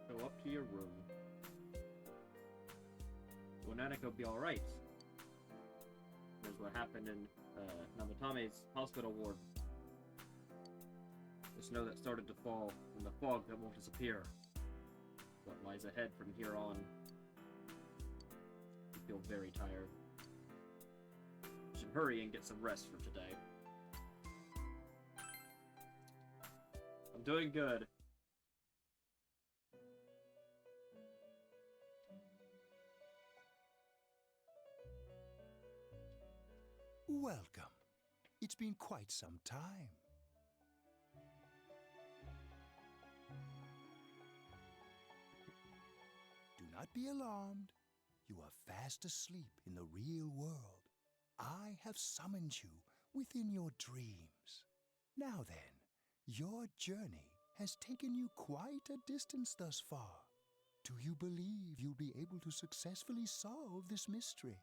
Go up to your room. Nanika will be alright. Here's what happened in Namatame's hospital ward. The snow that started to fall, and the fog that won't disappear. What lies ahead from here on. I feel very tired. Should hurry and get some rest for today. I'm doing good. Welcome. It's been quite some time. Do not be alarmed. You are fast asleep in the real world. I have summoned you within your dreams. Now then, your journey has taken you quite a distance thus far. Do you believe you'll be able to successfully solve this mystery?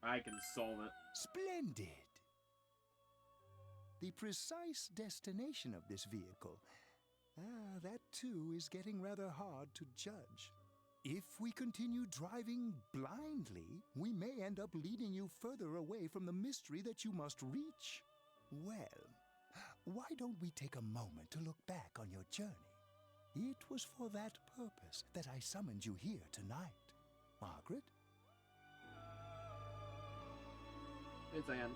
I can solve it. Splendid! The precise destination of this vehicle, that too is getting rather hard to judge. If we continue driving blindly, we may end up leading you further away from the mystery that you must reach. Well, why don't we take a moment to look back on your journey? It was for that purpose that I summoned you here tonight. Margaret? It's Anne.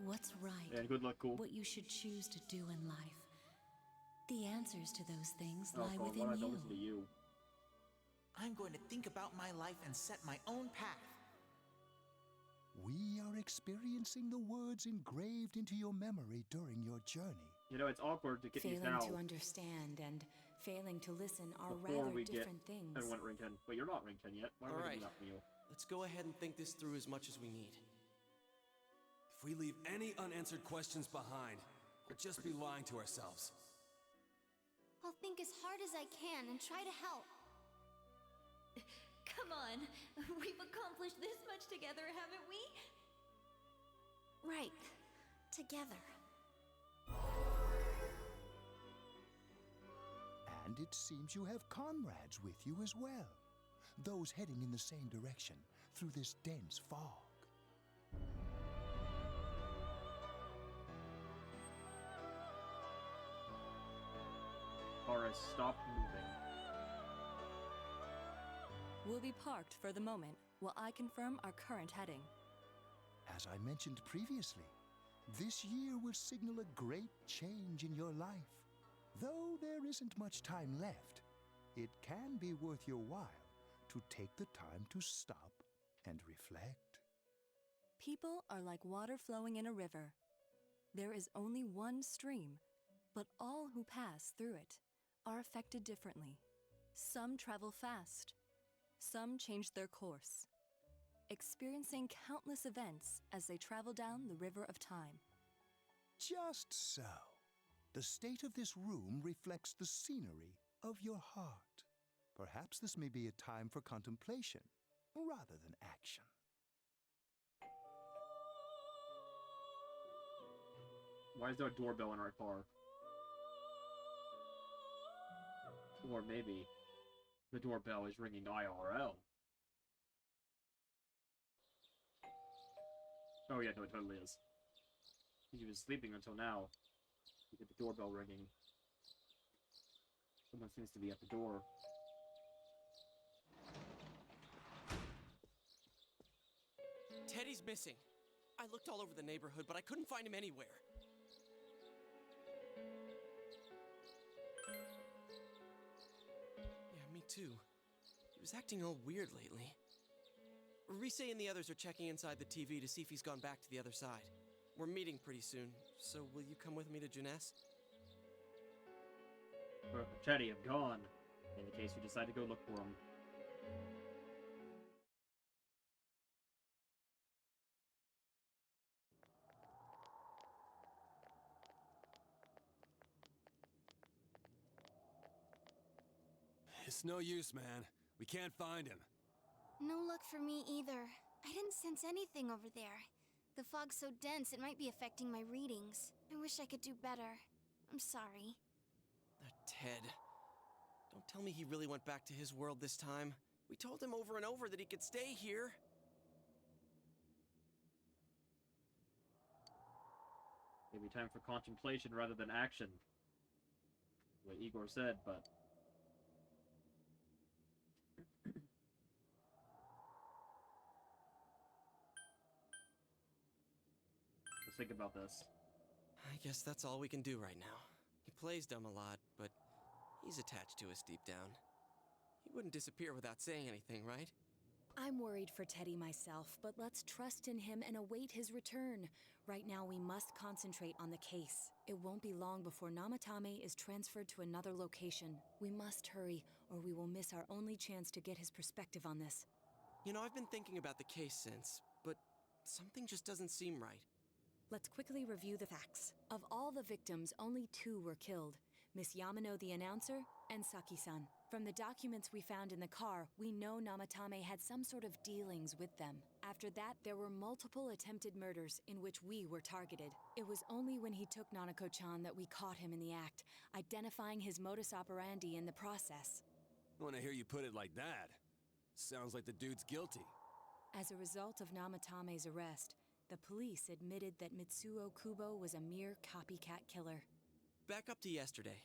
What's right? And good luck, cool. What you should choose to do in life. The answers to those things lie Colin, within why don't I you. listen to you? I'm going to think about my life and set my own path. We are experiencing the words engraved into your memory during your journey. You know, it's awkward to get these Failing now to understand and failing to listen are before rather we get different things. everyone at ring 10. But you're not ring 10 yet. Why am I Alright. doing that for you? Let's go ahead and think this through as much as we need. If we leave any unanswered questions behind, we'll just be lying to ourselves. I'll think as hard as I can and try to help. Come on, we've accomplished this much together, haven't we? Right. Together. And it seems you have comrades with you as well. Those heading in the same direction through this dense fog. Horace, stop moving. We'll be parked for the moment while I confirm our current heading. As I mentioned previously, this year will signal a great change in your life. Though there isn't much time left, it can be worth your while to take the time to stop and reflect. People are like water flowing in a river. There is only one stream, but all who pass through it are affected differently. Some travel fast. Some change their course, experiencing countless events as they travel down the river of time. Just so. The state of this room reflects the scenery of your heart. Perhaps this may be a time for contemplation rather than action. Why is there a doorbell in our car? Or maybe the doorbell is ringing IRL. Oh yeah, no, it totally is. He was sleeping until now. You get the doorbell ringing. Someone seems to be at the door. Teddy's missing. I looked all over the neighborhood, but I couldn't find him anywhere. Yeah, me too. He was acting all weird lately. Rise and the others are checking inside the TV to see if he's gone back to the other side. We're meeting pretty soon, so will you come with me to Jeunesse? Chatty, I'm gone. In the case you decide to go look for him. It's no use, man. We can't find him. No luck for me either. I didn't sense anything over there. The fog's so dense it might be affecting my readings. I wish I could do better. I'm sorry. Ted. Don't tell me he really went back to his world this time. We told him over and over that he could stay here. Maybe time for contemplation rather than action. What Igor said, but... Let's think about this. I guess that's all we can do right now. He plays dumb a lot, but he's attached to us deep down. He wouldn't disappear without saying anything, right? I'm worried for Teddy myself, but let's trust in him and await his return. Right now, we must concentrate on the case. It won't be long before Namatame is transferred to another location. We must hurry, or we will miss our only chance to get his perspective on this. You know, I've been thinking about the case since, but something just doesn't seem right. Let's quickly review the facts. Of all the victims, only 2 were killed. Miss Yamano the announcer, and Saki-san. From the documents we found in the car, we know Namatame had some sort of dealings with them. After that, there were multiple attempted murders in which we were targeted. It was only when he took Nanako-chan that we caught him in the act, identifying his modus operandi in the process. When I hear you put it like that, sounds like the dude's guilty. As a result of Namatame's arrest, the police admitted that Mitsuo Kubo was a mere copycat killer. Back up to yesterday.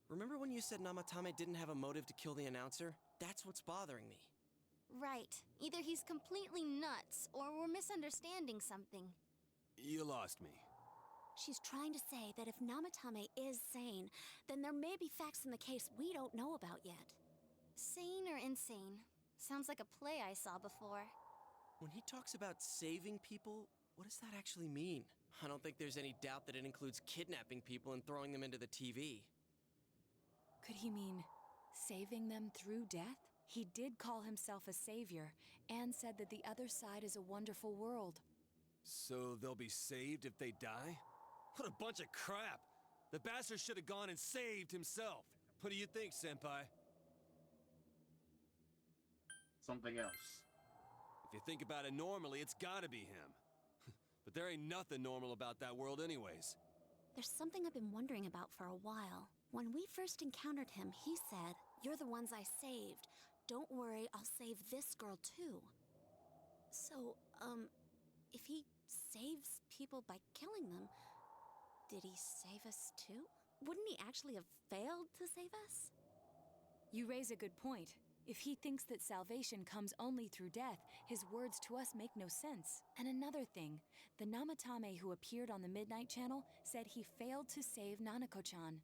Remember when you said Namatame didn't have a motive to kill the announcer? That's what's bothering me. Right. Either he's completely nuts, or we're misunderstanding something. You lost me. She's trying to say that if Namatame is sane, then there may be facts in the case we don't know about yet. Sane or insane? Sounds like a play I saw before. When he talks about saving people, what does that actually mean? I don't think there's any doubt that it includes kidnapping people and throwing them into the TV. Could he mean saving them through death? He did call himself a savior and said that the other side is a wonderful world. So they'll be saved if they die? What a bunch of crap! The bastard should have gone and saved himself. What do you think, Senpai? Something else. If you think about it normally, it's gotta be him. But there ain't nothing normal about that world anyways. There's something I've been wondering about for a while. When we first encountered him, he said, "You're the ones I saved. Don't worry, I'll save this girl too." So, if he saves people by killing them, did he save us too? Wouldn't he actually have failed to save us? You raise a good point. If he thinks that salvation comes only through death, his words to us make no sense. And another thing, the Namatame who appeared on the Midnight Channel said he failed to save Nanako-chan.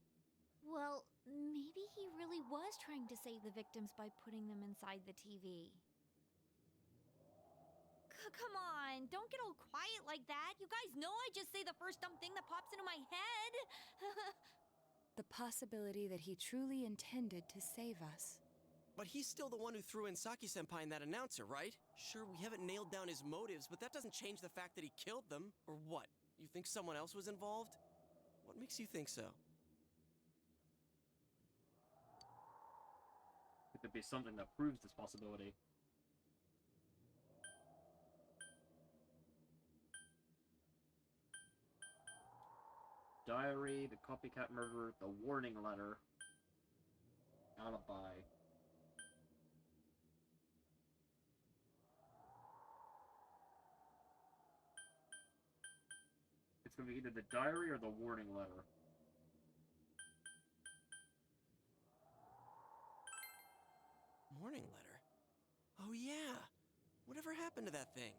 Well, maybe he really was trying to save the victims by putting them inside the TV. Come on, don't get all quiet like that. You guys know I just say the first dumb thing that pops into my head. The possibility that he truly intended to save us. But he's still the one who threw in Saki-senpai and that announcer, right? Sure, we haven't nailed down his motives, but that doesn't change the fact that he killed them. Or what? You think someone else was involved? What makes you think so? It could be something that proves this possibility. Diary, the copycat murderer, the warning letter, alibi. It's going to be either the diary or the warning letter. Warning letter? Oh yeah! Whatever happened to that thing?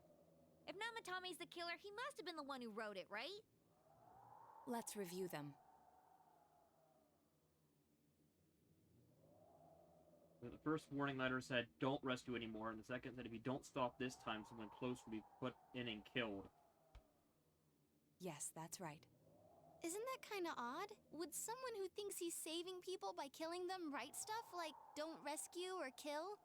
If Namatame's the killer, he must have been the one who wrote it, right? Let's review them. The first warning letter said, "Don't rescue anymore," and the second said, "If you don't stop this time, someone close will be put in and killed." Yes, that's right. Isn't that kind of odd? Would someone who thinks he's saving people by killing them write stuff like, "Don't rescue or kill"?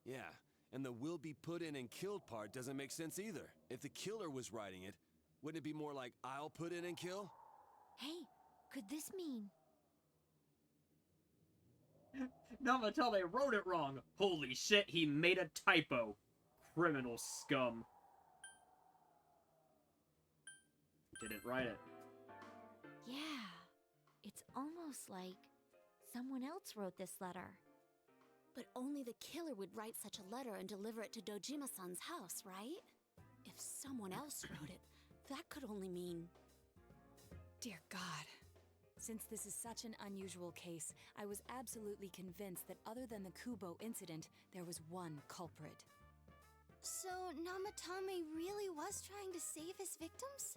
Yeah, and the "will be put in and killed" part doesn't make sense either. If the killer was writing it, wouldn't it be more like, "I'll put in and kill"? Hey, could this mean... Namatame wrote it wrong. Holy shit, he made a typo. Criminal scum. Didn't write it. Yeah. It's almost like someone else wrote this letter. But only the killer would write such a letter and deliver it to Dojima-san's house, right? If someone else wrote it, that could only mean... Dear God. Since this is such an unusual case, I was absolutely convinced that other than the Kubo incident, there was one culprit. So, Namatame really was trying to save his victims?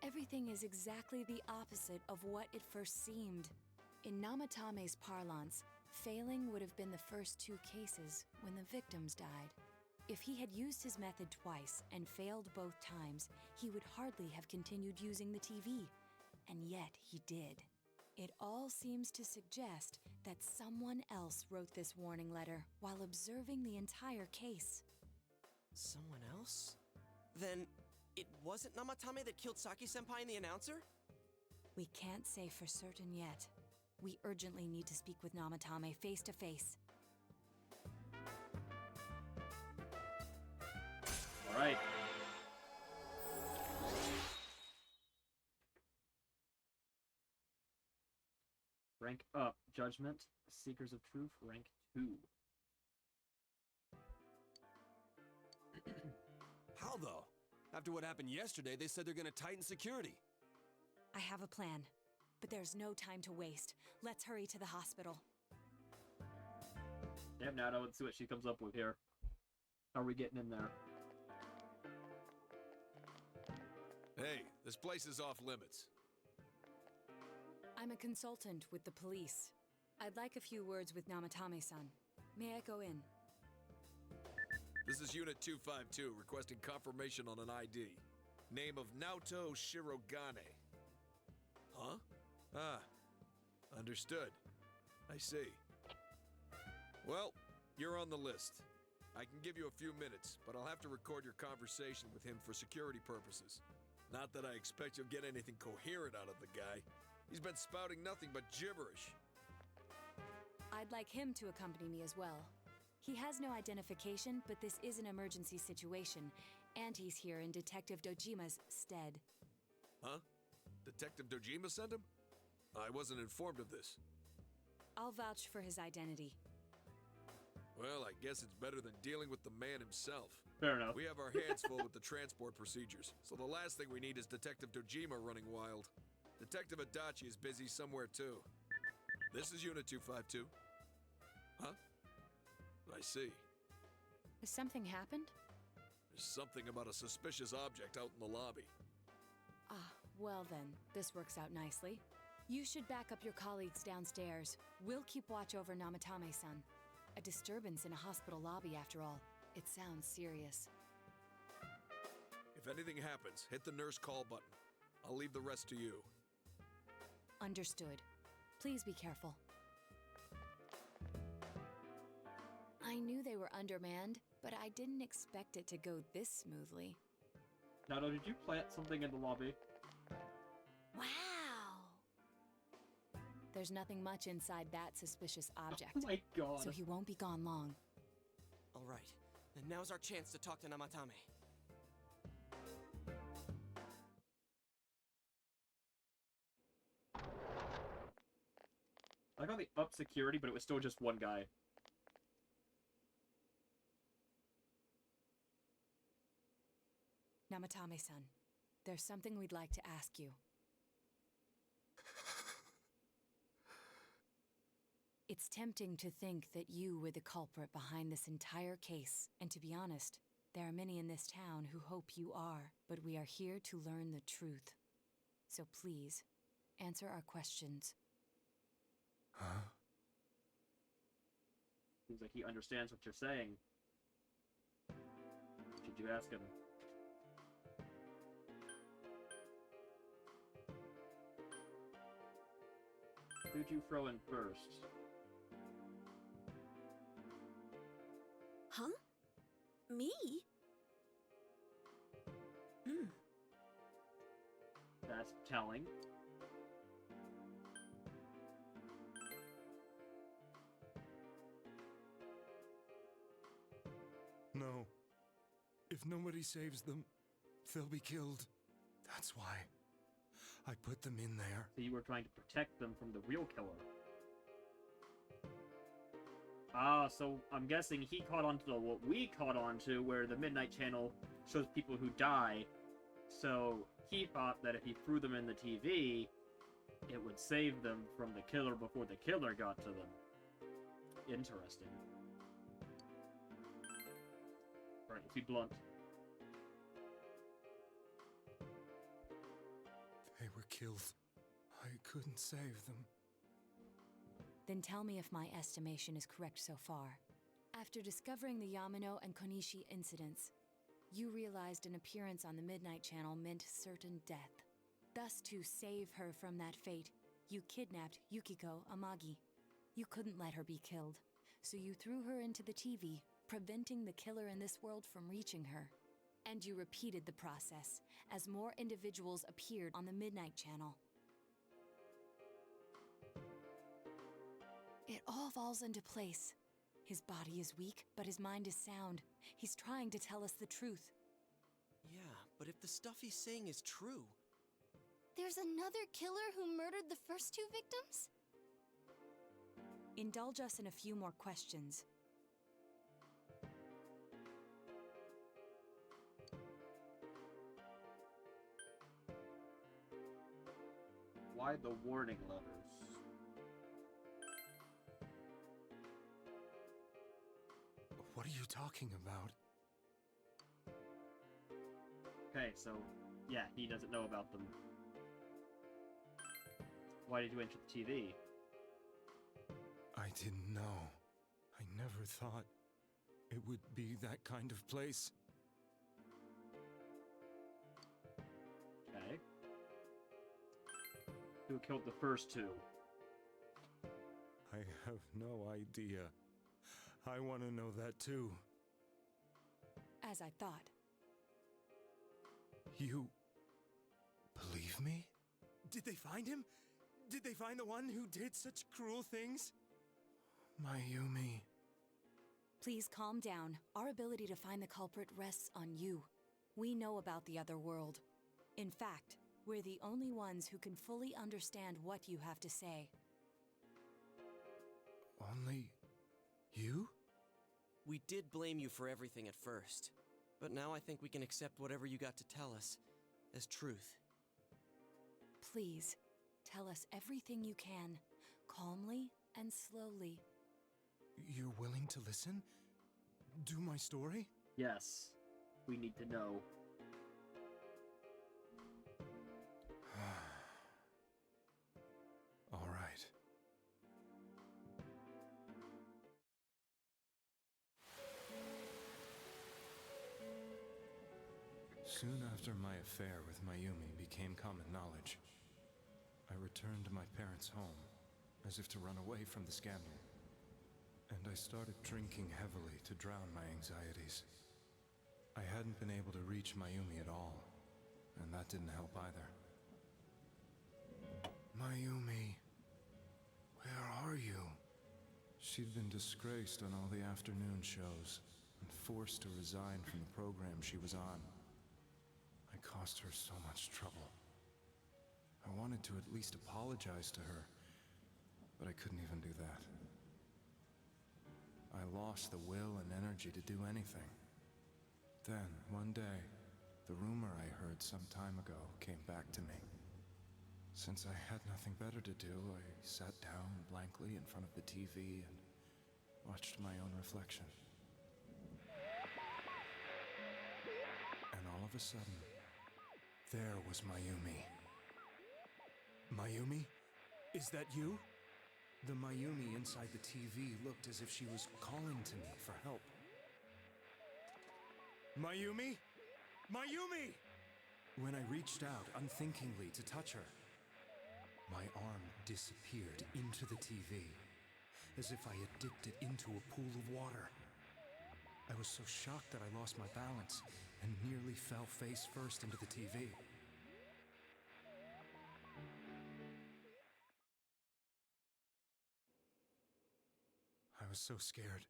Everything is exactly the opposite of what it first seemed. In Namatame's parlance, failing would have been the first two cases when the victims died. If he had used his method twice and failed both times, he would hardly have continued using the TV. And yet he did. It all seems to suggest that someone else wrote this warning letter while observing the entire case. Someone else? Then it wasn't Namatame that killed Saki-senpai and the announcer? We can't say for certain yet. We urgently need to speak with Namatame face to face. All right. Rank up. Judgment. Seekers of Truth. Rank 2. How, though? After what happened yesterday, they said they're gonna tighten security. I have a plan, but there's no time to waste. Let's hurry to the hospital. Damn, now let's see what she comes up with here. How are we getting in there? Hey, this place is off limits. I'm a consultant with the police. I'd like a few words with Namatame-san. May I go in? This is Unit 252, requesting confirmation on an ID. Name of Naoto Shirogane. Huh? Ah, understood. I see. Well, you're on the list. I can give you a few minutes, but I'll have to record your conversation with him for security purposes. Not that I expect you'll get anything coherent out of the guy. He's been spouting nothing but gibberish. I'd like him to accompany me as well. He has no identification, but this is an emergency situation, and he's here in Detective Dojima's stead. Huh? Detective Dojima sent him? I wasn't informed of this. I'll vouch for his identity. Well, I guess it's better than dealing with the man himself. Fair enough. We have our hands full with the transport procedures, so the last thing we need is Detective Dojima running wild. Detective Adachi is busy somewhere too. This is Unit 252. Huh? I see. Has something happened? There's something about a suspicious object out in the lobby. Ah, well then, this works out nicely. You should back up your colleagues downstairs. We'll keep watch over Namatame-san. A disturbance in a hospital lobby, after all. It sounds serious. If anything happens, hit the nurse call button. I'll leave the rest to you. Understood. Please be careful. I knew they were undermanned, but I didn't expect it to go this smoothly. Nato, did you plant something in the lobby? Wow! There's nothing much inside that suspicious object. Oh my god. So he won't be gone long. All right, then now's our chance to talk to Namatame. I got the up security, but it was still just one guy. Namatame-san, there's something we'd like to ask you. It's tempting to think that you were the culprit behind this entire case, and to be honest, there are many in this town who hope you are, but we are here to learn the truth. So please, answer our questions. Huh? Seems like he understands what you're saying. Should you ask him? Who'd you throw in first? Huh? Me? That's telling. If nobody saves them, they'll be killed. That's why I put them in there. So you were trying to protect them from the real killer. Ah, so I'm guessing he caught on to what we caught on to, where the Midnight Channel shows people who die. So he thought that if he threw them in the TV, it would save them from the killer before the killer got to them. Interesting. Right, let's be blunt. They were killed. I couldn't save them. Then tell me if my estimation is correct so far. After discovering the Yamano and Konishi incidents, you realized an appearance on the Midnight Channel meant certain death. Thus, to save her from that fate, you kidnapped Yukiko Amagi. You couldn't let her be killed, so you threw her into the TV, preventing the killer in this world from reaching her. And you repeated the process, as more individuals appeared on the Midnight Channel. It all falls into place. His body is weak, but his mind is sound. He's trying to tell us the truth. Yeah, but if the stuff he's saying is true... There's another killer who murdered the first 2 victims? Indulge us in a few more questions. Why the warning letters? What are you talking about? Okay, so, yeah, he doesn't know about them. Why did you enter the TV? I didn't know. I never thought it would be that kind of place. Okay. Who killed the first 2? I have no idea. I want to know that too. As I thought. You believe me? Did they find him? Did they find the one who did such cruel things? Mayumi. Please calm down. Our ability to find the culprit rests on you. We know about the other world. In fact, we're the only ones who can fully understand what you have to say. Only you? We did blame you for everything at first, but now I think we can accept whatever you got to tell us as truth. Please, tell us everything you can, calmly and slowly. You're willing to listen? Do my story? Yes. We need to know. All right. Soon after my affair with Mayumi became common knowledge, I returned to my parents' home, as if to run away from the scandal. And I started drinking heavily to drown my anxieties. I hadn't been able to reach Mayumi at all, and that didn't help either. Mayumi, where are you? She'd been disgraced on all the afternoon shows, and forced to resign from the program she was on. I caused her so much trouble. I wanted to at least apologize to her, but I couldn't even do that. I lost the will and energy to do anything. Then, one day, the rumor I heard some time ago came back to me. Since I had nothing better to do, I sat down blankly in front of the TV and watched my own reflection. And all of a sudden, there was Mayumi. Mayumi? Is that you? The Mayumi inside the TV looked as if she was calling to me for help. Mayumi? Mayumi! When I reached out unthinkingly to touch her, my arm disappeared into the TV, as if I had dipped it into a pool of water. I was so shocked that I lost my balance and nearly fell face first into the TV. I was so scared.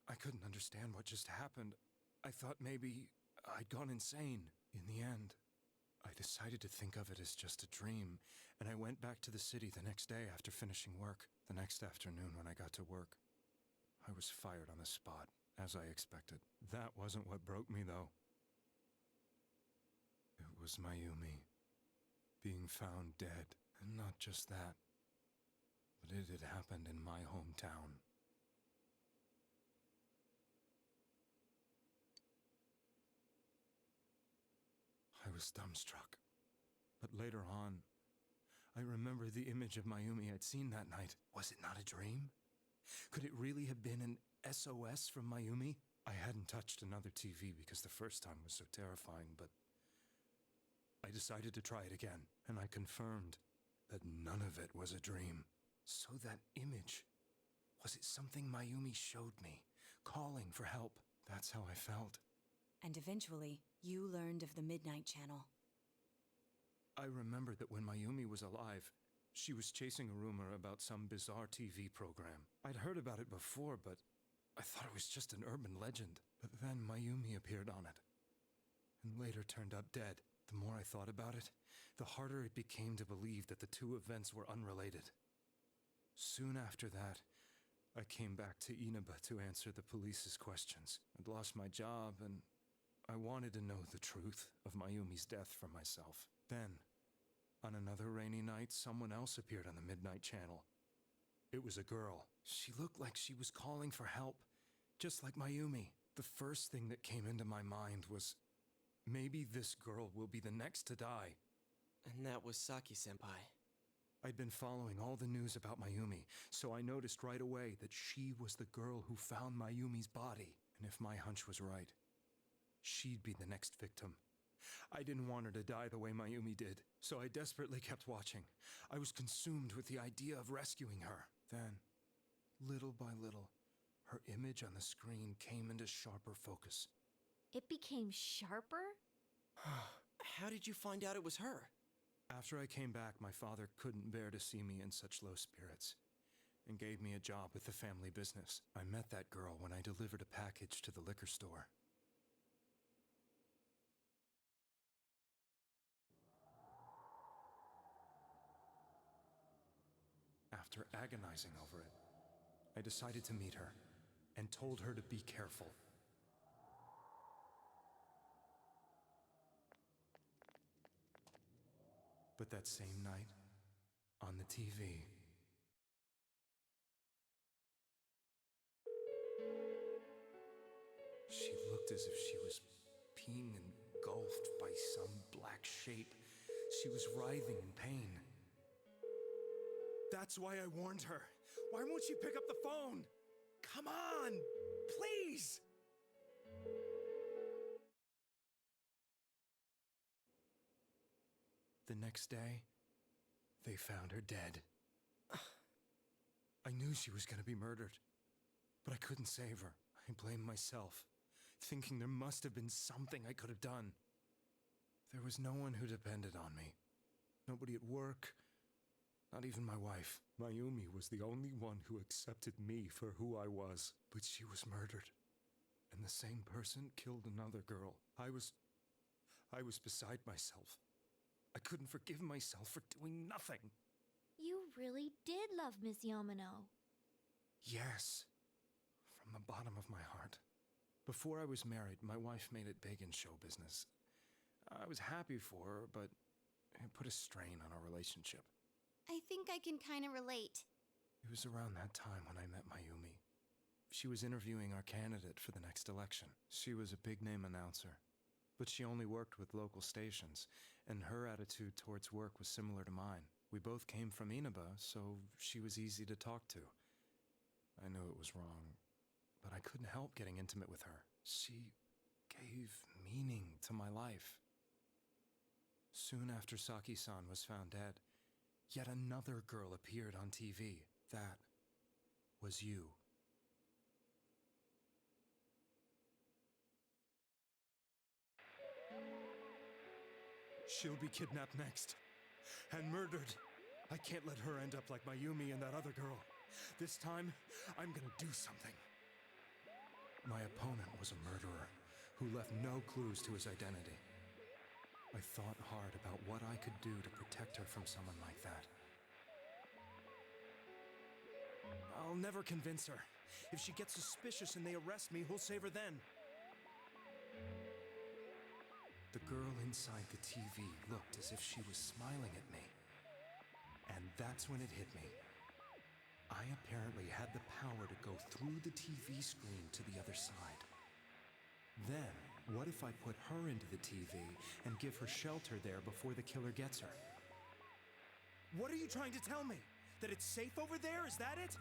I couldn't understand what just happened. I thought maybe I'd gone insane. In the end, I decided to think of it as just a dream, and I went back to the city the next day after finishing work. The next afternoon when I got to work, I was fired on the spot, as I expected. That wasn't what broke me, though. It was Mayumi being found dead. And not just that, but it had happened in my hometown. I was dumbstruck. But later on, I remember the image of Mayumi I'd seen that night. Was it not a dream? Could it really have been an SOS from Mayumi? I hadn't touched another TV because the first time was so terrifying, but I decided to try it again, and I confirmed that none of it was a dream. So that image, was it something Mayumi showed me, calling for help? That's how I felt. And eventually, you learned of the Midnight Channel. I remember that when Mayumi was alive, she was chasing a rumor about some bizarre TV program. I'd heard about it before, but I thought it was just an urban legend. But then Mayumi appeared on it, and later turned up dead. The more I thought about it, the harder it became to believe that the two events were unrelated. Soon after that, I came back to Inaba to answer the police's questions. I'd lost my job, and I wanted to know the truth of Mayumi's death for myself. Then, on another rainy night, someone else appeared on the Midnight Channel. It was a girl. She looked like she was calling for help, just like Mayumi. The first thing that came into my mind was, maybe this girl will be the next to die. And that was Saki-senpai. I'd been following all the news about Mayumi, so I noticed right away that she was the girl who found Mayumi's body. And if my hunch was right, she'd be the next victim. I didn't want her to die the way Mayumi did, so I desperately kept watching. I was consumed with the idea of rescuing her. Then, little by little, her image on the screen came into sharper focus. It became sharper? How did you find out it was her? After I came back, my father couldn't bear to see me in such low spirits and gave me a job with the family business. I met that girl when I delivered a package to the liquor store. After agonizing over it, I decided to meet her and told her to be careful. But that same night, on the TV, she looked as if she was being engulfed by some black shape. She was writhing in pain. That's why I warned her. Why won't she pick up the phone? Come on, please! The next day, they found her dead. I knew she was going to be murdered, but I couldn't save her. I blamed myself, thinking there must have been something I could have done. There was no one who depended on me. Nobody at work, not even my wife. Mayumi was the only one who accepted me for who I was, but she was murdered. And the same person killed another girl. I was beside myself. I couldn't forgive myself for doing nothing. You really did love Miss Yamano. Yes, from the bottom of my heart. Before I was married, my wife made it big in show business. I was happy for her, but it put a strain on our relationship. I think I can kind of relate. It was around that time when I met Mayumi. She was interviewing our candidate for the next election. She was a big-name announcer, but she only worked with local stations, and her attitude towards work was similar to mine. We both came from Inaba, so she was easy to talk to. I knew it was wrong, but I couldn't help getting intimate with her. She gave meaning to my life. Soon after Saki-san was found dead, yet another girl appeared on TV. That was you. She'll be kidnapped next. And murdered. I can't let her end up like Mayumi and that other girl. This time, I'm gonna do something. My opponent was a murderer who left no clues to his identity. I thought hard about what I could do to protect her from someone like that. I'll never convince her. If she gets suspicious and they arrest me, who'll save her then? The girl inside the TV looked as if she was smiling at me. And that's when it hit me. I apparently had the power to go through the TV screen to the other side. Then, what if I put her into the TV and give her shelter there before the killer gets her? What are you trying to tell me? That it's safe over there? Is that it?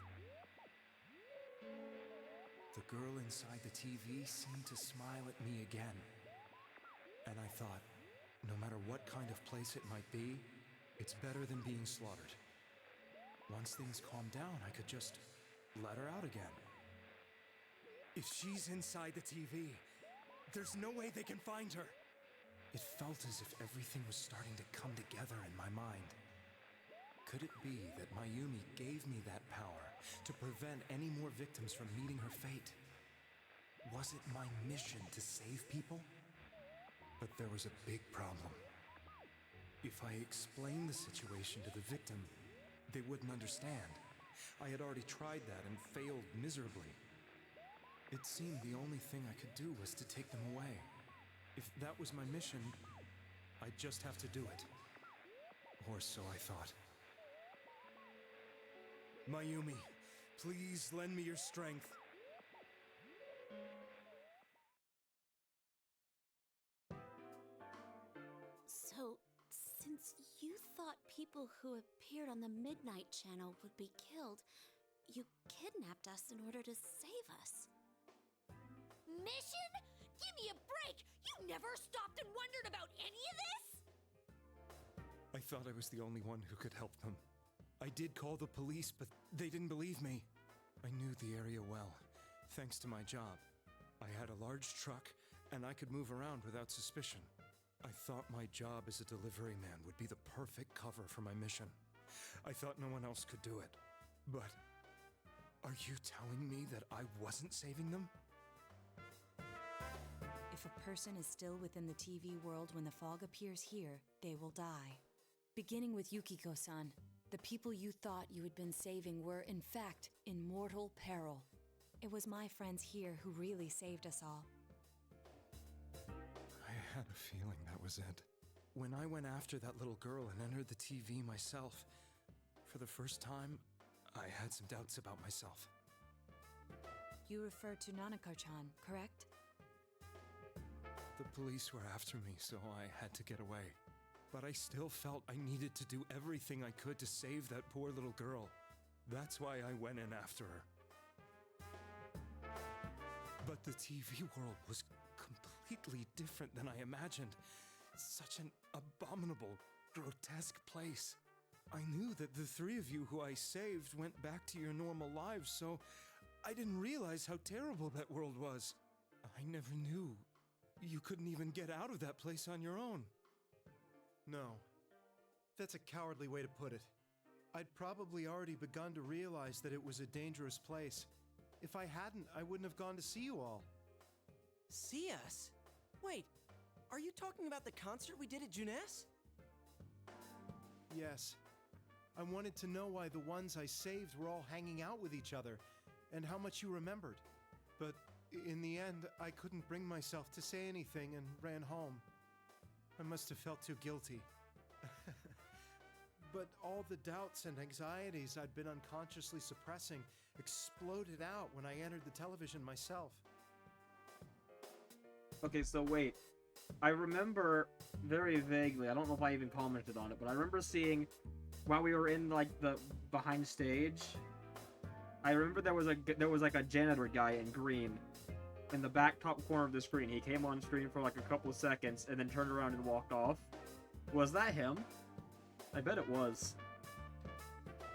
The girl inside the TV seemed to smile at me again. And I thought, no matter what kind of place it might be, it's better than being slaughtered. Once things calmed down, I could just let her out again. If she's inside the TV, there's no way they can find her. It felt as if everything was starting to come together in my mind. Could it be that Mayumi gave me that power to prevent any more victims from meeting her fate? Was it my mission to save people? But there was a big problem. If I explained the situation to the victim, they wouldn't understand. I had already tried that and failed miserably. It seemed the only thing I could do was to take them away. If that was my mission, I'd just have to do it. Or so I thought. Mayumi, please lend me your strength. So, since you thought people who appeared on the Midnight Channel would be killed, you kidnapped us in order to save us. Mission? Give me a break! You never stopped and wondered about any of this? I thought I was the only one who could help them. I did call the police, but they didn't believe me. I knew the area well, thanks to my job. I had a large truck, and I could move around without suspicion. I thought my job as a delivery man would be the perfect cover for my mission. I thought no one else could do it. But are you telling me that I wasn't saving them? If a person is still within the TV world when the fog appears here, they will die. Beginning with Yukiko-san, the people you thought you had been saving were, in fact, in mortal peril. It was my friends here who really saved us all. I had a feeling that was it. When I went after that little girl and entered the TV myself, for the first time, I had some doubts about myself. You refer to Nanako-chan, correct? The police were after me, so I had to get away. But I still felt I needed to do everything I could to save that poor little girl. That's why I went in after her. But the TV world was completely different than I imagined. Such an abominable, grotesque place. I knew that the three of you who I saved went back to your normal lives, so I didn't realize how terrible that world was. I never knew you couldn't even get out of that place on your own. No. That's a cowardly way to put it. I'd probably already begun to realize that it was a dangerous place. If I hadn't, I wouldn't have gone to see you all. See us? Wait, are you talking about the concert we did at Junes? Yes. I wanted to know why the ones I saved were all hanging out with each other, and how much you remembered. But in the end, I couldn't bring myself to say anything and ran home. I must have felt too guilty. But all the doubts and anxieties I'd been unconsciously suppressing exploded out when I entered the television myself. Okay, so wait. I remember very vaguely, I don't know if I even commented on it, but I remember seeing, while we were in, like, the behind stage, I remember there was like a janitor guy in green in the back top corner of the screen. He came on screen for like a couple of seconds and then turned around and walked off. Was that him? I bet it was.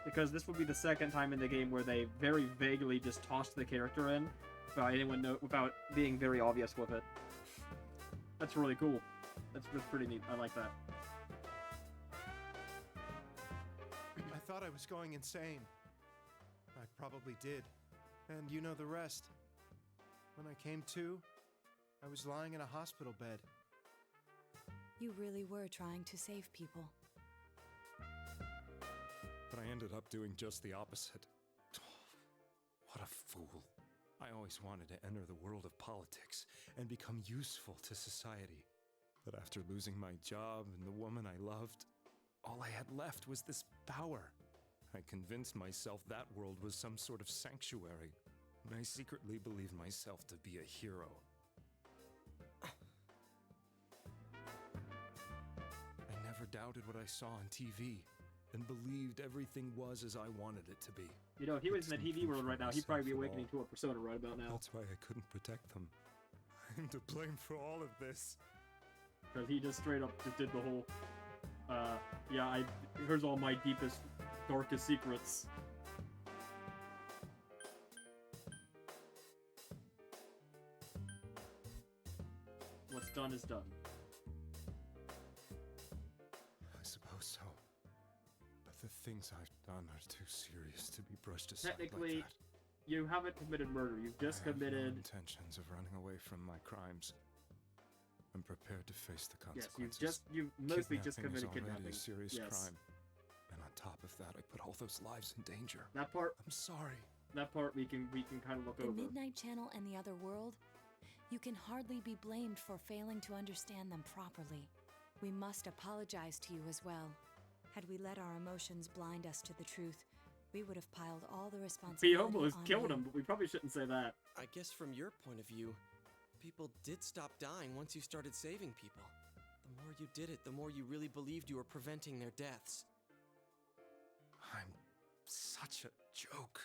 Because this would be the second time in the game where they very vaguely just tossed the character in without being very obvious with it. That's really cool. That's pretty neat. I like that. I thought I was going insane. I probably did. And you know the rest. When I came to, I was lying in a hospital bed. You really were trying to save people. But I ended up doing just the opposite. What a fool. I always wanted to enter the world of politics and become useful to society. But after losing my job and the woman I loved, all I had left was this power. I convinced myself that world was some sort of sanctuary, and I secretly believed myself to be a hero. I never doubted what I saw on TV, and believed everything was as I wanted it to be. You know, if he was in the TV world right now, he'd probably be awakening to a persona right about now. That's why I couldn't protect them. I'm to blame for all of this. Because he just straight up just did the whole, yeah, here's all my deepest, darkest secrets. What's done is done. I suppose so. But the things I've done are too serious to be brushed aside Technically, like that. You haven't committed murder. You've just I have committed... no intentions of running away from my crimes. I'm prepared to face the consequences. You've mostly just Kidnapping committed is already kidnapping. a serious Yes. crime. And on top of that, I put all those lives in danger. That part... I'm sorry. That part we can kind of look The over. Midnight Channel and the other world? You can hardly be blamed for failing to understand them properly. We must apologize to you as well. Had we let our emotions blind us to the truth, we would have piled all the responsibility We almost on killed you. him, but we probably shouldn't say that. I guess from your point of view, people did stop dying once you started saving people. The more you did it, the more you really believed you were preventing their deaths. I'm such a joke.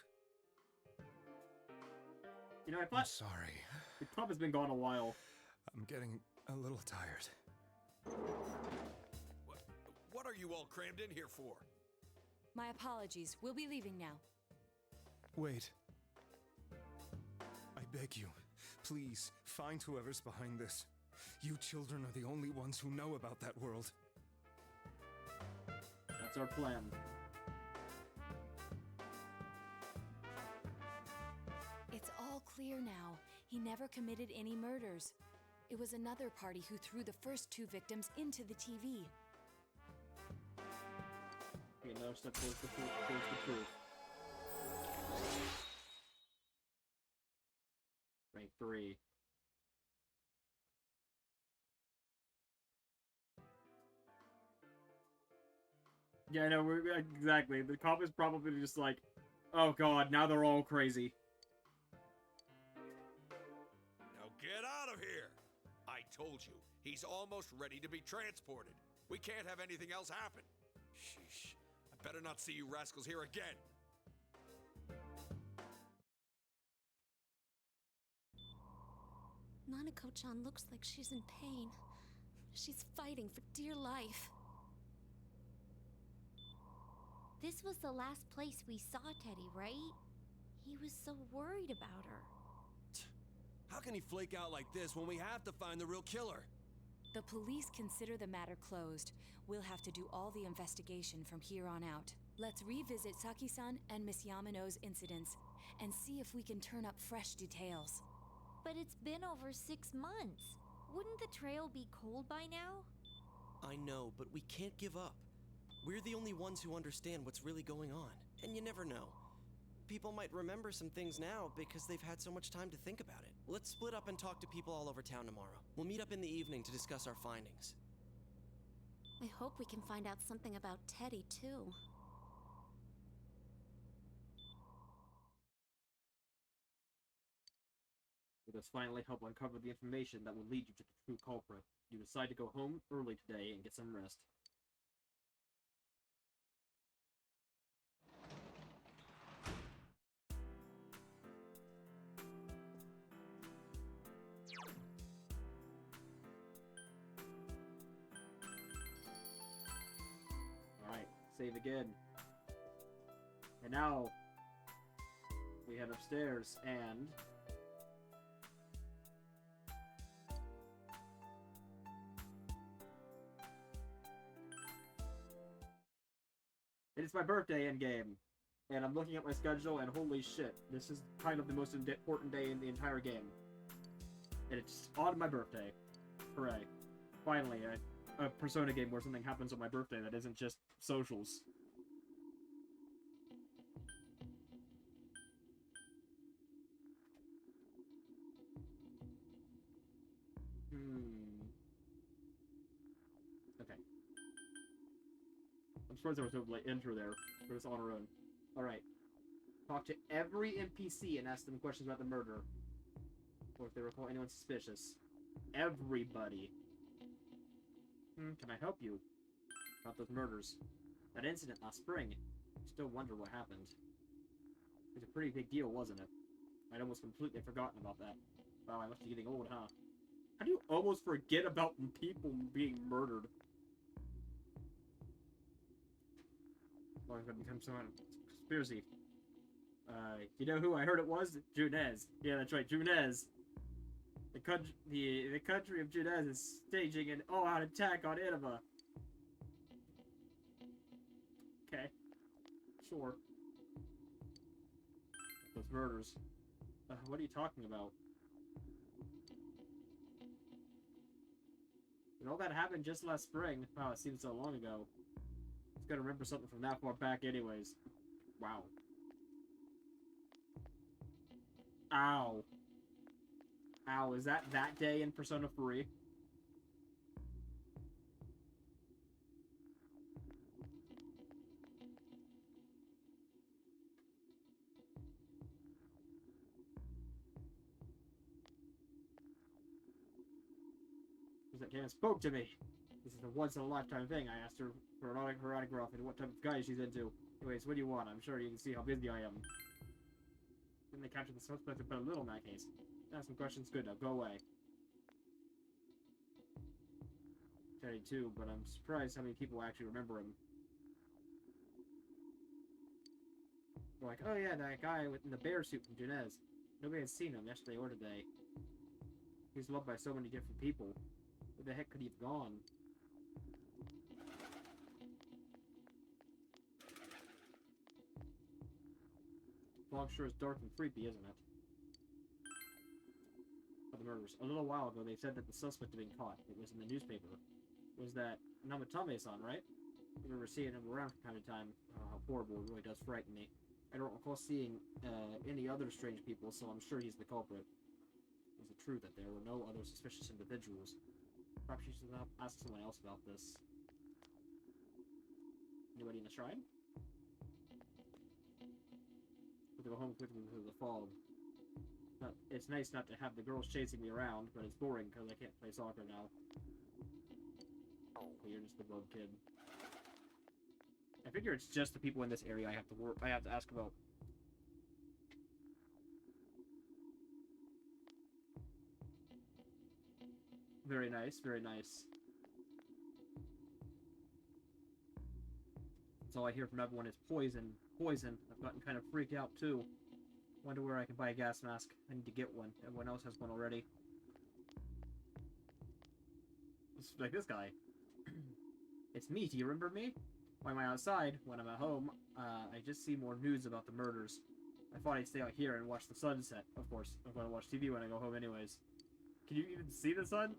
You know, I I'm thought sorry. the club has been gone a while. I'm getting a little tired. What are you all crammed in here for? My apologies. We'll be leaving now. Wait. I beg you, please, find whoever's behind this. You children are the only ones who know about that world. That's our plan. It's all clear now. He never committed any murders. It was another party who threw the first two victims into the TV. Okay, another step towards the truth. Rank 3. Yeah, I know, exactly. The cop is probably just like, oh god, now they're all crazy. Now get out of here! I told you, he's almost ready to be transported. We can't have anything else happen. Sheesh. I better not see you rascals here again. Nanako-chan looks like she's in pain. She's fighting for dear life. This was the last place we saw Teddy, right? He was so worried about her. How can he flake out like this when we have to find the real killer? The police consider the matter closed. We'll have to do all the investigation from here on out. Let's revisit Saki-san and Miss Yamano's incidents and see if we can turn up fresh details. But it's been over 6 months. Wouldn't the trail be cold by now? I know, but we can't give up. We're the only ones who understand what's really going on. And you never know. People might remember some things now because they've had so much time to think about it. Let's split up and talk to people all over town tomorrow. We'll meet up in the evening to discuss our findings. I hope we can find out something about Teddy, too. Let us finally help uncover the information that will lead you to the true culprit. You decide to go home early today and get some rest. Alright, save again. And now, we head upstairs and... It's my birthday in game, and I'm looking at my schedule, and holy shit, this is kind of the most important day in the entire game. And it's on my birthday. Hooray. Finally, a Persona game where something happens on my birthday that isn't just socials. Okay. I'm surprised there was no like intro there, but it's on our own. Alright. Talk to every NPC and ask them questions about the murder. Or if they recall anyone suspicious. Everybody. Can I help you? About those murders. That incident last spring. I still wonder what happened. It was a pretty big deal, wasn't it? I'd almost completely forgotten about that. Wow, I must be getting old, huh? How do you almost forget about people being murdered? Well, I've got to become some conspiracy. You know who I heard it was? Junez. Yeah, that's right, Junez. The country of Junez is staging an all-out attack on Innova. Okay. Sure. Those murders. What are you talking about? And all that happened just last spring. Wow, it seems so long ago. I was gonna remember something from that far back anyways. Wow. Ow. Ow, is that day in Persona 3? That Karen spoke to me. This is a once-in-a-lifetime thing. I asked her for her autograph and what type of guy she's into. Anyways, what do you want? I'm sure you can see how busy I am. Then they captured the suspect but a little in that case. Ask some questions. Good, now go away. Tell you too, but I'm surprised how many people actually remember him. They're like, oh yeah, that guy in the bear suit from Junez. Nobody had seen him yesterday or today. He's loved by so many different people. Where the heck could he have gone? Fog sure is dark and creepy, isn't it? Of the murders. A little while ago, they said that the suspect had been caught. It was in the newspaper. It was that Namatame-san, right? I remember seeing him around from time to time. Oh, how horrible. It really does frighten me. I don't recall seeing any other strange people, so I'm sure he's the culprit. Is it true that there were no other suspicious individuals? Perhaps you should ask someone else about this. Anybody in the shrine? We'll go home quickly because of the fog. It's nice not to have the girls chasing me around, but it's boring because I can't play soccer now. Oh, you're just the bug kid. I figure it's just the people in this area I have to ask about. Very nice, very nice. That's all I hear from everyone is poison. Poison. I've gotten kind of freaked out too. Wonder where I can buy a gas mask. I need to get one. Everyone else has one already. It's like this guy. It's me, do you remember me? Why am I outside? When I'm at home, I just see more news about the murders. I thought I'd stay out here and watch the sunset. Of course, I'm going to watch TV when I go home anyways. Can you even see the sun?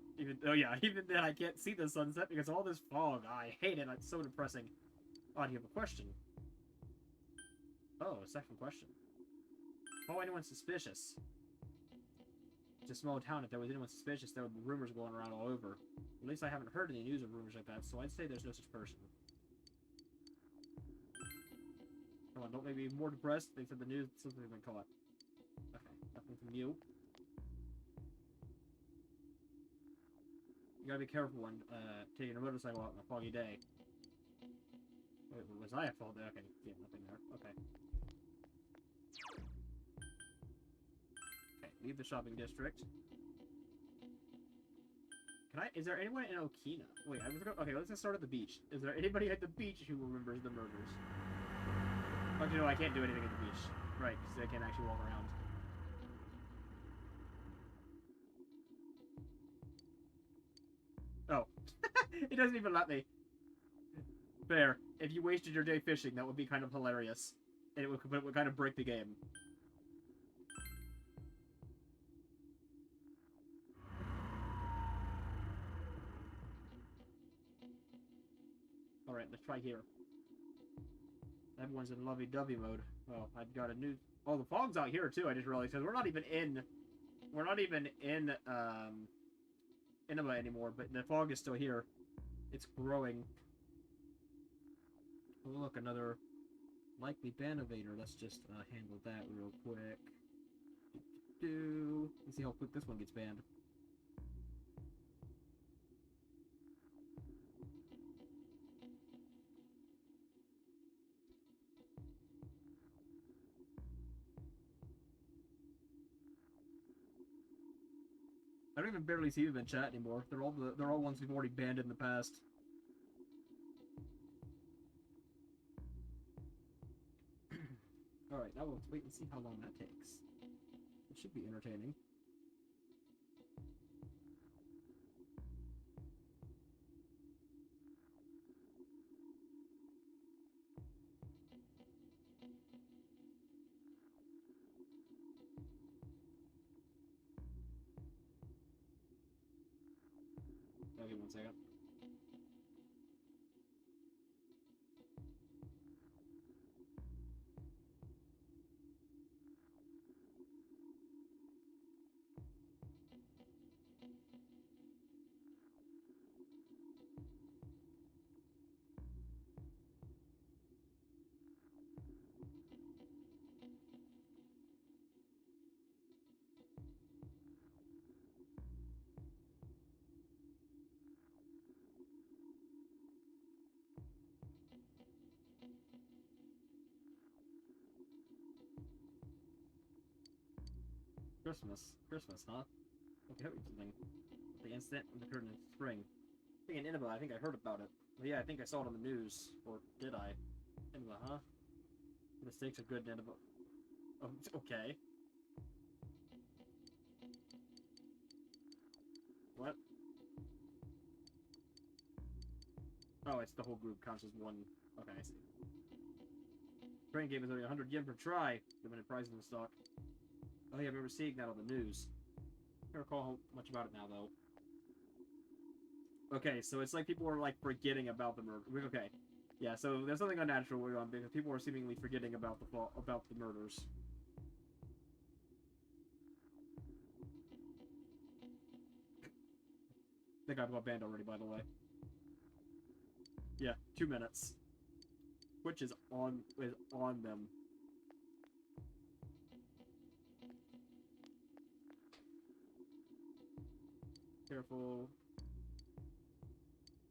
Oh yeah, even then I can't see the sunset because of all this fog. I hate it, it's so depressing. Oh, do you have a question? Oh, a second question. Oh, anyone suspicious? It's a small town. If there was anyone suspicious, there would be rumors going around all over. At least I haven't heard any news of rumors like that, so I'd say there's no such person. Come on, don't make me more depressed. They said the news, something's been caught. Okay, nothing from you. You gotta be careful when taking a motorcycle out on a foggy day. Wait, was I at fault there? Okay, yeah, nothing there. Okay. Okay, leave the shopping district. Is there anyone in Okina? Wait, okay, let's just start at the beach. Is there anybody at the beach who remembers the murders? Actually, no, I can't do anything at the beach. Right, because I can't actually walk around. Oh. It doesn't even let me. Fair. If you wasted your day fishing, that would be kind of hilarious. And it would kind of break the game. Alright, let's try here. Everyone's in lovey-dovey mode. Well, I've got a new... Oh, the fog's out here, too, I just realized. Because we're not even in... Inaba anymore, but the fog is still here. It's growing. Oh, look, another likely ban evader. Let's just handle that real quick. Let's see how quick this one gets banned. I don't even barely see them in chat anymore. They're all ones we've already banned in the past. Alright, now let's wait and see how long that takes. It should be entertaining. Give me 1 second. Christmas, huh? Okay, something. The instant when the curtain in spring. I think in Inaba, I think I heard about it. But yeah, I think I saw it on the news. Or did I? Inaba, huh? The steaks are good in Inaba. Oh, okay. What? Oh, it's the whole group counts as one. Okay, I see. Train game is only 100 yen per try. Limited prizes in stock. Oh yeah, I remember seeing that on the news. I don't recall how much about it now, though. Okay, so it's like people are, like, forgetting about the murder. Okay. Yeah, so there's something unnatural going on because people are seemingly forgetting about the murders. I think I got banned already, by the way. Yeah, 2 minutes. Twitch is on them. Careful.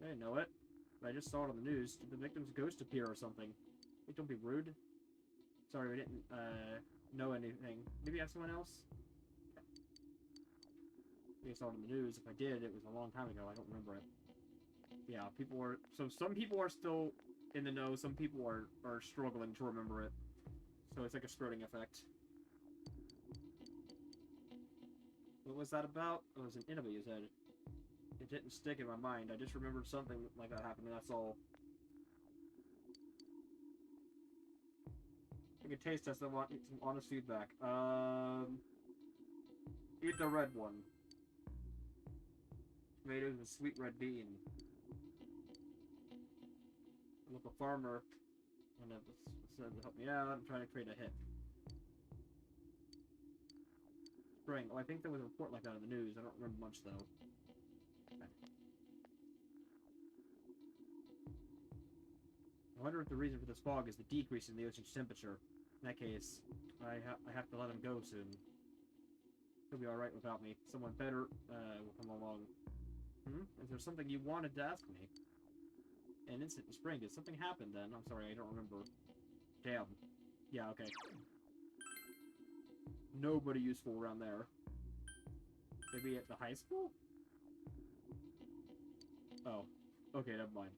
I didn't know it. But I just saw it on the news. Did the victim's ghost appear or something? Hey, don't be rude. Sorry, we didn't, know anything. Maybe ask someone else? Maybe I saw it on the news. If I did, it was a long time ago. I don't remember it. Yeah, people are... So some people are still in the know. Some people are struggling to remember it. So it's like a spreading effect. What was that about? Oh, it was an Inaba, you said. It didn't stick in my mind. I just remembered something like that happened, and that's all. I can taste test. I want some honest feedback. Eat the red one. Tomatoes and sweet red bean. I'm a farmer. And it said to help me out. I'm trying to create a hit. Spring. Oh, I think there was a report like that in the news. I don't remember much, though. Okay. I wonder if the reason for this fog is the decrease in the ocean's temperature. In that case, I have to let him go soon. He'll be alright without me. Someone better will come along. Is there something you wanted to ask me? An instant in spring. Did something happen then? I'm sorry, I don't remember. Damn. Yeah, okay. Nobody useful around there. Maybe at the high school? Oh. Okay, never mind.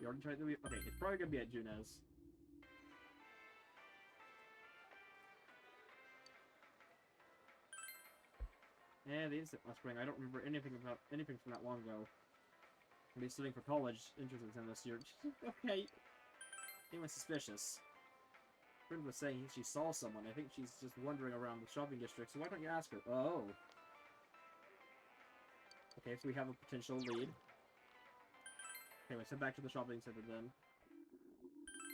You already tried to be... Okay, it's probably gonna be at Junes. And the instant last spring. I don't remember anything from that long ago. I'll be studying for college. Interested in this year. Okay. Anyone suspicious? Friend was saying she saw someone. I think she's just wandering around the shopping district, so why don't you ask her? Oh. Okay, so we have a potential lead. Okay, let's head back to the shopping center then.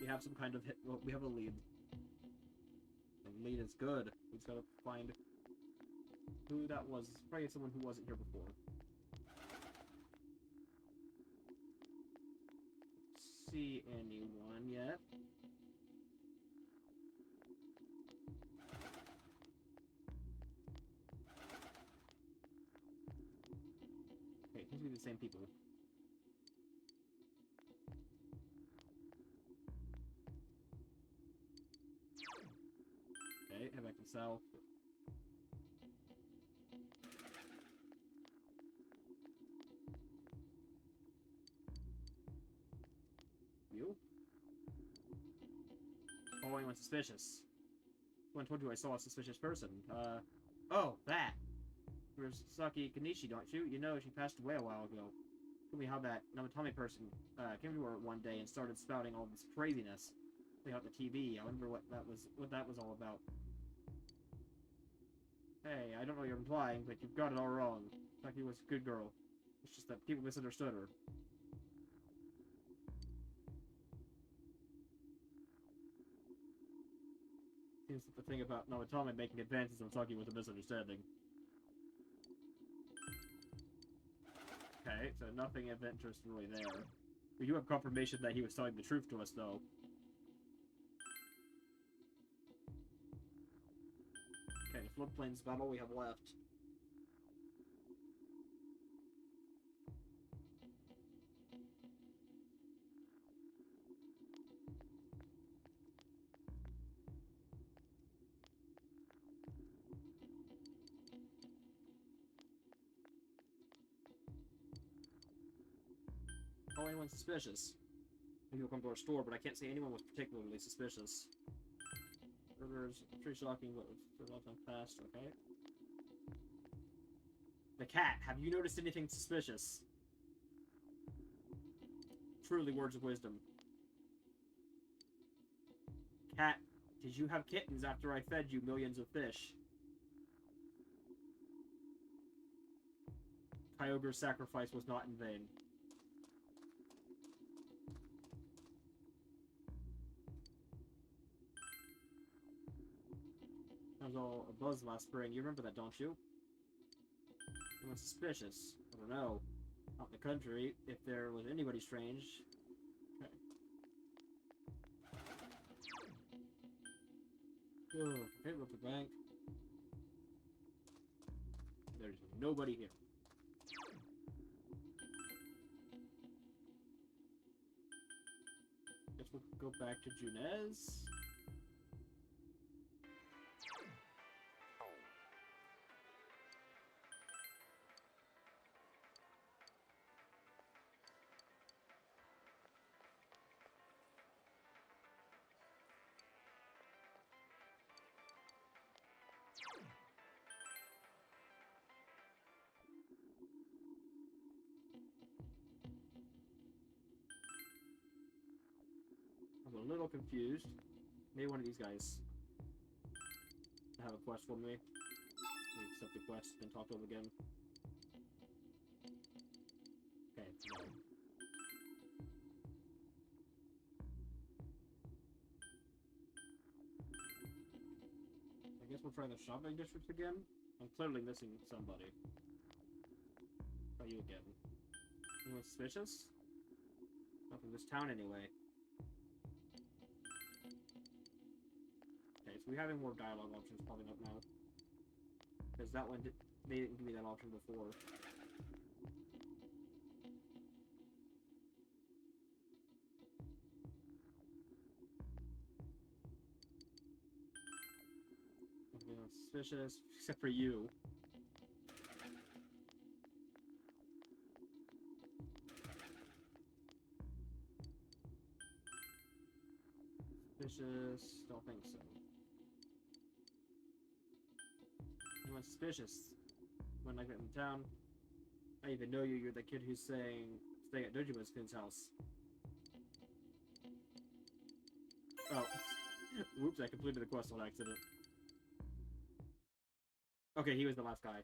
We have some kind of hit. Well, we have a lead. The lead is good. We just gotta find who that was. Probably someone who wasn't here before. See anyone yet? Okay, seems to be the same people. Okay, head back to south. You? Oh, anyone suspicious? Someone told you I saw a suspicious person. Oh, that! There's Saki Kanishi, don't you? You know, she passed away a while ago. Tell me how that Namatame person, came to her one day and started spouting all this craziness. Playing out the TV. I wonder what that was all about. Hey, I don't know what you're implying, but you've got it all wrong. Saki was a good girl. It's just that people misunderstood her. Seems that the thing about Namatame making advances on Saki was a misunderstanding. Okay, so nothing of interest really there. We do have confirmation that he was telling the truth to us, though. Okay, the floodplain's about all we have left. Oh, anyone suspicious? Maybe you'll come to our store, but I can't say anyone was particularly suspicious. Burgers, pretty shocking, but for a long time past, okay. The cat, have you noticed anything suspicious? Truly words of wisdom. Cat, did you have kittens after I fed you millions of fish? Kyogre's sacrifice was not in vain. That was all a buzz last spring. You remember that, don't you? Anyone suspicious? I don't know. Out in the country, if there was anybody strange. Okay. Okay, we're at the bank. There's nobody here. Guess we'll go back to Junez. I'm a little confused. Maybe one of these guys have a quest for me. We accept the quest, then talk to him again. Okay, no. I guess we'll try the shopping district again. I'm clearly missing somebody. Try you again. Anyone suspicious? Not from this town anyway. Okay, so we're having more dialogue options popping up now. Because that one, they didn't give me that option before. Nothing else suspicious, except for you. Suspicious? Don't think so. Anyone suspicious? When I get in town, I even know you. You're the kid who's staying at Dojima's kid's house. Oh, whoops! I completed the quest on accident. Okay, he was the last guy.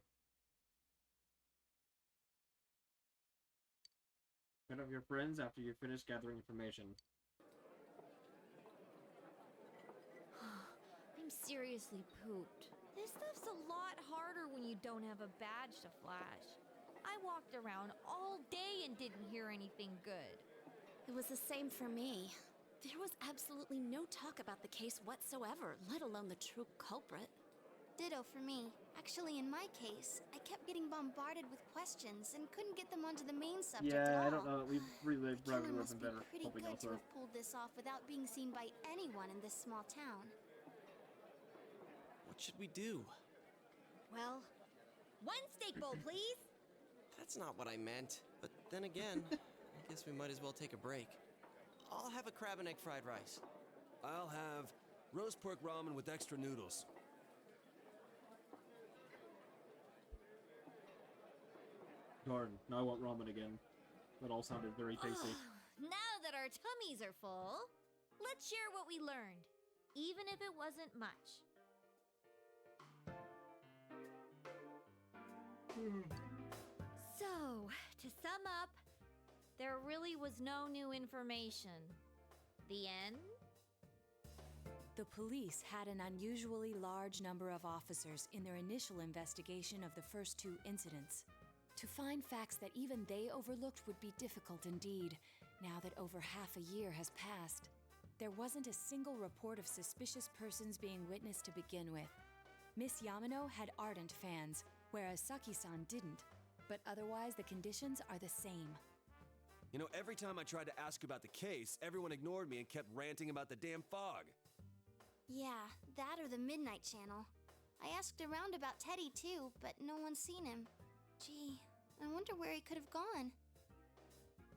Rid of your friends after you finish gathering information. I'm seriously pooped. This stuff's a lot harder when you don't have a badge to flash. I walked around all day and didn't hear anything good. It was the same for me. There was absolutely no talk about the case whatsoever, let alone the true culprit. Ditto for me. Actually, in my case, I kept getting bombarded with questions and couldn't get them onto the main subject at all. Yeah, I don't know. We've relived The killer rather must than be better. pretty Helping good to elsewhere. have pulled this off without being seen by anyone in this small town. What should we do? Well, one steak bowl, please. That's not what I meant. But then again, I guess we might as well take a break. I'll have a crab and egg fried rice. I'll have roast pork ramen with extra noodles. Darn, now I want ramen again. That all sounded very tasty. Now that our tummies are full, let's share what we learned, even if it wasn't much. So, to sum up, there really was no new information. The end? The police had an unusually large number of officers in their initial investigation of the first two incidents. To find facts that even they overlooked would be difficult indeed, now that over half a year has passed. There wasn't a single report of suspicious persons being witnessed to begin with. Miss Yamano had ardent fans, whereas Saki-san didn't. But otherwise, the conditions are the same. You know, every time I tried to ask about the case, everyone ignored me and kept ranting about the damn fog. Yeah, that or the Midnight Channel. I asked around about Teddy too, but no one's seen him. Gee, I wonder where he could have gone.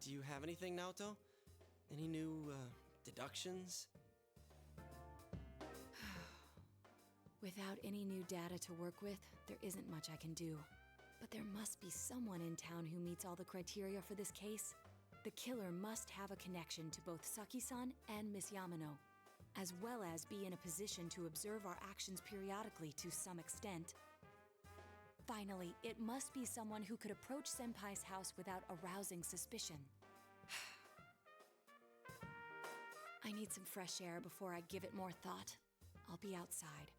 Do you have anything, Naoto? Any new, deductions? Without any new data to work with, there isn't much I can do. But there must be someone in town who meets all the criteria for this case. The killer must have a connection to both Saki-san and Miss Yamano, as well as be in a position to observe our actions periodically to some extent. Finally, it must be someone who could approach Senpai's house without arousing suspicion. I need some fresh air before I give it more thought. I'll be outside.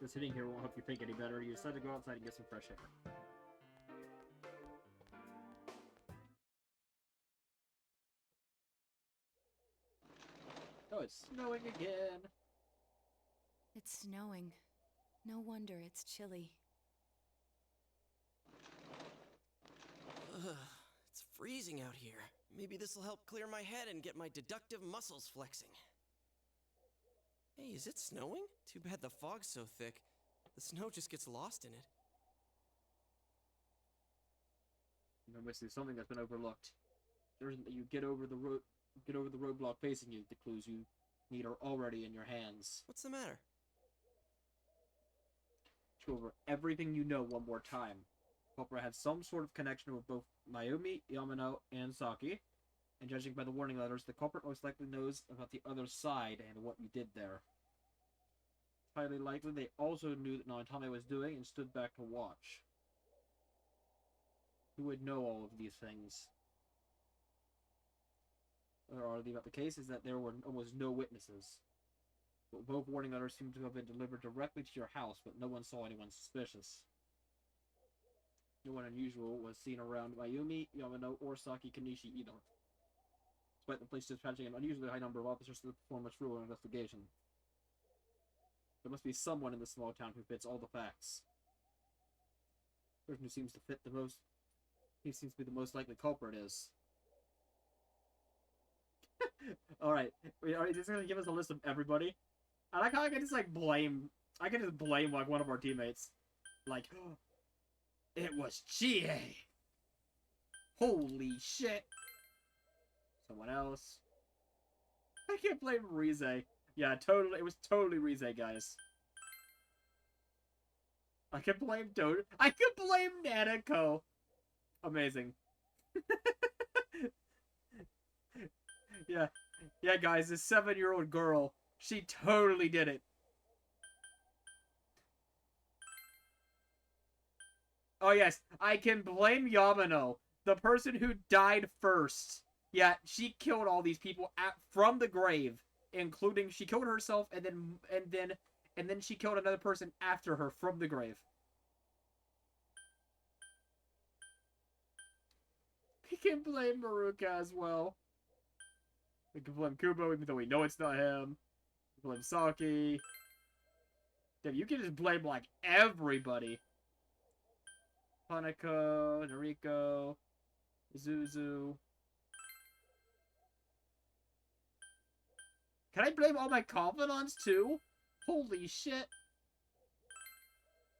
Just sitting here won't help you think any better. You decide to go outside and get some fresh air. Oh, it's snowing again. It's snowing. No wonder it's chilly. Ugh, it's freezing out here. Maybe this will help clear my head and get my deductive muscles flexing. Hey, is it snowing? Too bad the fog's so thick. The snow just gets lost in it. There must be something that's been overlooked. There isn't that you get over the roadblock facing you. The clues you need are already in your hands. What's the matter? Go over everything you know one more time. Culprit had some sort of connection with both Mayumi, Yamano, and Saki. And judging by the warning letters, the culprit most likely knows about the other side and what you did there. Highly likely they also knew that Nontame was doing and stood back to watch. Who would know all of these things? Or about the case is that there were almost no witnesses. But both warning letters seem to have been delivered directly to your house, but no one saw anyone suspicious. No one unusual was seen around Mayumi, Yamano, or Saki Kanishi either, despite the police dispatching an unusually high number of officers to perform a thorough investigation. There must be someone in this small town who fits all the facts. The person who seems to fit the most... He seems to be the most likely culprit is... Alright, is this gonna give us a list of everybody? I like how I can just, like, blame... I can just blame, like, one of our teammates. Like, it was Chie! Holy shit! Someone else. I can't blame Rize. Yeah, totally. It was totally Rize, guys. I can blame Toad. I can blame Nanako. Amazing. Yeah. Yeah, guys, this 7-year-old girl. She totally did it. Oh, yes. I can blame Yamano, the person who died first. Yeah, she killed all these people from the grave, including she killed herself and then she killed another person after her from the grave. We can blame Maruka as well. We can blame Kubo even though we know it's not him. We can blame Saki. Damn, you can just blame like everybody. Hanako, Noriko, Zuzu. Can I blame all my confidants too? Holy shit.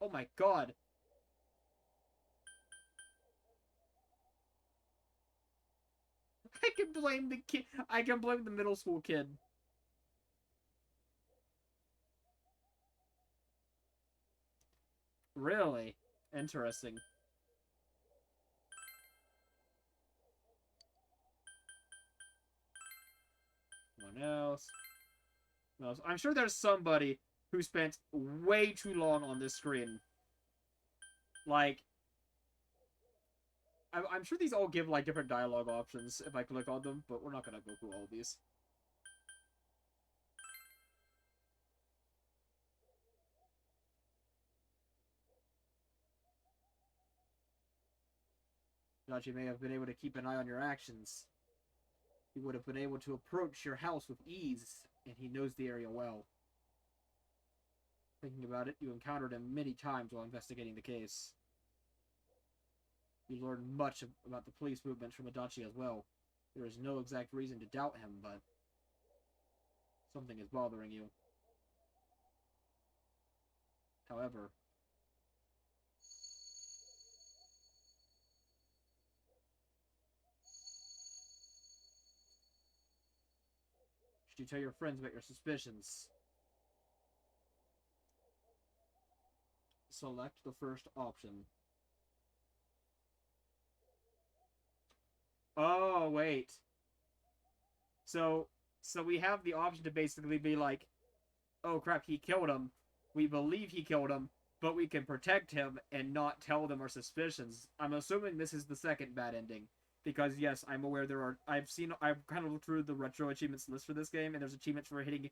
Oh my god. I can blame the kid. I can blame the middle school kid. Really? Interesting. Someone else. No, I'm sure there's somebody who spent way too long on this screen. Like, I'm sure these all give, like, different dialogue options if I click on them, but we're not gonna go through all of these. Dachi may have been able to keep an eye on your actions. He would have been able to approach your house with ease, and he knows the area well. Thinking about it, you encountered him many times while investigating the case. You learned much about the police movements from Adachi as well. There is no exact reason to doubt him, but something is bothering you. However, should you tell your friends about your suspicions? Select the first option. Oh, wait. So we have the option to basically be like, oh crap, he killed him. We believe he killed him, but we can protect him and not tell them our suspicions. I'm assuming this is the second bad ending. Because, yes, I'm aware there are... I've kind of looked through the retro achievements list for this game, and there's achievements for hitting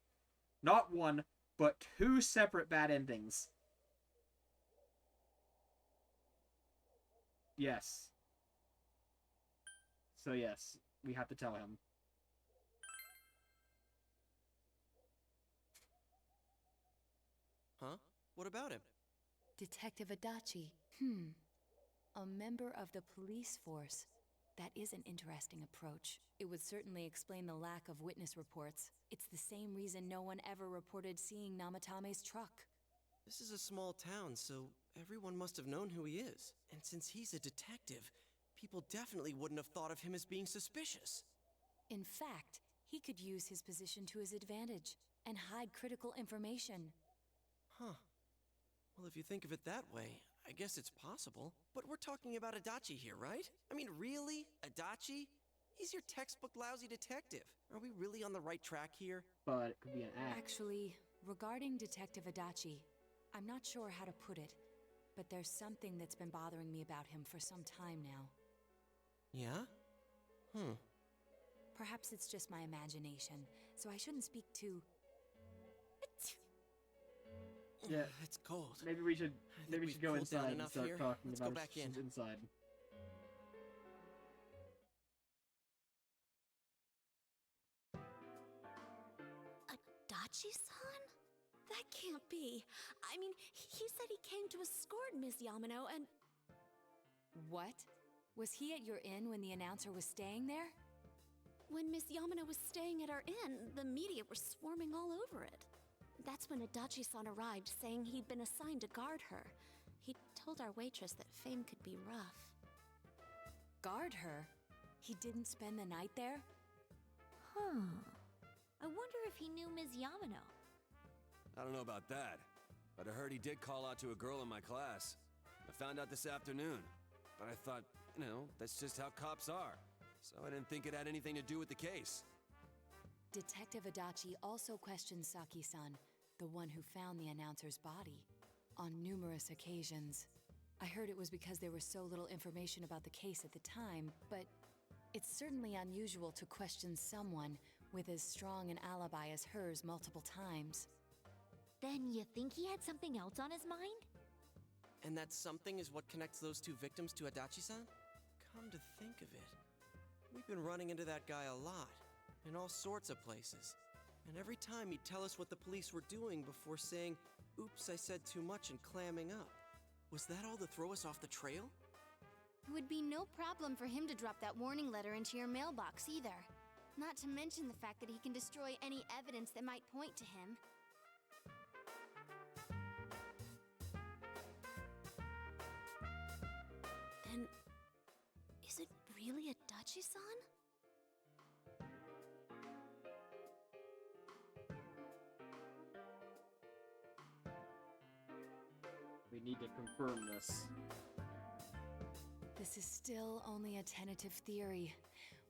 not one, but 2 separate bad endings. Yes. So, yes, we have to tell him. Huh? What about him? Detective Adachi. A member of the police force. That is an interesting approach. It would certainly explain the lack of witness reports. It's the same reason no one ever reported seeing Namatame's truck. This is a small town, so everyone must have known who he is. And since he's a detective, people definitely wouldn't have thought of him as being suspicious. In fact, he could use his position to his advantage and hide critical information. Huh. Well, if you think of it that way, I guess it's possible. But we're talking about Adachi here, right? I mean, really? Adachi? He's your textbook lousy detective. Are we really on the right track here? But it could be an act. Actually, regarding Detective Adachi, I'm not sure how to put it, but there's something that's been bothering me about him for some time now. Yeah? Perhaps it's just my imagination, so I shouldn't speak too... Yeah, it's cold. Maybe we should go inside and start here. talking Let's about go back in. Inside. Adachi-san? That can't be. I mean, he said he came to escort Miss Yamano and... What? Was he at your inn when the announcer was staying there? When Miss Yamano was staying at our inn, the media were swarming all over it. That's when Adachi-san arrived, saying he'd been assigned to guard her. He told our waitress that fame could be rough. Guard her? He didn't spend the night there? I wonder if he knew Ms. Yamano. I don't know about that, but I heard he did call out to a girl in my class. I found out this afternoon, but I thought, that's just how cops are. So I didn't think it had anything to do with the case. Detective Adachi also questioned Saki-san, the one who found the announcer's body, on numerous occasions. I heard it was because there was so little information about the case at the time, but it's certainly unusual to question someone with as strong an alibi as hers multiple times. Then you think he had something else on his mind? And that something is what connects those two victims to Adachi-san? Come to think of it, we've been running into that guy a lot, in all sorts of places. And every time he'd tell us what the police were doing before saying, "Oops, I said too much," and clamming up. Was that all to throw us off the trail? It would be no problem for him to drop that warning letter into your mailbox either. Not to mention the fact that he can destroy any evidence that might point to him. Then, is it really Adachi-san? We need to confirm this. This is still only a tentative theory.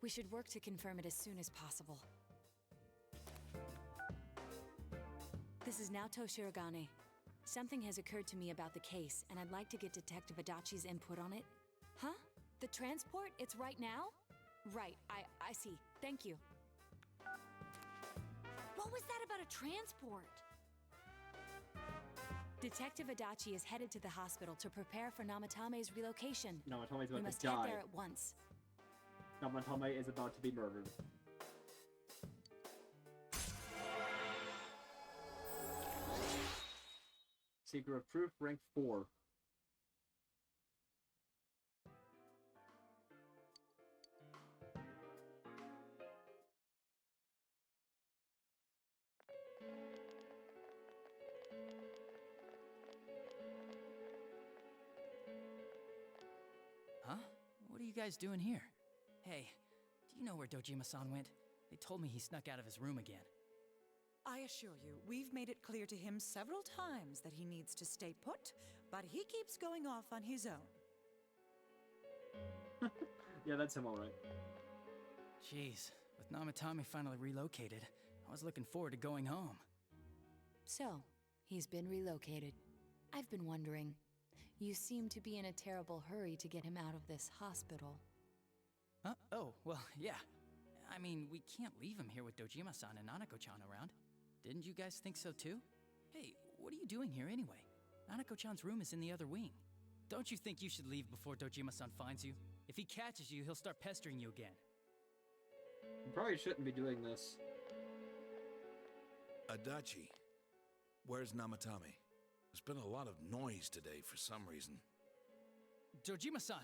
We should work to confirm it as soon as possible. This is Naoto Shirogane. Something has occurred to me about the case, and I'd like to get Detective Adachi's input on it. Huh? The transport? It's right now? Right, I see. Thank you. What was that about a transport? Detective Adachi is headed to the hospital to prepare for Namatame's relocation. Namatame's We about must to die. head there at once. Namatame is about to be murdered. Seeker of Truth, rank 4. Huh? What are you guys doing here? Hey, do you know where Dojima-san went? They told me he snuck out of his room again. I assure you, we've made it clear to him several times that he needs to stay put, but he keeps going off on his own. Yeah, that's him alright. Jeez, with Namatame finally relocated, I was looking forward to going home. So, he's been relocated. I've been wondering. You seem to be in a terrible hurry to get him out of this hospital. Huh? Oh, well, yeah. I mean, we can't leave him here with Dojima-san and Nanako-chan around. Didn't you guys think so too? Hey, what are you doing here anyway? Nanako-chan's room is in the other wing. Don't you think you should leave before Dojima-san finds you? If he catches you, he'll start pestering you again. You probably shouldn't be doing this. Adachi, where's Namatame? There's been a lot of noise today for some reason. Dojima-san,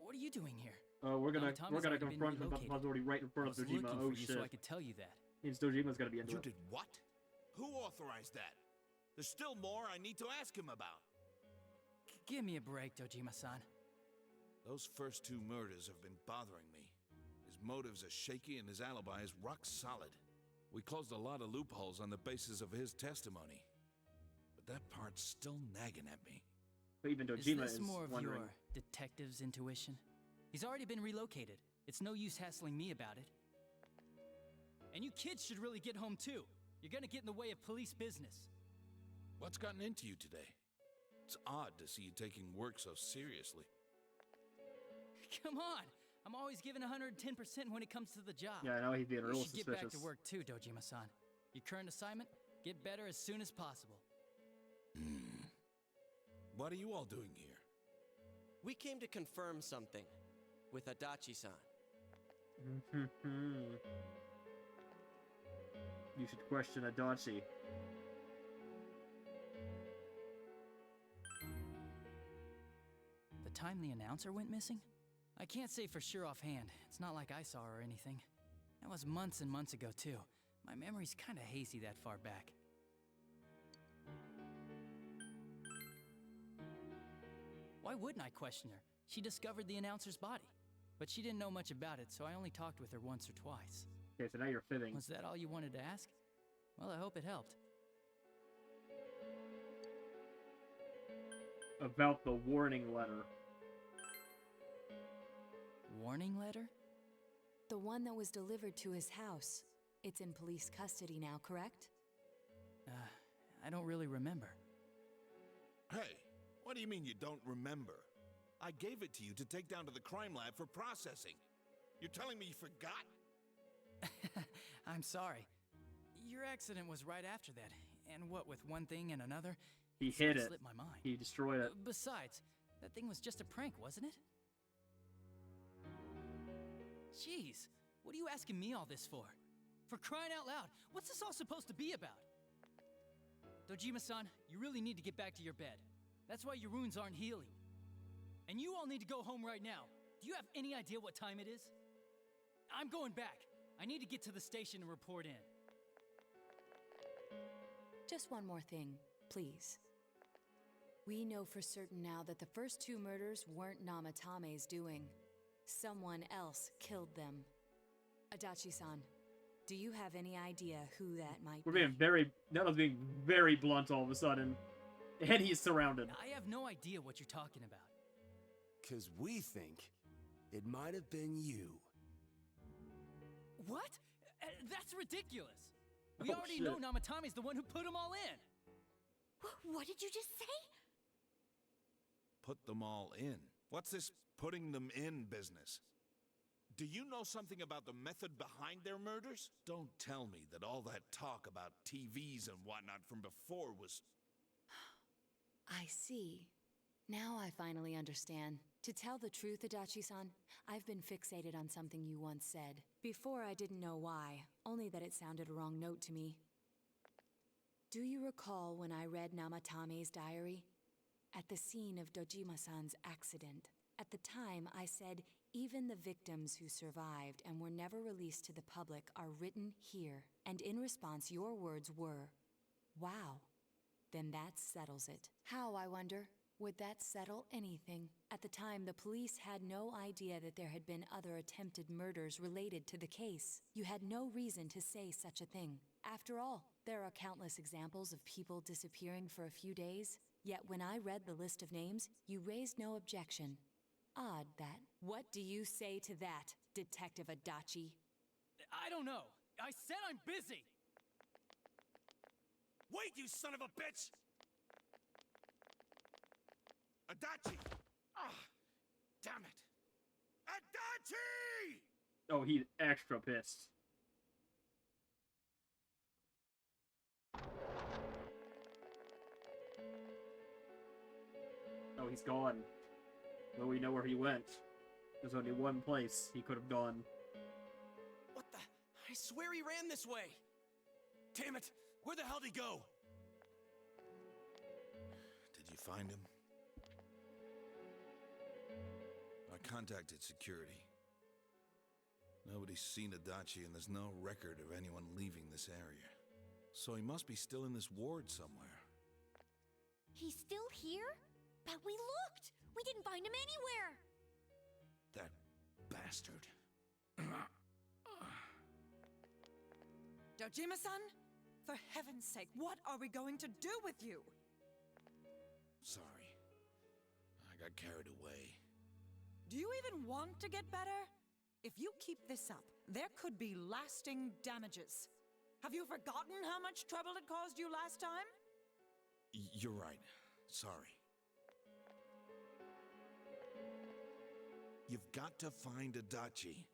what are you doing here? We're gonna Namatame's already been confront him. That's already right in front of I was Dojima. looking Oh for you shit! so I could tell you that. Means Dojima's gonna be into You it. did what? Who authorized that? There's still more I need to ask him about. Give me a break, Dojima-san. Those first two murders have been bothering me. His motives are shaky and his alibi is rock solid. We closed a lot of loopholes on the basis of his testimony. But that part's still nagging at me. But even Dojima is this more of wondering. your detective's intuition? He's already been relocated. It's no use hassling me about it. And you kids should really get home too. You're gonna get in the way of police business. What's gotten into you today? It's odd to see you taking work so seriously. Come on! I'm always giving 110% when it comes to the job. Yeah, I know he's being real You should get back to suspicious. work too, Dojima-san. Your current assignment? Get better as soon as possible. What are you all doing here? We came to confirm something with Adachi-san. You should question Adachi. The time the announcer went missing? I can't say for sure offhand. It's not like I saw her or anything. That was months and months ago, too. My memory's kinda hazy that far back. Why wouldn't I question her? She discovered the announcer's body. But she didn't know much about it, so I only talked with her once or twice. Okay, so now you're fibbing. Was that all you wanted to ask? Well, I hope it helped. About the warning letter. Warning letter? The one that was delivered to his house. It's in police custody now, correct? I don't really remember. Hey, what do you mean you don't remember? I gave it to you to take down to the crime lab for processing. You're telling me you forgot? I'm sorry. Your accident was right after that, and what with one thing and another, He sort hit of it. slipped my mind. He destroyed it. Besides, that thing was just a prank, wasn't it? Jeez, what are you asking me all this for? For crying out loud, what's this all supposed to be about? Dojima-san, you really need to get back to your bed. That's why your wounds aren't healing. And you all need to go home right now. Do you have any idea what time it is? I'm going back. I need to get to the station and report in. Just one more thing, please. We know for certain now that the first 2 murders weren't Namatame's doing. Someone else killed them. Adachi-san, do you have any idea who that might We're be? being very... Nettle's being very blunt all of a sudden. And he's surrounded. I have no idea what you're talking about. 'Cause we think it might have been you. What? That's ridiculous. We Oh, already shit. know Namatame's the one who put them all in. What did you just say? Put them all in. What's this putting them in business? Do you know something about the method behind their murders? Don't tell me that all that talk about TVs and whatnot from before was... I see. Now I finally understand. To tell the truth, Adachi-san, I've been fixated on something you once said. Before I didn't know why, only that it sounded a wrong note to me. Do you recall when I read Namatame's diary? At the scene of Dojima-san's accident. At the time, I said, even the victims who survived and were never released to the public are written here. And in response, your words were, wow. Then that settles it. How, I wonder? Would that settle anything? At the time, the police had no idea that there had been other attempted murders related to the case. You had no reason to say such a thing. After all, there are countless examples of people disappearing for a few days. Yet when I read the list of names, you raised no objection. Odd that. What do you say to that, Detective Adachi? I don't know. I said I'm busy. Wait, you son of a bitch! Adachi! Ah, damn it! Adachi! Oh, he's extra pissed. Oh, he's gone. Well, we know where he went. There's only one place he could have gone. What the? I swear he ran this way. Damn it! Where the hell did he go? Did you find him? I contacted security. Nobody's seen Adachi and there's no record of anyone leaving this area. So he must be still in this ward somewhere. He's still here? But we looked! We didn't find him anywhere! That bastard. Dojima-san? For heaven's sake, what are we going to do with you? Sorry. I got carried away. Do you even want to get better? If you keep this up, there could be lasting damages. Have you forgotten how much trouble it caused you last time? You're right. Sorry. You've got to find Adachi.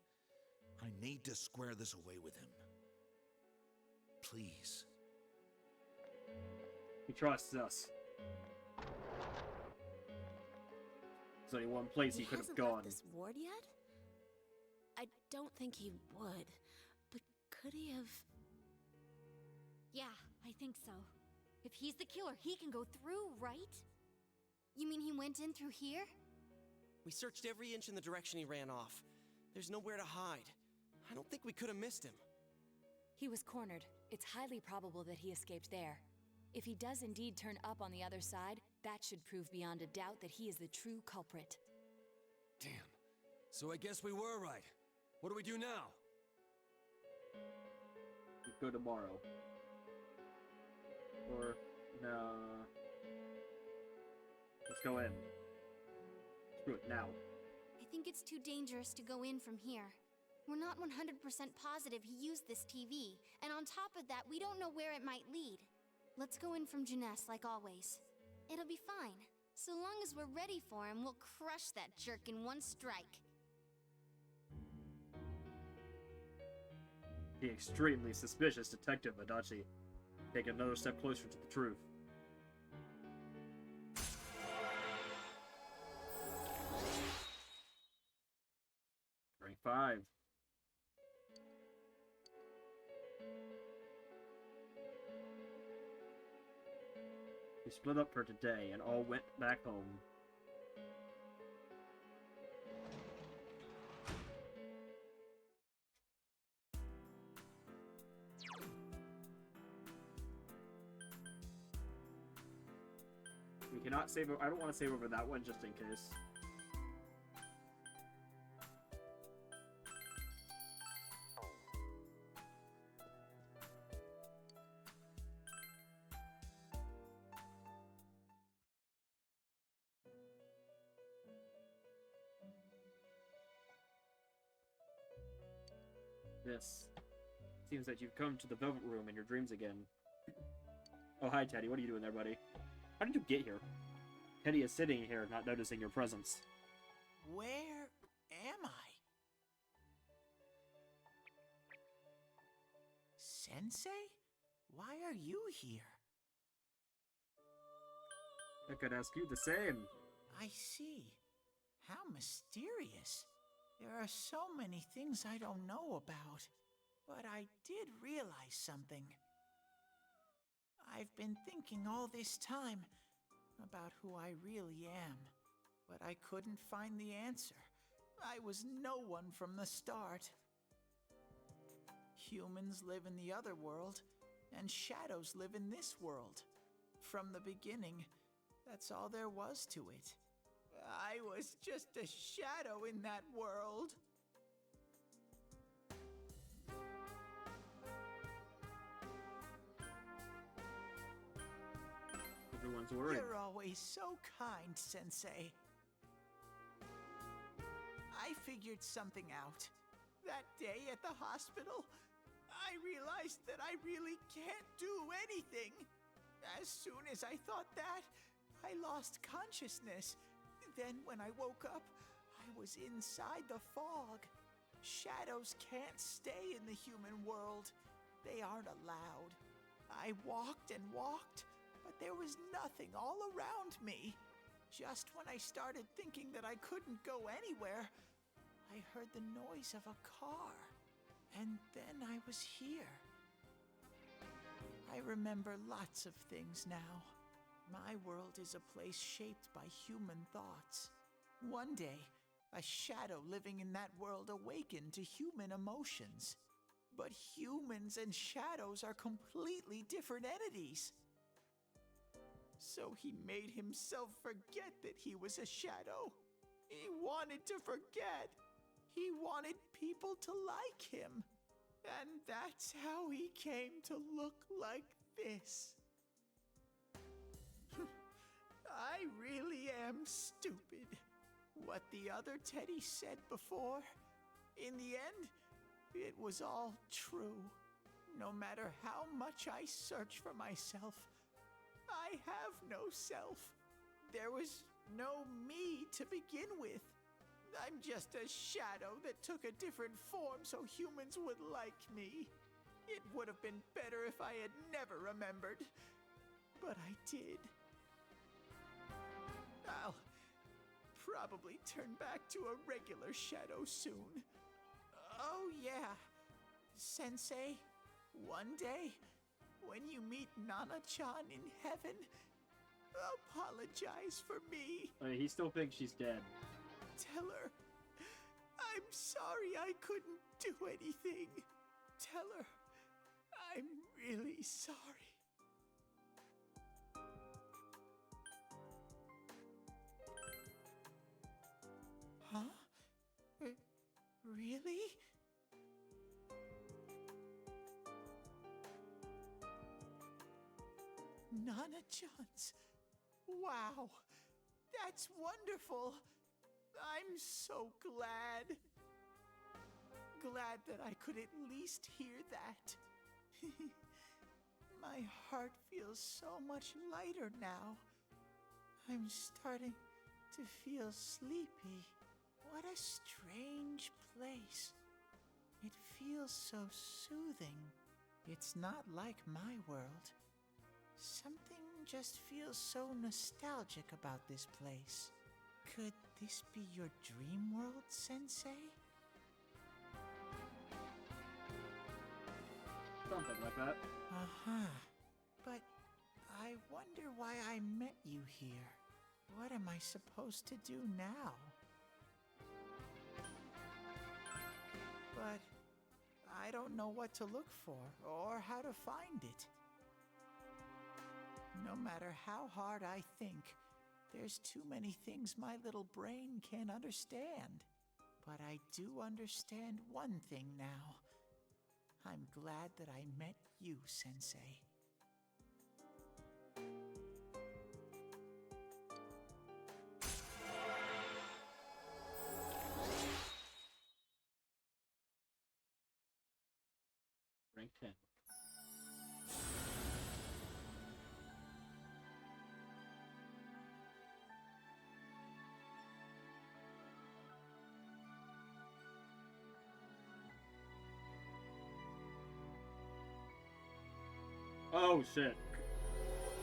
I need to square this away with him. Please. He trusts us. There's only one place he could have hasn't gone. left this ward yet? I don't think he would. But could he have... Yeah, I think so. If he's the killer, he can go through, right? You mean he went in through here? We searched every inch in the direction he ran off. There's nowhere to hide. I don't think we could have missed him. He was cornered. It's highly probable that he escaped there. If he does indeed turn up on the other side, that should prove beyond a doubt that he is the true culprit. Damn. So I guess we were right. What do we do now? We go tomorrow. Or, nah. Let's go in. Screw it, now. I think it's too dangerous to go in from here. We're not 100% positive he used this TV, and on top of that, we don't know where it might lead. Let's go in from Jeunesse like always. It'll be fine. So long as we're ready for him, we'll crush that jerk in one strike. The extremely suspicious Detective Adachi take another step closer to the truth. Rank 5. We split up for today and all went back home. We cannot save. I don't want to save over that one just in case. This seems that you've come to the Velvet Room in your dreams again. Oh, hi, Teddy. What are you doing there, buddy? How did you get here? Teddy is sitting here, not noticing your presence. Where am I? Sensei? Why are you here? I could ask you the same. I see. How mysterious. There are so many things I don't know about. But I did realize something. I've been thinking all this time about who I really am, but I couldn't find the answer. I was no one from the start. Humans live in the other world, and shadows live in this world. From the beginning, that's all there was to it. I was just a shadow in that world. Everyone's worried. You're always so kind, Sensei. I figured something out. That day at the hospital, I realized that I really can't do anything. As soon as I thought that, I lost consciousness. Then when I woke up, I was inside the fog. Shadows can't stay in the human world. They aren't allowed. I walked and walked, but there was nothing all around me. Just when I started thinking that I couldn't go anywhere, I heard the noise of a car. And then I was here. I remember lots of things now. My world is a place shaped by human thoughts. One day, a shadow living in that world awakened to human emotions. But humans and shadows are completely different entities. So he made himself forget that he was a shadow. He wanted to forget. He wanted people to like him. And that's how he came to look like this. I really am stupid. What the other Teddy said before, in the end, it was all true. No matter how much I search for myself, I have no self. There was no me to begin with. I'm just a shadow that took a different form so humans would like me. It would have been better if I had never remembered. But I did. I'll probably turn back to a regular shadow soon. Oh yeah, Sensei, one day, when you meet Nana-chan in heaven, apologize for me. He still thinks she's dead. Tell her, I'm sorry I couldn't do anything. Tell her, I'm really sorry. Huh? Really? Nana-chan's. Wow, that's wonderful. I'm so glad. Glad that I could at least hear that. My heart feels so much lighter now. I'm starting to feel sleepy. What a strange place. It feels so soothing. It's not like my world. Something just feels so nostalgic about this place. Could this be your dream world, Sensei? Something like that. Uh-huh. But I wonder why I met you here. What am I supposed to do now? But I don't know what to look for or how to find it. No matter how hard I think, there's too many things my little brain can't understand. But I do understand one thing now. I'm glad that I met you, Sensei. Rank 10. Oh shit.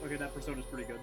Okay, that persona's pretty good.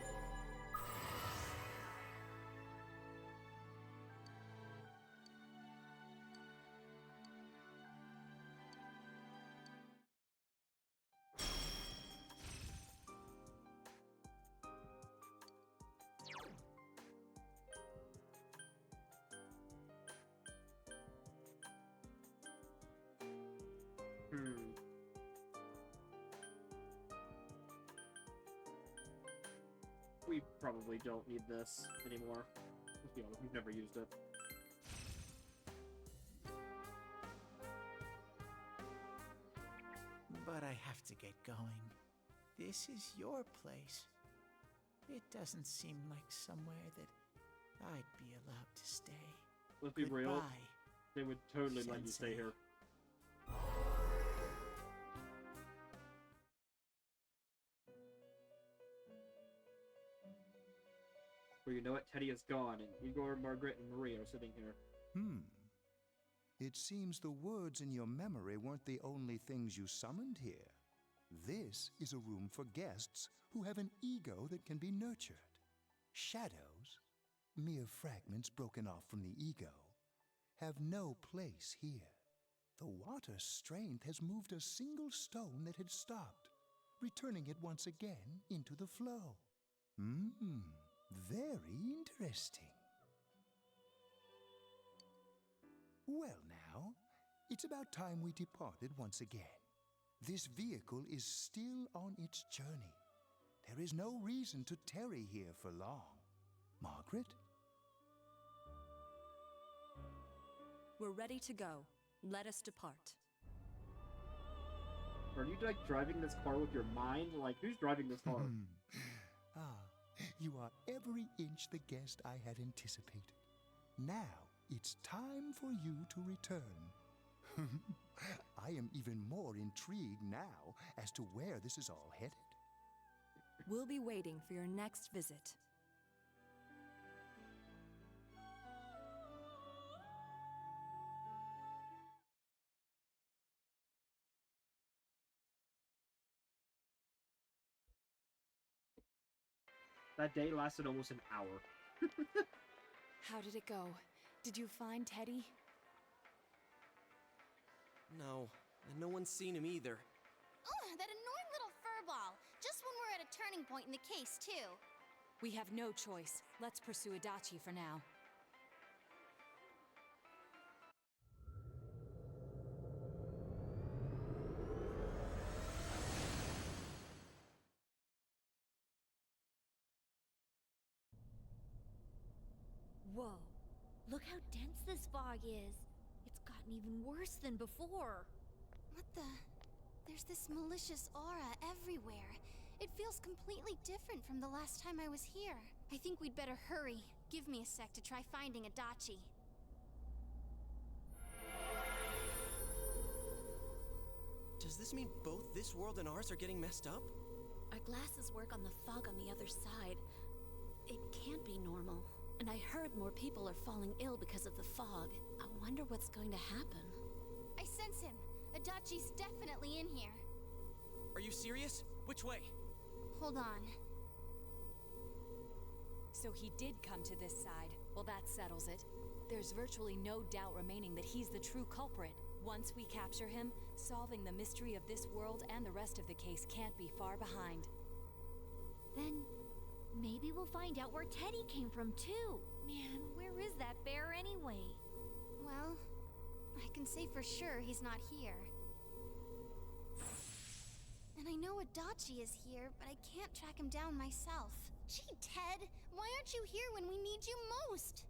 We probably don't need this anymore. Let's be honest, we've never used it. But I have to get going. This is your place. It doesn't seem like somewhere that I'd be allowed to stay. Let's be real. Goodbye, They would totally let you stay Sensei. here. Well, you know what? Teddy is gone, and Igor, Margaret, and Marie are sitting here. It seems the words in your memory weren't the only things you summoned here. This is a room for guests who have an ego that can be nurtured. Shadows, mere fragments broken off from the ego, have no place here. The water's strength has moved a single stone that had stopped, returning it once again into the flow. Very interesting. Well now, it's about time we departed once again. This vehicle is still on its journey. There is no reason to tarry here for long. Margaret? We're ready to go. Let us depart. Are you like driving this car with your mind? Like, who's driving this car? You are every inch the guest I had anticipated. Now, it's time for you to return. I am even more intrigued now as to where this is all headed. We'll be waiting for your next visit. That day lasted almost an hour. How did it go? Did you find Teddy? No, and no one's seen him either. Ugh, that annoying little furball. Just when we're at a turning point in the case, too. We have no choice. Let's pursue Adachi for now. Whoa. Look how dense this fog is. It's gotten even worse than before. What the? There's this malicious aura everywhere. It feels completely different from the last time I was here. I think we'd better hurry. Give me a sec to try finding Adachi. Does this mean both this world and ours are getting messed up? Our glasses work on the fog on the other side. It can't be normal. And I heard more people are falling ill because of the fog. I wonder what's going to happen. I sense him. Adachi's definitely in here. Are you serious? Which way? Hold on. So he did come to this side. Well, that settles it. There's virtually no doubt remaining that he's the true culprit. Once we capture him, solving the mystery of this world and the rest of the case can't be far behind. Then maybe we'll find out where Teddy came from too. Man, where is that bear anyway? Well, I can say for sure he's not here. And I know Adachi is here, but I can't track him down myself. Gee, Ted, why aren't you here when we need you most?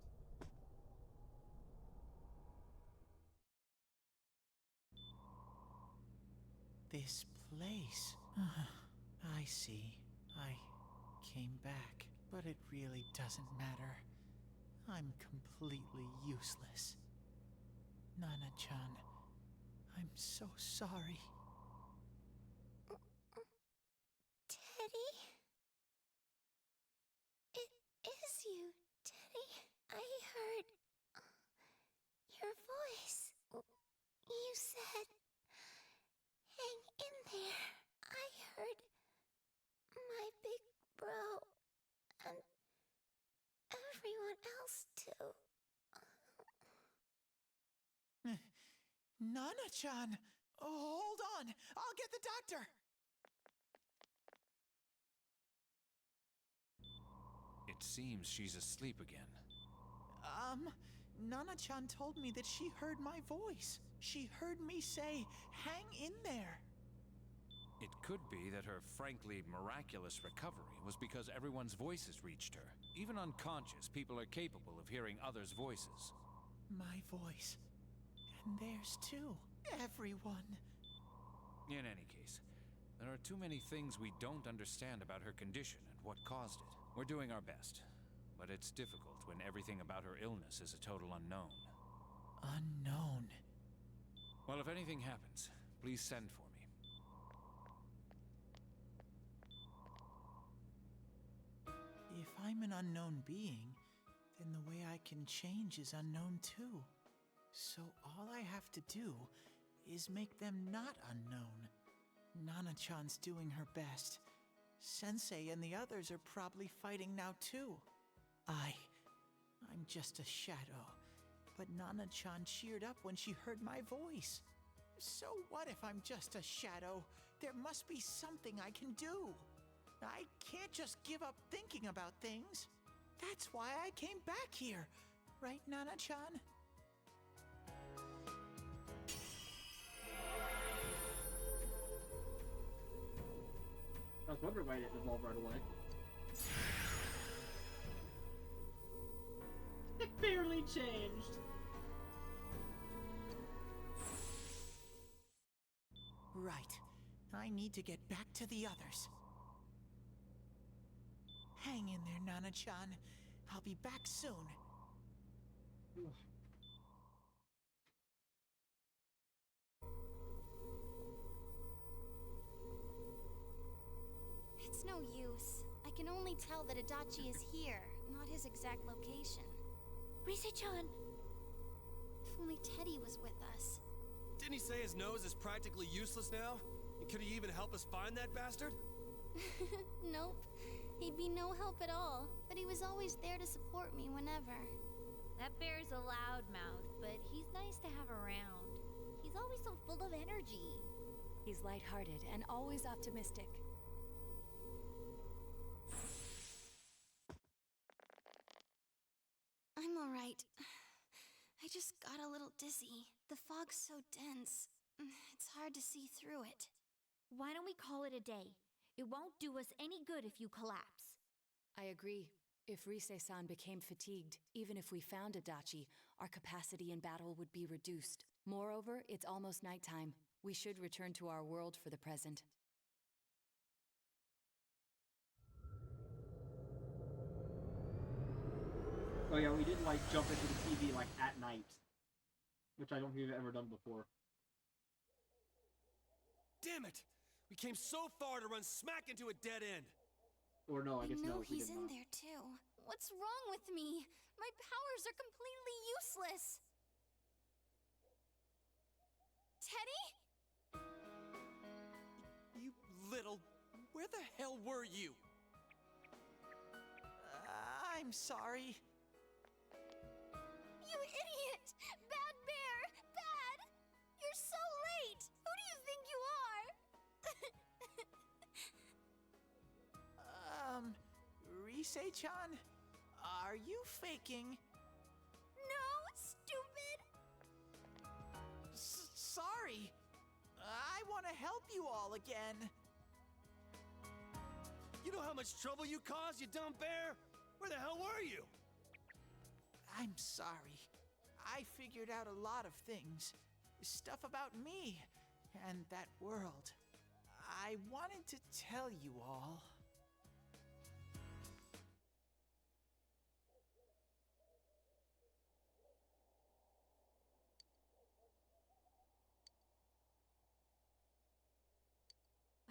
This place. I see. I came back, but it really doesn't matter. I'm completely useless. Nana-chan, I'm so sorry. Teddy? It is you, Teddy. I heard your voice. You said, hang in there. I heard my big bro and everyone else too. Nana-chan! Hold on! I'll get the doctor! It seems she's asleep again. Nana-chan told me that she heard my voice. She heard me say, hang in there. It could be that her frankly miraculous recovery was because everyone's voices reached her. Even unconscious, people are capable of hearing others' voices. My voice. And theirs too. Everyone. In any case, there are too many things we don't understand about her condition and what caused it. We're doing our best, but it's difficult when everything about her illness is a total unknown. Unknown? Well, if anything happens, please send for me. If I'm an unknown being, then the way I can change is unknown too. So all I have to do is make them not unknown. Nana-chan's doing her best. Sensei and the others are probably fighting now too. I'm just a shadow. But Nana-chan cheered up when she heard my voice. So what if I'm just a shadow? There must be something I can do. I can't just give up thinking about things. That's why I came back here. Right, Nana-chan? I was wondering why it didn't evolve right away. It barely changed. Right. I need to get back to the others. Hang in there, Nana-chan. I'll be back soon. It's no use. I can only tell that Adachi is here, not his exact location. Rise-chan! If only Teddy was with us. Didn't he say his nose is practically useless now? And could he even help us find that bastard? Nope. He'd be no help at all, but he was always there to support me whenever. That bear's a loudmouth, but he's nice to have around. He's always so full of energy. He's lighthearted and always optimistic. I'm alright. I just got a little dizzy. The fog's so dense. It's hard to see through it. Why don't we call it a day? It won't do us any good if you collapse. I agree. If Rise-san became fatigued, even if we found Adachi, our capacity in battle would be reduced. Moreover, it's almost nighttime. We should return to our world for the present. Oh yeah, we did like jump into the TV like at night, which I don't think we've ever done before. Damn it! We came so far to run smack into a dead end. Or no, I guess no. He's in there too. What's wrong with me? My powers are completely useless. Teddy? You little... Where the hell were you? I'm sorry. You idiot! Bad bear! Bad! You're so late! Who do you think you are? Rise-chan, are you faking? No, stupid! Sorry. I want to help you all again. You know how much trouble you caused, you dumb bear? Where the hell were you? I'm sorry. I figured out a lot of things. Stuff about me and that world. I wanted to tell you all.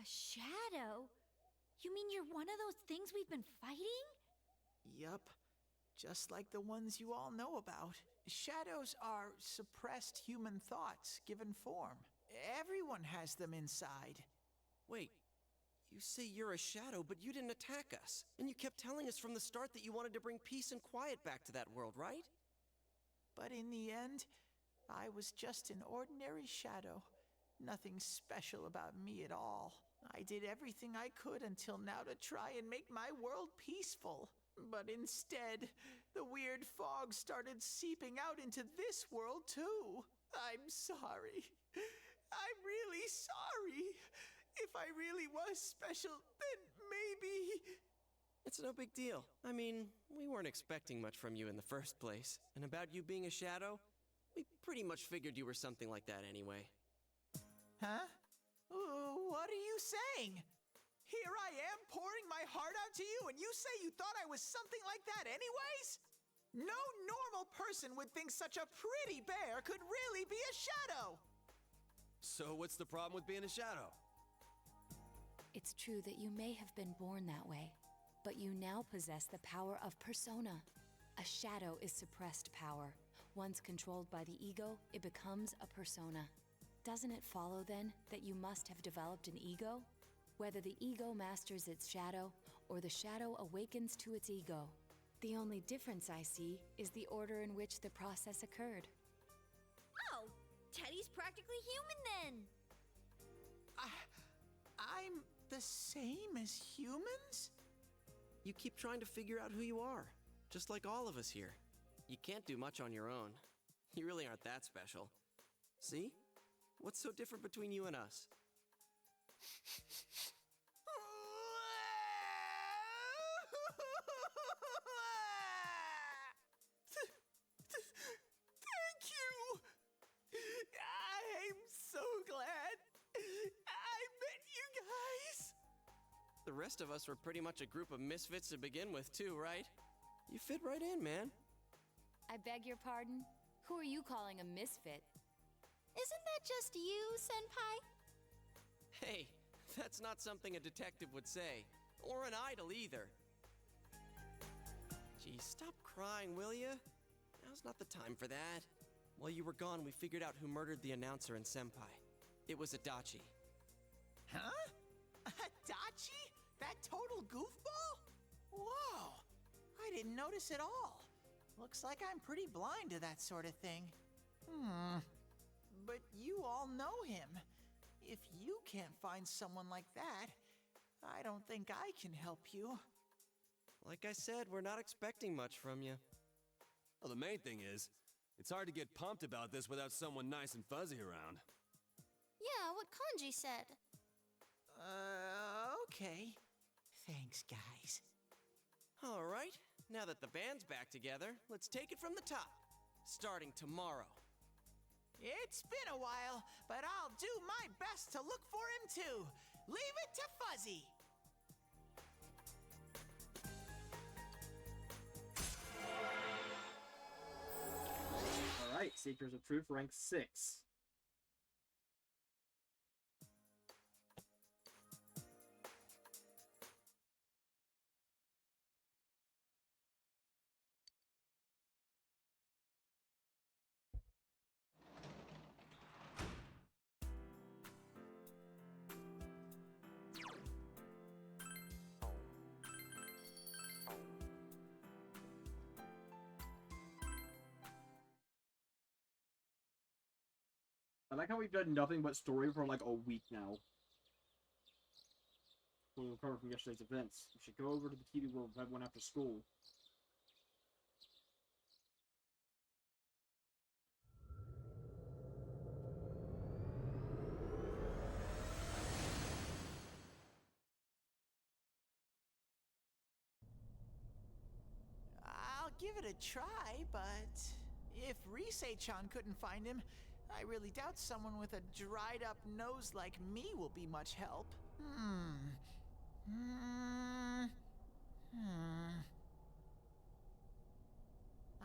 A shadow? You mean you're one of those things we've been fighting? Yup. Just like the ones you all know about. Shadows are suppressed human thoughts given form. Everyone has them inside. Wait, you say you're a shadow, but you didn't attack us. And you kept telling us from the start that you wanted to bring peace and quiet back to that world, right? But in the end, I was just an ordinary shadow. Nothing special about me at all. I did everything I could until now to try and make my world peaceful. But instead, the weird fog started seeping out into this world too. I'm sorry. I'm really sorry. If I really was special, then maybe... It's no big deal. I mean, we weren't expecting much from you in the first place. And about you being a shadow, we pretty much figured you were something like that anyway. Huh? What are you saying? Here I am pouring my heart out to you, and you say you thought I was something like that anyways? No normal person would think such a pretty bear could really be a shadow! So what's the problem with being a shadow? It's true that you may have been born that way, but you now possess the power of persona. A shadow is suppressed power. Once controlled by the ego, it becomes a persona. Doesn't it follow, then, that you must have developed an ego? Whether the ego masters its shadow, or the shadow awakens to its ego. The only difference I see is the order in which the process occurred. Oh, Teddy's practically human then! I'm the same as humans? You keep trying to figure out who you are, just like all of us here. You can't do much on your own. You really aren't that special. See? What's so different between you and us? Thank you! I'm so glad I met you guys! The rest of us were pretty much a group of misfits to begin with, too, right? You fit right in, man. I beg your pardon? Who are you calling a misfit? Isn't that just you, Senpai? Hey, that's not something a detective would say. Or an idol, either. Geez, stop crying, will ya? Now's not the time for that. While you were gone, we figured out who murdered the announcer and Senpai. It was Adachi. Huh? Adachi? That total goofball? Whoa! I didn't notice at all. Looks like I'm pretty blind to that sort of thing. But you all know him. If you can't find someone like that, I don't think I can help you. Like I said, we're not expecting much from you. Well, the main thing is, it's hard to get pumped about this without someone nice and fuzzy around. Yeah, what Kanji said. Okay. Thanks, guys. All right, now that the band's back together, let's take it from the top. Starting tomorrow. It's been a while, but I'll do my best to look for him too. Leave it to Fuzzy. Alright, Seekers of Truth rank 6. I like how we've done nothing but story for like a week now. We'll recover from yesterday's events. We should go over to the TV world and have one after school. I'll give it a try, but if Risei-chan couldn't find him, I really doubt someone with a dried-up nose like me will be much help.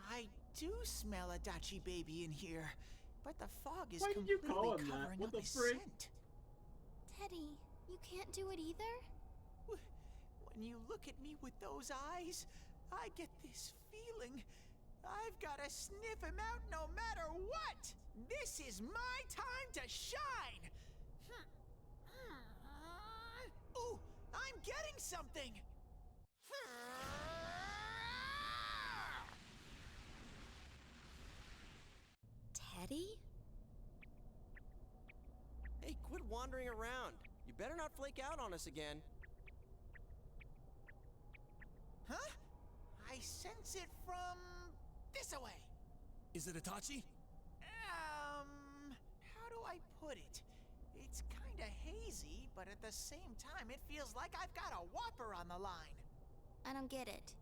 I do smell a Dachi baby in here, but the fog is completely covering up his scent. Teddy, you can't do it either? When you look at me with those eyes, I get this feeling. I've got to sniff him out no matter what! This is my time to shine! Ooh, I'm getting something! Teddy? Hey, quit wandering around. You better not flake out on us again. Huh? I sense it from this away. Is it Itachi? How do I put it? It's kinda hazy, but at the same time, it feels like I've got a whopper on the line. I don't get it.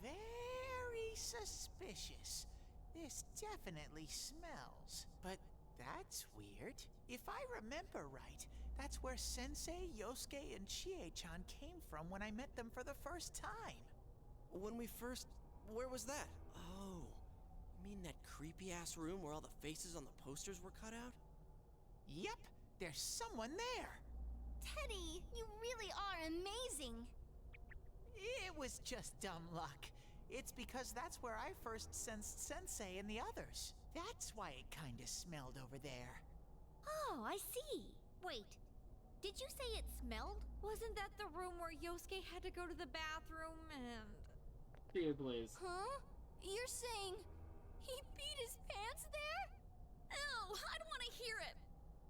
Very suspicious. This definitely smells. But that's weird. If I remember right, that's where Sensei, Yosuke, and Chie-chan came from when I met them for the first time. When we first... Where was that? Oh, you mean that creepy-ass room where all the faces on the posters were cut out? Yep, there's someone there. Teddy, you really are amazing. It was just dumb luck. It's because that's where I first sensed Sensei and the others. That's why it kinda smelled over there. Oh, I see. Wait, did you say it smelled? Wasn't that the room where Yosuke had to go to the bathroom and... Here, please. Huh? You're saying he beat his pants there? Ew, I don't want to hear it.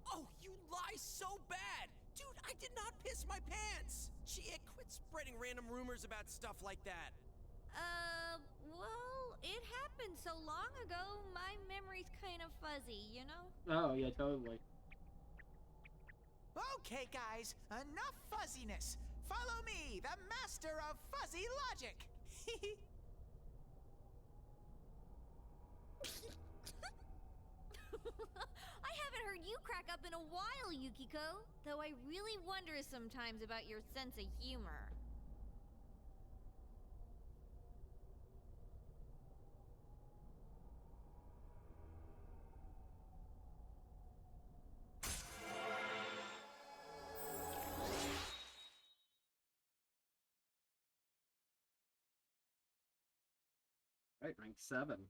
Oh, you lie so bad! Dude, I did not piss my pants! Chie, quit spreading random rumors about stuff like that. Well, it happened so long ago, my memory's kind of fuzzy, you know? Oh, yeah, totally. Okay, guys, enough fuzziness. Follow me, the master of fuzzy logic. I haven't heard you crack up in a while, Yukiko. Though I really wonder sometimes about your sense of humor. Right, rank 7.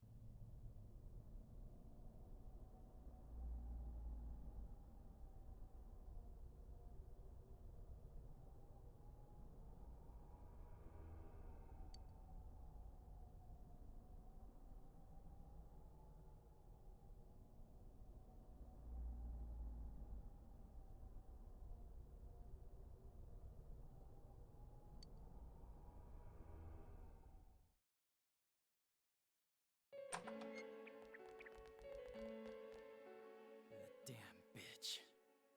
Damn bitch.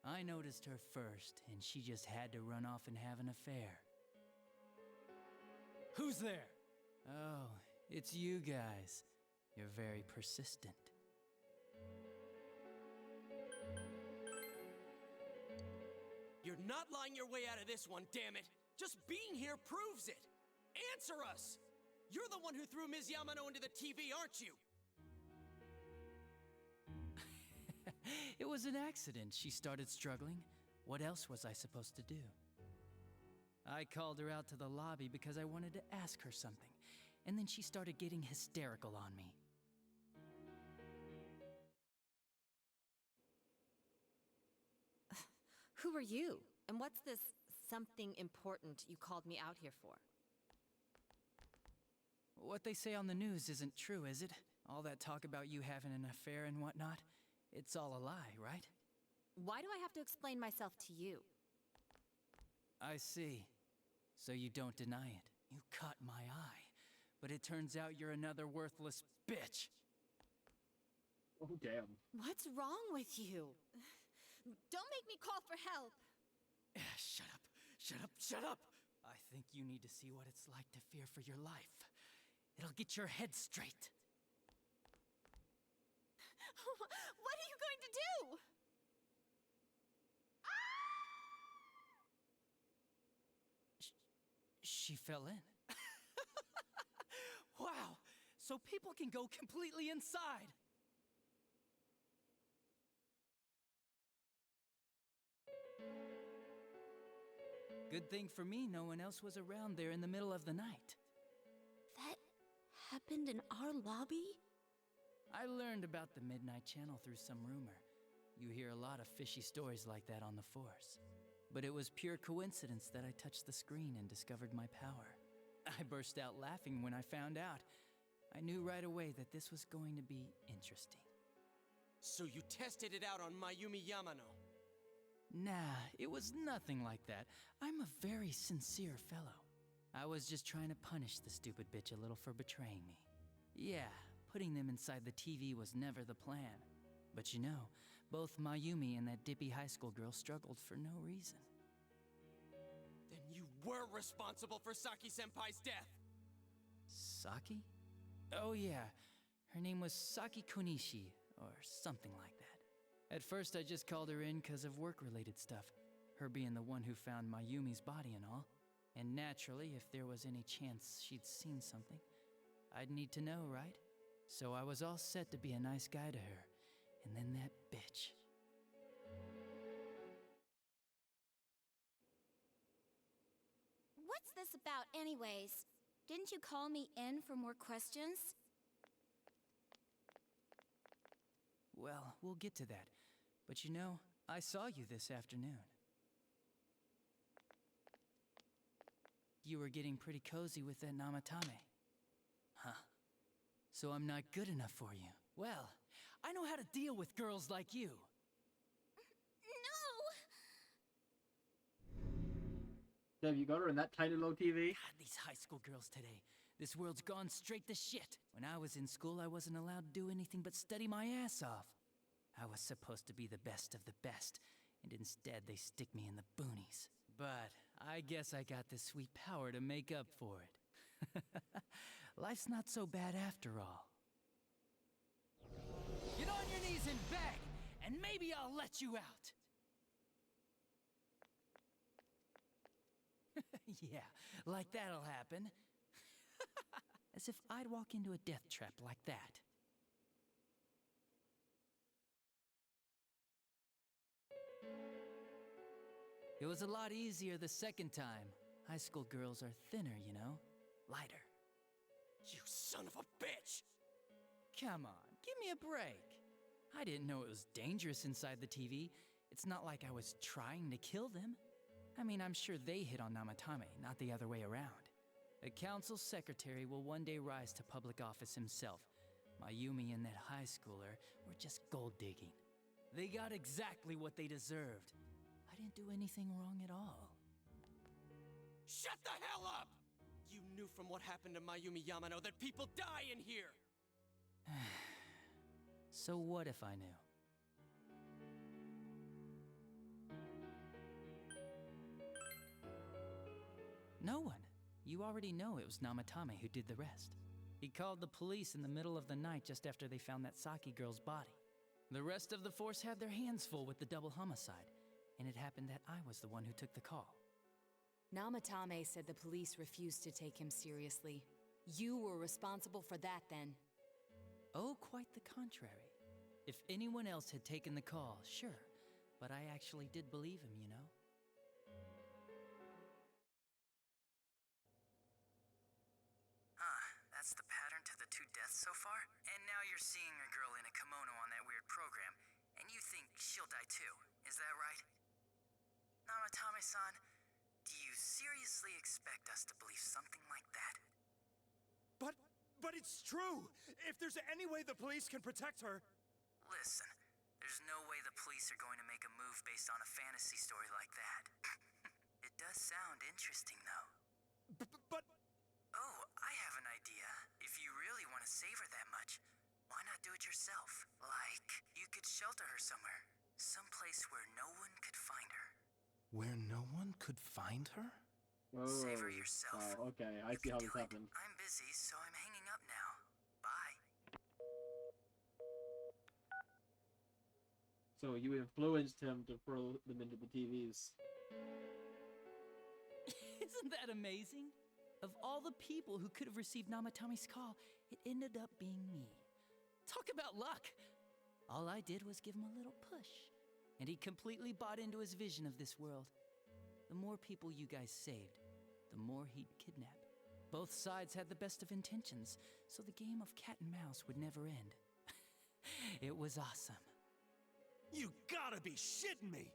I noticed her first, and she just had to run off and have an affair. Who's there? Oh, it's you guys. You're very persistent. You're not lying your way out of this one, damn it! Just being here proves it! Answer us! You're the one who threw Ms. Yamano into the TV, aren't you? It was an accident. She started struggling. What else was I supposed to do? I called her out to the lobby because I wanted to ask her something, and then she started getting hysterical on me. Who are you? And what's this something important you called me out here for? What they say on the news isn't true, is it? All that talk about you having an affair and whatnot? It's all a lie, right? Why do I have to explain myself to you? I see. So you don't deny it. You caught my eye. But it turns out you're another worthless bitch. Oh, damn. What's wrong with you? Don't make me call for help. Shut up. Shut up. Shut up. I think you need to see what it's like to fear for your life. It'll get your head straight. What are you going to do? She fell in. Wow! So people can go completely inside! Good thing for me, no one else was around there in the middle of the night. That happened in our lobby? I learned about the Midnight Channel through some rumor. You hear a lot of fishy stories like that on the force. But it was pure coincidence that I touched the screen and discovered my power. I burst out laughing when I found out. I knew right away that this was going to be interesting. So you tested it out on Mayumi Yamano? Nah, it was nothing like that. I'm a very sincere fellow. I was just trying to punish the stupid bitch a little for betraying me. Yeah, putting them inside the TV was never the plan. But you know, both Mayumi and that dippy high school girl struggled for no reason. Then you were responsible for Saki-senpai's death! Saki? Oh yeah, her name was Saki Konishi, or something like that. At first I just called her in because of work-related stuff, her being the one who found Mayumi's body and all. And naturally, if there was any chance she'd seen something, I'd need to know, right? So I was all set to be a nice guy to her, and then that bitch. What's this about, anyways? Didn't you call me in for more questions? Well, we'll get to that. But you know, I saw you this afternoon. You were getting pretty cozy with that Namatame. Huh. So I'm not good enough for you. Well, I know how to deal with girls like you. No! Have you got her in that tiny little TV? God, these high school girls today. This world's gone straight to shit. When I was in school, I wasn't allowed to do anything but study my ass off. I was supposed to be the best of the best, and instead they stick me in the boonies. But I guess I got this sweet power to make up for it. Life's not so bad after all. Get on your knees and beg, and maybe I'll let you out. Yeah, like that'll happen. As if I'd walk into a death trap like that. It was a lot easier the second time. High school girls are thinner, you know? Lighter. You son of a bitch! Come on, give me a break. I didn't know it was dangerous inside the TV. It's not like I was trying to kill them. I mean, I'm sure they hit on Namatame, not the other way around. A council secretary will one day rise to public office himself. Mayumi and that high schooler were just gold digging. They got exactly what they deserved. I didn't do anything wrong at all. Shut the hell up! You knew from what happened to Mayumi Yamano that people die in here! So what if I knew? No one. You already know it was Namatame who did the rest. He called the police in the middle of the night just after they found that Saki girl's body. The rest of the force had their hands full with the double homicide, and it happened that I was the one who took the call. Namatame said the police refused to take him seriously. You were responsible for that then. Oh, quite the contrary. If anyone else had taken the call, sure, but I actually did believe him, you know? That's the pattern to the 2 deaths so far? And now you're seeing a girl in a kimono on that weird program, and you think she'll die too, is that right? Namatame-san, do you seriously expect us to believe something like that? But it's true! If there's any way the police can protect her... Listen, There's no way the police are going to make a move based on a fantasy story like that. It does sound interesting, though. But... Oh, I have an idea. If you really want to save her that much, why not do it yourself? Like, you could shelter her somewhere. Someplace where no one could find her. Where no one could find her? Oh, Save her yourself. wow, okay, I see how this happened. I'm busy, so I'm hanging up now. Bye. So you influenced him to throw them into the TVs. Isn't that amazing? Of all the people who could have received Namatami's call, it ended up being me. Talk about luck! All I did was give him a little push, and he completely bought into his vision of this world. The more people you guys saved, the more he'd kidnap. Both sides had the best of intentions, so the game of cat and mouse would never end. It was awesome. You gotta be shitting me!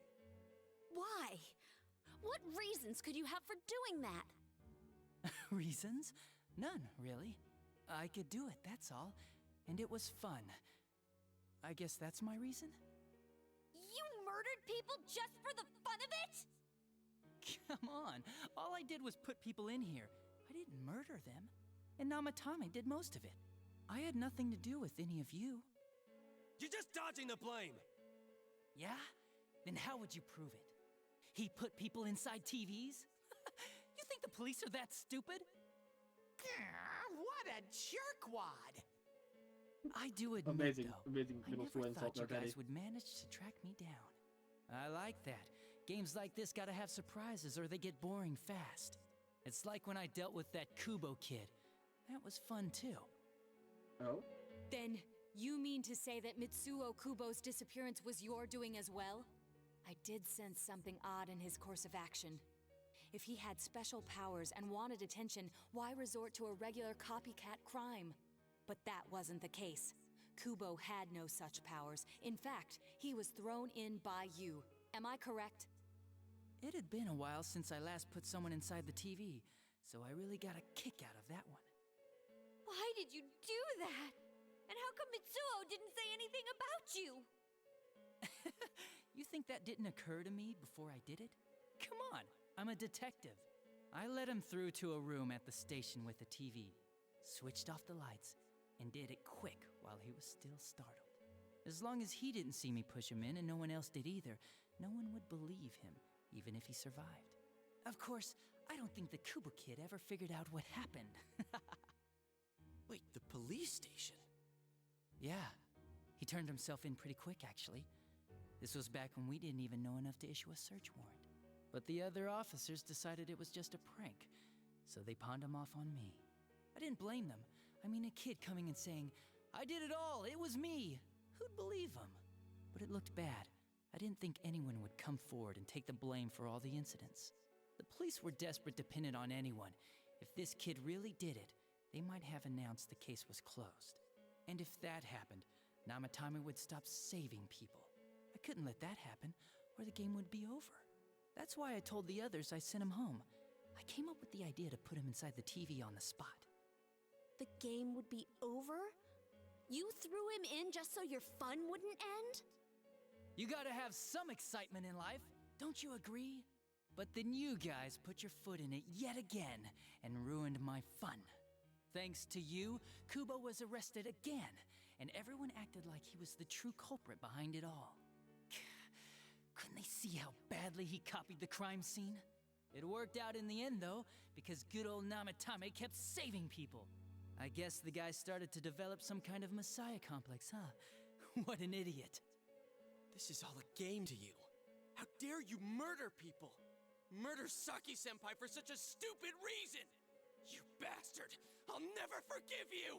Why? What reasons could you have for doing that? Reasons? None, really. I could do it, that's all. And it was fun. I guess that's my reason? You murdered people just for the fun of it? Come on, all I did was put people in here. I didn't murder them. And Namatame did most of it. I had nothing to do with any of you. You're just dodging the blame! Yeah? Then how would you prove it? He put people inside TVs? You think the police are that stupid? What a jerkwad! I do admit, Amazing, though, amazing I middle never school thought insult you there, Teddy. guys would manage to track me down. I like that. Games like this gotta have surprises or they get boring fast. It's like when I dealt with that Kubo kid. That was fun, too. Oh? Then, you mean to say that Mitsuo Kubo's disappearance was your doing as well? I did sense something odd in his course of action. If he had special powers and wanted attention, why resort to a regular copycat crime? But that wasn't the case. Kubo had no such powers. In fact, he was thrown in by you. Am I correct? It had been a while since I last put someone inside the TV, so I really got a kick out of that one. Why did you do that? And how come Mitsuo didn't say anything about you? You think that didn't occur to me before I did it? Come on, I'm a detective. I led him through to a room at the station with a TV, switched off the lights, and did it quick while he was still startled. As long as he didn't see me push him in and no one else did either, no one would believe him, even if he survived. Of course, I don't think the Kubo kid ever figured out what happened. Wait, the police station? Yeah, he turned himself in pretty quick, actually. This was back when we didn't even know enough to issue a search warrant. But the other officers decided it was just a prank, so they pawned him off on me. I didn't blame them. I mean, a kid coming and saying, "I did it all, it was me." Who'd believe him? But it looked bad. I didn't think anyone would come forward and take the blame for all the incidents. The police were desperate to pin it on anyone. If this kid really did it, they might have announced the case was closed. And if that happened, Namatame would stop saving people. I couldn't let that happen, or the game would be over. That's why I told the others I sent him home. I came up with the idea to put him inside the TV on the spot. The game would be over? You threw him in just so your fun wouldn't end? You gotta have some excitement in life, don't you agree? But then you guys put your foot in it yet again and ruined my fun. Thanks to you, Kubo was arrested again, and everyone acted like he was the true culprit behind it all. Couldn't they see how badly he copied the crime scene? It worked out in the end, though, because good old Namatame kept saving people. I guess the guy started to develop some kind of messiah complex, huh? What an idiot. This is all a game to you. How dare you murder people? Murder Saki-senpai for such a stupid reason! You bastard! I'll never forgive you!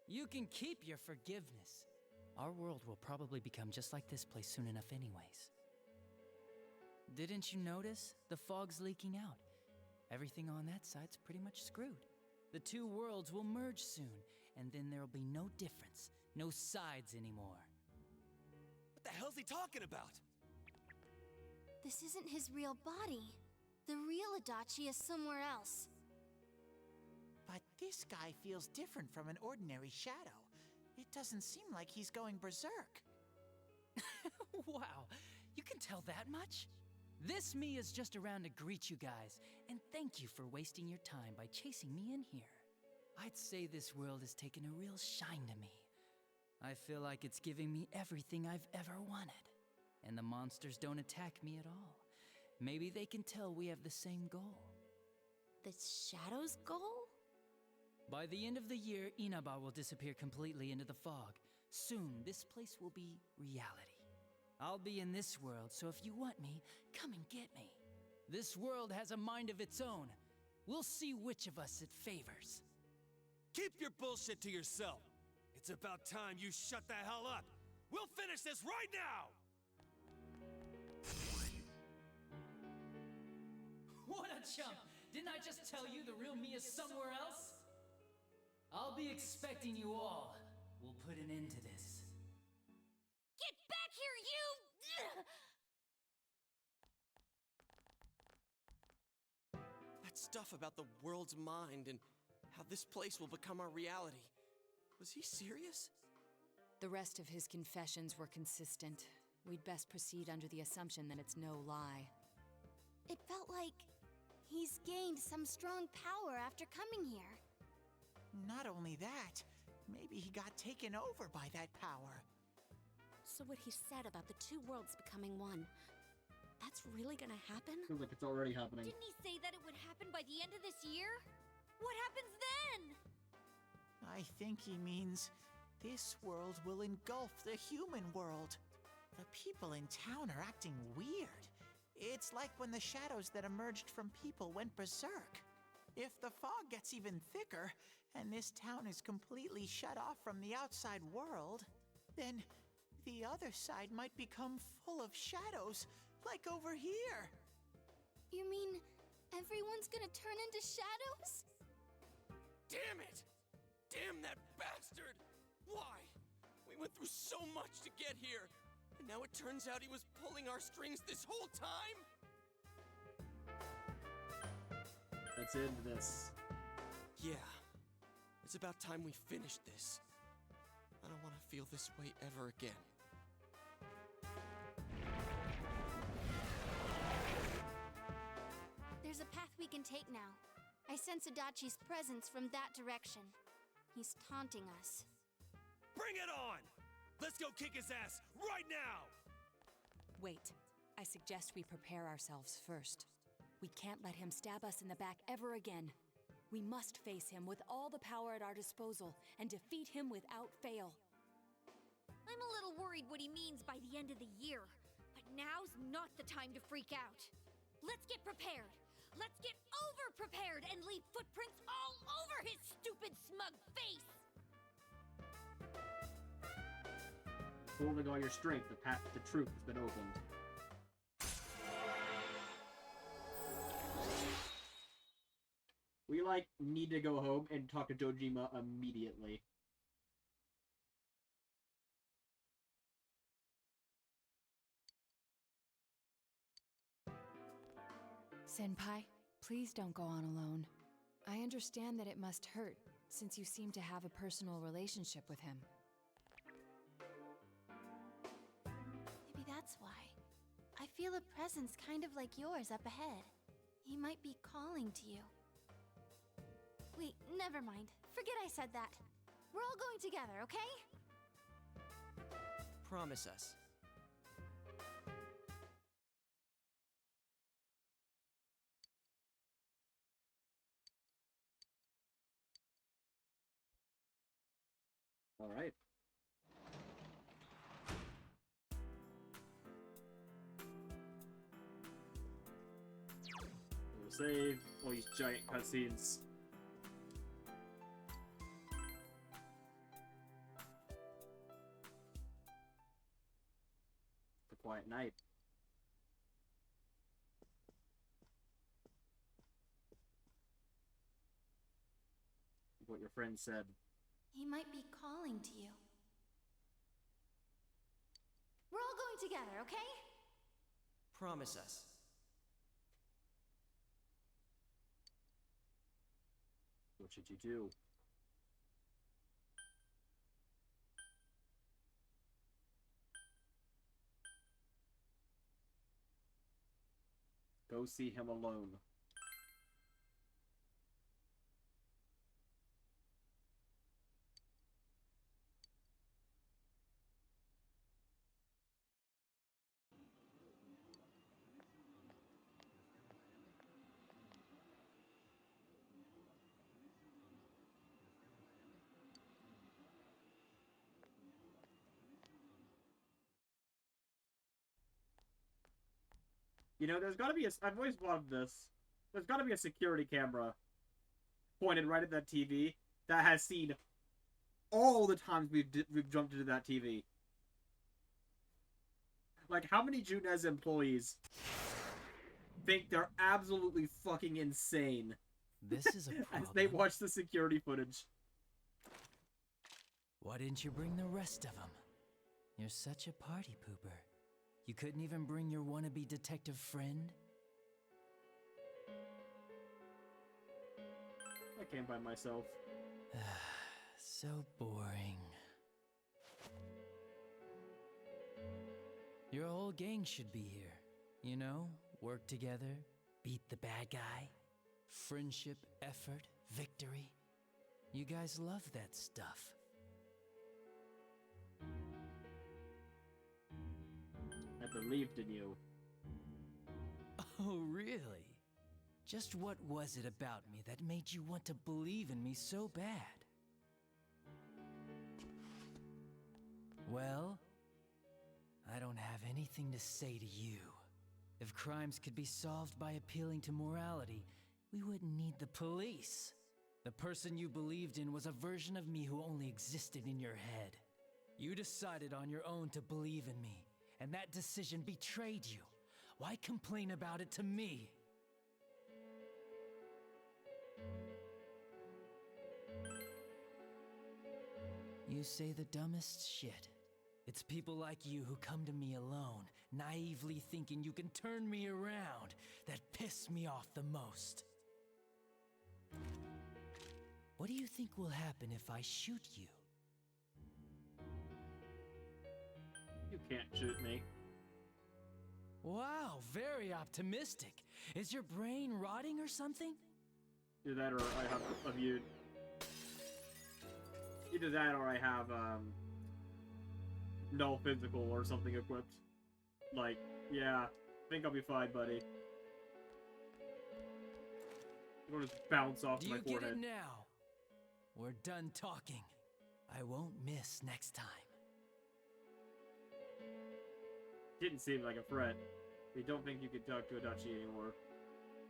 You can keep your forgiveness. Our world will probably become just like this place soon enough anyways. Didn't you notice? The fog's leaking out. Everything on that side's pretty much screwed. The two worlds will merge soon, and then there'll be no difference, no sides anymore. What the hell's he talking about? This isn't his real body. The real Adachi is somewhere else. But this guy feels different from an ordinary shadow. It doesn't seem like he's going berserk. Wow, you can tell that much? This me is just around to greet you guys, and thank you for wasting your time by chasing me in here. I'd say this world has taken a real shine to me. I feel like it's giving me everything I've ever wanted. And the monsters don't attack me at all. Maybe they can tell we have the same goal. The Shadow's goal? By the end of the year, Inaba will disappear completely into the fog. Soon, this place will be reality. I'll be in this world, so if you want me, come and get me. This world has a mind of its own. We'll see which of us it favors. Keep your bullshit to yourself. It's about time you shut the hell up. We'll finish this right now! What a chump! Didn't I just tell you the real me is somewhere else? I'll be expecting you all. We'll put an end to this. Get back here, you! That stuff about the world's mind and how this place will become our reality. Was he serious? The rest of his confessions were consistent. We'd best proceed under the assumption that it's no lie. It felt like he's gained some strong power after coming here. Not only that, maybe he got taken over by that power. So what he said about the two worlds becoming one, that's really gonna happen? Feels like it's already happening. Didn't he say that it would happen by the end of this year? What happens then? I think he means this world will engulf the human world. The people in town are acting weird. It's like when the shadows that emerged from people went berserk. If the fog gets even thicker, and this town is completely shut off from the outside world, then the other side might become full of shadows, like over here. You mean everyone's gonna turn into shadows? Damn it! Damn that bastard! Why? We went through so much to get here, and now it turns out he was pulling our strings this whole time? Let's end this. Yeah. It's about time we finished this. I don't want to feel this way ever again. There's a path we can take now. I sense Adachi's presence from that direction. He's taunting us. Bring it on! Let's go kick his ass right now! Wait. I suggest we prepare ourselves first. We can't let him stab us in the back ever again. We must face him with all the power at our disposal and defeat him without fail. I'm a little worried what he means by the end of the year, but now's not the time to freak out. Let's get prepared. Let's get over-prepared and leave footprints all over his stupid, smug face! Holding all your strength, the path to truth has been opened. We, need to go home and talk to Dojima immediately. Senpai, please don't go on alone. I understand that it must hurt, since you seem to have a personal relationship with him. Maybe that's why. I feel a presence kind of like yours up ahead. He might be calling to you. Wait, never mind. Forget I said that. We're all going together, okay? Promise us. All right. We'll save all these giant cutscenes. The quiet night. What your friend said. He might be calling to you. We're all going together, okay? Promise us. What should you do? Go see him alone. You know, there's gotta be a... I've always wanted this. There's gotta be a security camera pointed right at that TV that has seen all the times we've jumped into that TV. Like, how many Junez employees think they're absolutely fucking insane This is a problem. as they watch the security footage? Why didn't you bring the rest of them? You're such a party pooper. You couldn't even bring your wannabe detective friend? I came by myself. So boring. Your whole gang should be here. You know, work together, beat the bad guy. Friendship, effort, victory. You guys love that stuff. I believed in you. Oh, really? Just what was it about me that made you want to believe in me so bad? Well, I don't have anything to say to you. If crimes could be solved by appealing to morality, we wouldn't need the police. The person you believed in was a version of me who only existed in your head. You decided on your own to believe in me, and that decision betrayed you. Why complain about it to me? You say the dumbest shit. It's people like you who come to me alone, naively thinking you can turn me around, that piss me off the most. What do you think will happen if I shoot you? You can't shoot me. Wow, very optimistic. Is your brain rotting or something? Either that or I have a view. Either that or I have, no physical or something equipped. Like, yeah, think I'll be fine, buddy. I'm gonna just bounce off my forehead. Do you get it now? We're done talking. I won't miss next time. Didn't seem like a threat. We don't think you could talk to Adachi anymore.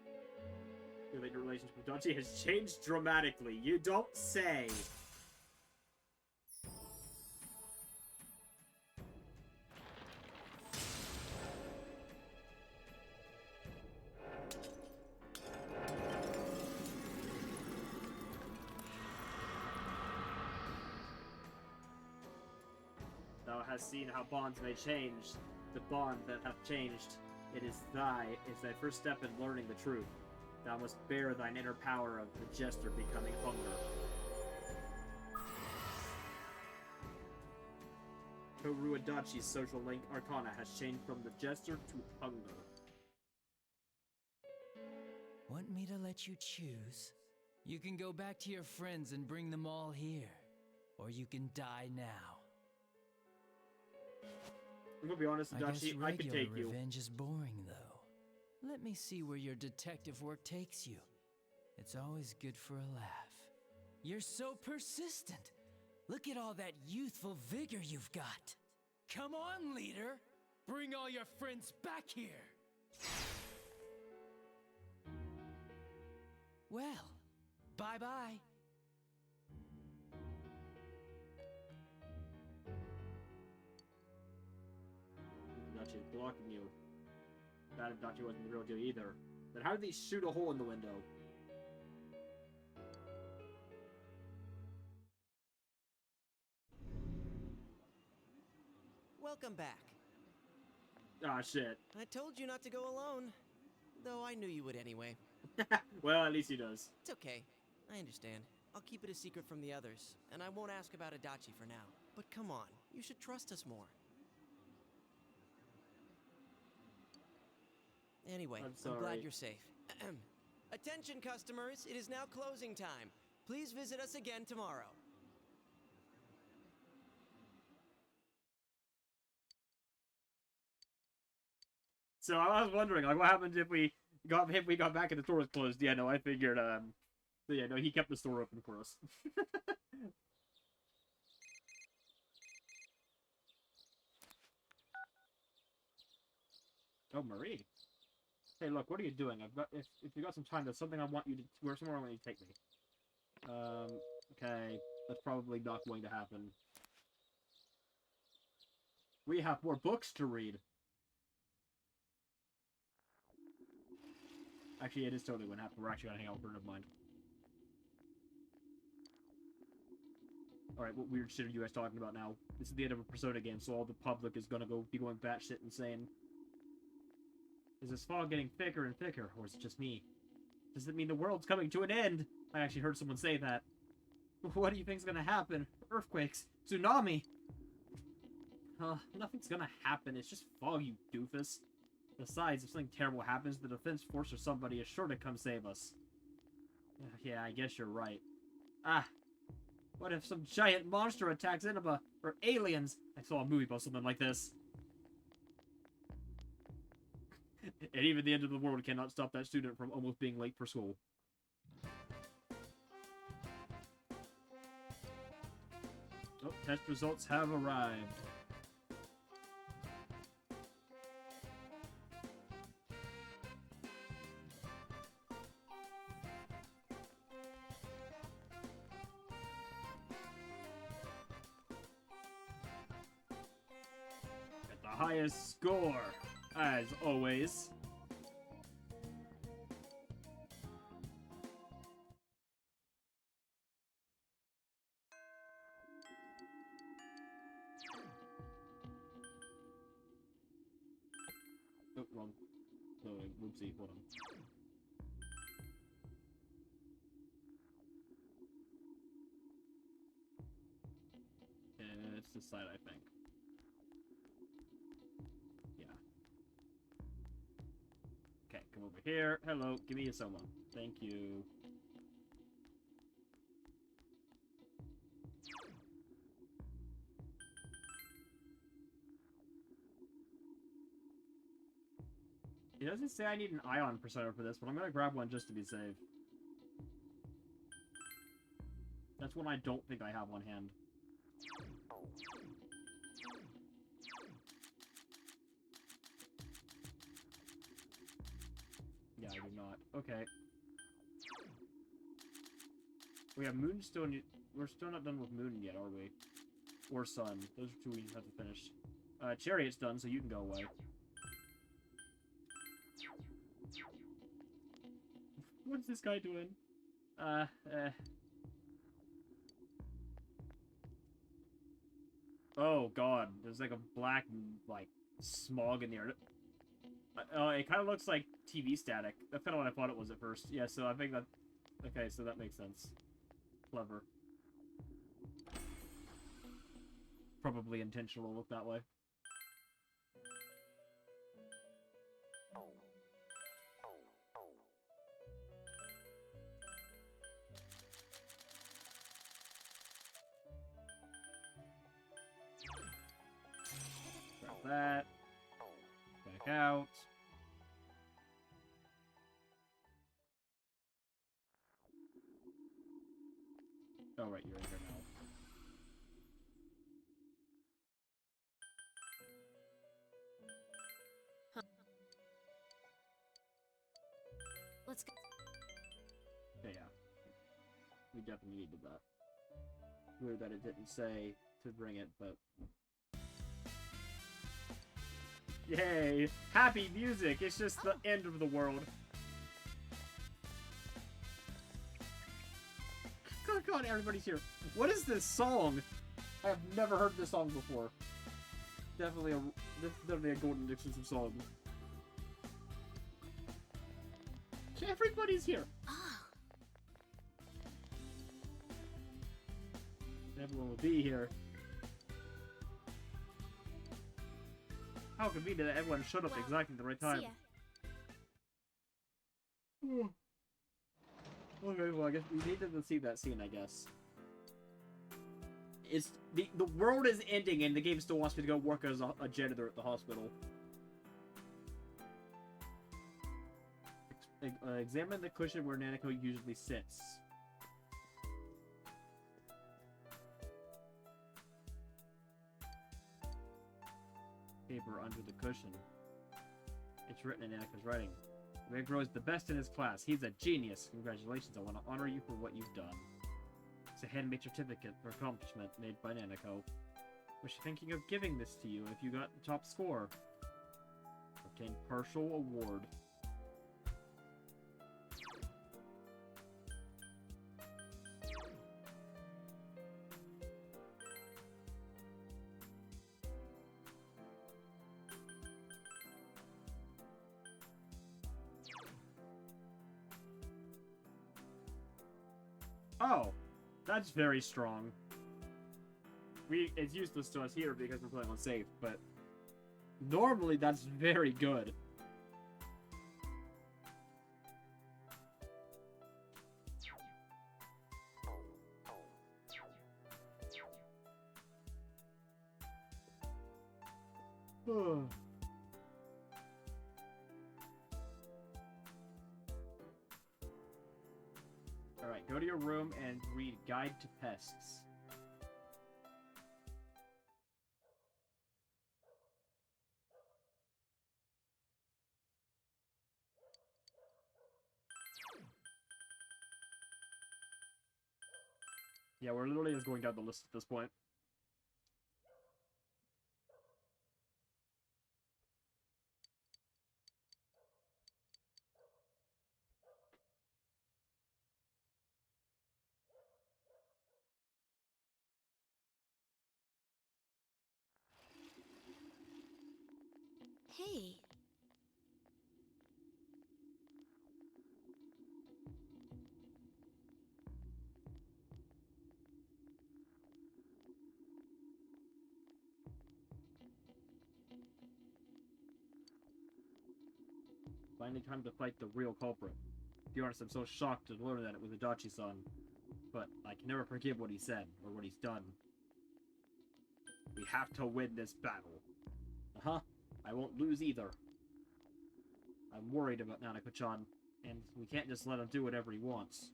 I feel like your relationship with Adachi has changed dramatically. You don't say. Thou hast seen how bonds may change. The bond that hath changed, it is thy first step in learning the truth. Thou must bear thine inner power of the jester becoming hunger. Toru Adachi's social link arcana has changed from the jester to hunger. Want me to let you choose? You can go back to your friends and bring them all here. Or you can die now. I'm gonna be honest, Adachi, I can take you. Revenge is boring, though. Let me see where your detective work takes you. It's always good for a laugh. You're so persistent. Look at all that youthful vigor you've got. Come on, leader. Bring all your friends back here. Well, bye-bye. Adachi is blocking you. That Adachi wasn't the real deal either. Then how did he shoot a hole in the window? Welcome back. Ah, shit. I told you not to go alone. Though I knew you would anyway. Well, at least he does. It's okay. I understand. I'll keep it a secret from the others, and I won't ask about Adachi for now. But come on, you should trust us more. Anyway, I'm I'm sorry. glad you're safe. Attention, customers. It is now closing time. Please visit us again tomorrow. So I was wondering, like, what happens if we got back and the store was closed? Yeah, no, I figured. So yeah, no, he kept the store open for us. Oh, Marie. Hey, look, what are you doing? I've got if you got some time, there's something I want you to where somewhere I want you to take me. Okay, that's probably not going to happen. We have more books to read. Actually, it is totally going to happen. We're actually going to hang out with her, never mind. Alright, what weird shit are you guys talking about now? This is the end of a Persona game, so all the public is going to be going batshit insane. Is this fog getting thicker and thicker, or is it just me? Does it mean the world's coming to an end? I actually heard someone say that. What do you think's gonna happen? Earthquakes? Tsunami? Nothing's gonna happen. It's just fog, you doofus. Besides, if something terrible happens, the defense force or somebody is sure to come save us. Yeah, I guess you're right. Ah, what if some giant monster attacks Inaba? Or aliens? I saw a movie about something like this. And even the end of the world cannot stop that student from almost being late for school. Oh, test results have arrived. At the highest score, as always. Oh, wrong. No, whoopsie, hold on. It's this side, I think. Yeah. Okay, come over here. Hello, give me a solo. Thank you. It doesn't say I need an ion persona for this, but I'm gonna grab one just to be safe. That's one I don't think I have on hand. Yeah, I do not. Okay. We have Moonstone. We're still not done with Moon yet, are we? Or Sun. Those are two we have to finish. Chariot's done, so you can go away. What's this guy doing? Oh god, there's like a black, like, smog in the air. It kind of looks like TV static. That's kind of what I thought it was at first. Yeah, so I think that... Okay, so that makes sense. Clever. Probably intentional to look that way. Grab that. Back out. Oh, right, you're in here now. Huh. Let's go. Yeah. We definitely needed that. Weird that it didn't say to bring it, but... Yay! Happy music! It's just the end of the world. Oh god, everybody's here. What is this song? I have never heard this song before. This is definitely a Golden exclusive song. Everybody's here. Everyone will be here. How convenient that everyone showed up exactly at the right time. See ya. Okay, well, I guess we needed to see that scene, I guess. It's the world is ending and the game still wants me to go work as a janitor at the hospital. Examine the cushion where Nanako usually sits. Paper under the cushion. It's written in Nanako's writing. Meguro is the best in his class. He's a genius. Congratulations, I want to honor you for what you've done. It's a handmade certificate for accomplishment made by Nanako. Was she thinking of giving this to you if you got the top score? Obtain partial award. Oh, that's very strong. It's useless to us here because we're playing on safe, but normally that's very good. Alright, go to your room and read Guide to Pests. Yeah, we're literally just going down the list at this point. Hey. Finally time to fight the real culprit. To be honest, I'm so shocked to learn that it was Adachi-san. But I can never forgive what he said, or what he's done. We have to win this battle. Uh-huh. I won't lose either. I'm worried about Nanako-chan, and we can't just let him do whatever he wants.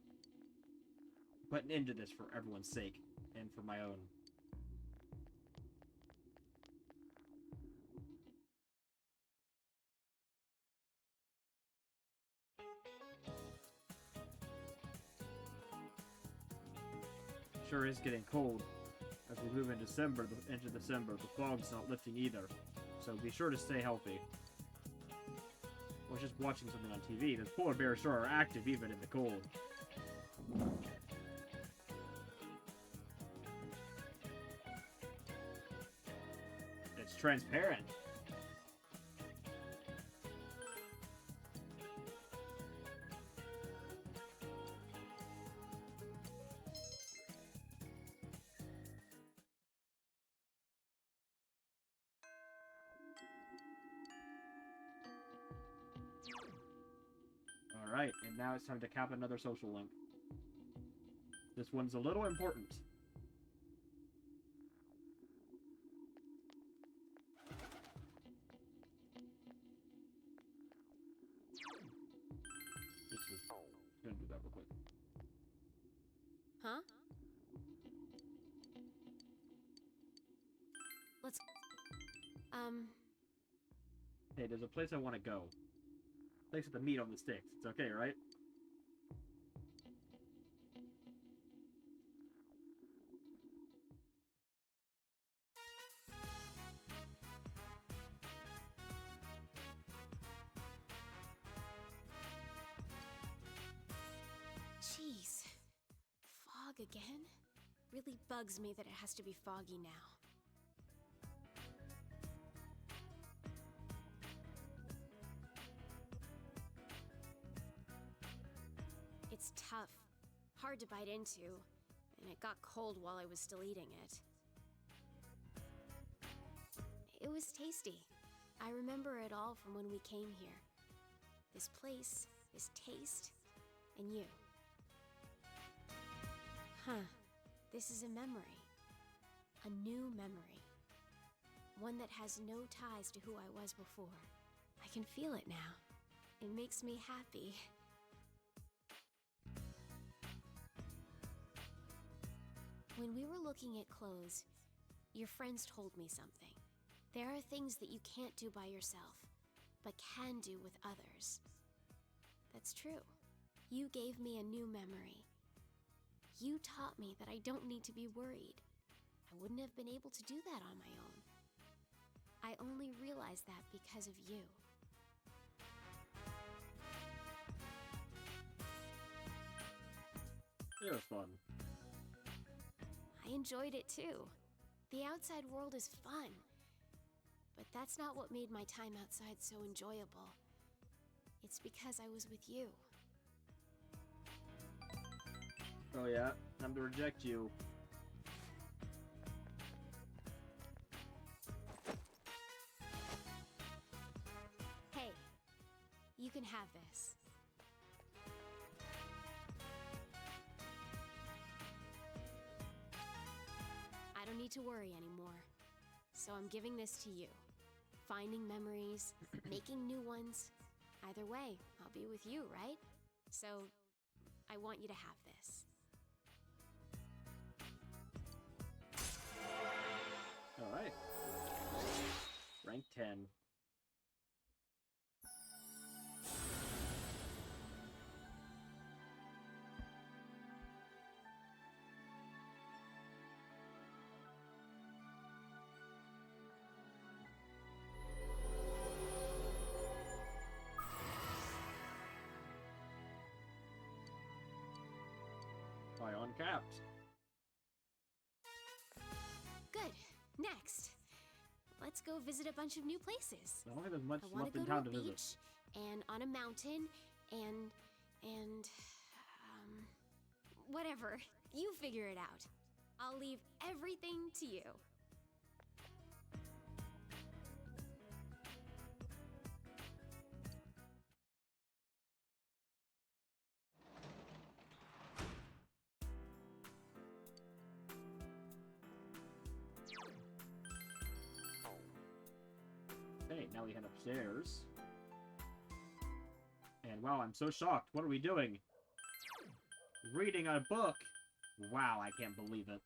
Put an end to this for everyone's sake, and for my own. Sure is getting cold. As we move into December, the fog's not lifting either, so be sure to stay healthy. I was just watching something on TV. The polar bears sure are active even in the cold. It's transparent. Alright, and now it's time to cap another social link. This one's a little important. Just gonna do that real quick. Huh? Let's... Hey, there's a place I want to go. Place with the meat on the sticks. It's okay, right? Jeez. Fog again? Really bugs me that it has to be foggy now. It's tough, hard to bite into, and it got cold while I was still eating it. It was tasty. I remember it all from when we came here. This place is taste and you. Huh. This is a memory. A new memory. One that has no ties to who I was before. I can feel it now. It makes me happy. When we were looking at clothes, your friends told me something. There are things that you can't do by yourself, but can do with others. That's true. You gave me a new memory. You taught me that I don't need to be worried. I wouldn't have been able to do that on my own. I only realized that because of you. It was fun. I enjoyed it too. The outside world is fun. But that's not what made my time outside so enjoyable. It's because I was with you. Oh yeah, time to reject you. Hey, you can have this. I don't need to worry anymore. So I'm giving this to you. Finding memories, making new ones. Either way, I'll be with you, right? So, I want you to have this. Alright. Rank 10. Uncapped. Good. Next. Let's go visit a bunch of new places. I don't think there's much I want left to in go town to to a visit. beach, and on a mountain, and whatever. You figure it out. I'll leave everything to you. Okay, now we head upstairs. And wow, I'm so shocked. What are we doing? Reading a book? Wow, I can't believe it.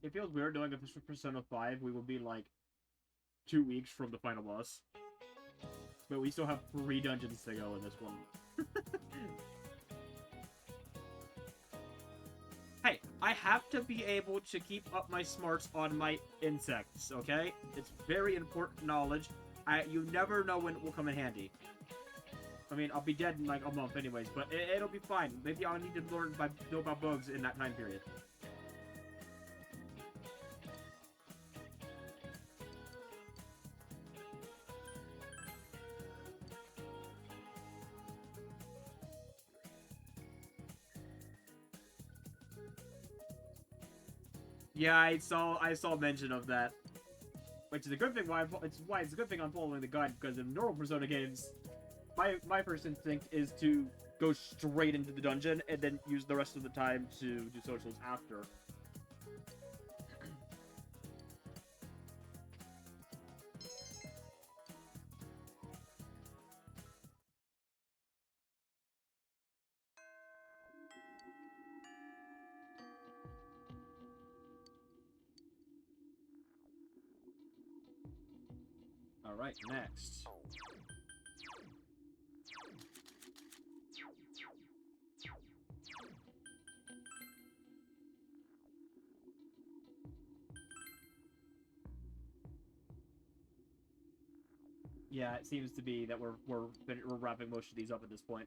It feels weird knowing if this was Persona 5, we will be like 2 weeks from the final boss. But we still have 3 dungeons to go in this one. Hey, I have to be able to keep up my smarts on my insects, okay? It's very important knowledge. You never know when it will come in handy. I mean, I'll be dead in like a month anyways, but it'll be fine. Maybe I'll need to know about bugs in that time period. Yeah, I saw mention of that, which is a good thing. It's a good thing I'm following the guide, because in normal Persona games, my first instinct is to go straight into the dungeon and then use the rest of the time to do socials after. Alright, next. Yeah, it seems to be that we're wrapping most of these up at this point.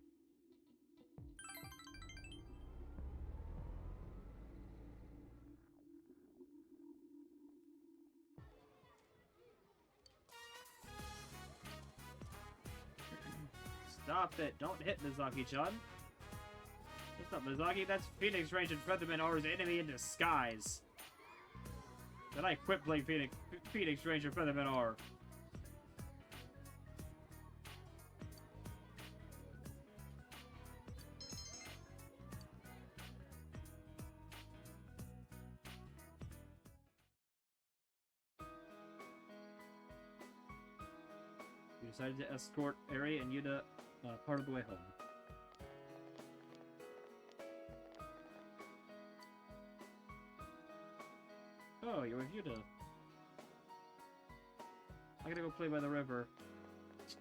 Stop it! Don't hit Mizaki-chan. That's not Mizaki, that's Phoenix Ranger Featherman R's enemy in disguise. Then I quit playing Phoenix Ranger Featherman R. We decided to escort Eri and Yuta part of the way home. Oh, you're with Yuta. I gotta go play by the river.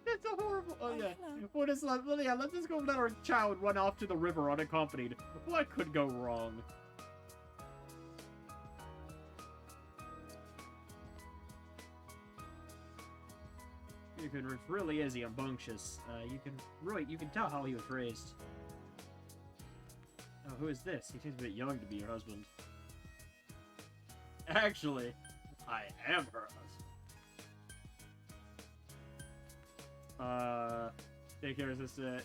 It's a horrible. Oh yeah. What is that? Well, yeah, let's just go let our child run off to the river unaccompanied. What could go wrong? Really is rambunctious. You can tell how he was raised. Oh, who is this? He seems a bit young to be your husband. Actually, I am her husband. Daycare assistant.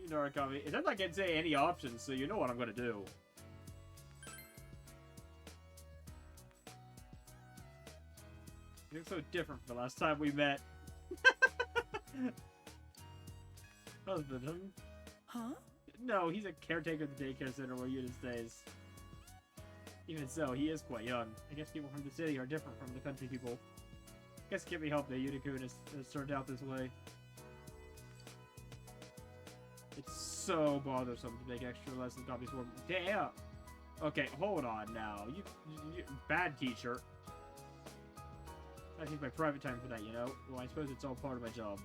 You know, Arkami. It doesn't like it say any options, so you know what I'm gonna do. You look so different from the last time we met. Husband, huh? No, he's a caretaker at the daycare center where Yuta stays. Even so, he is quite young. I guess people from the city are different from the country people. Guess it can't be helped that Yuta-kun has turned out this way. It's so bothersome to make extra lesson copies for him. Damn! Okay, hold on now. You bad teacher. I think my private time for that, you know? Well, I suppose it's all part of my job.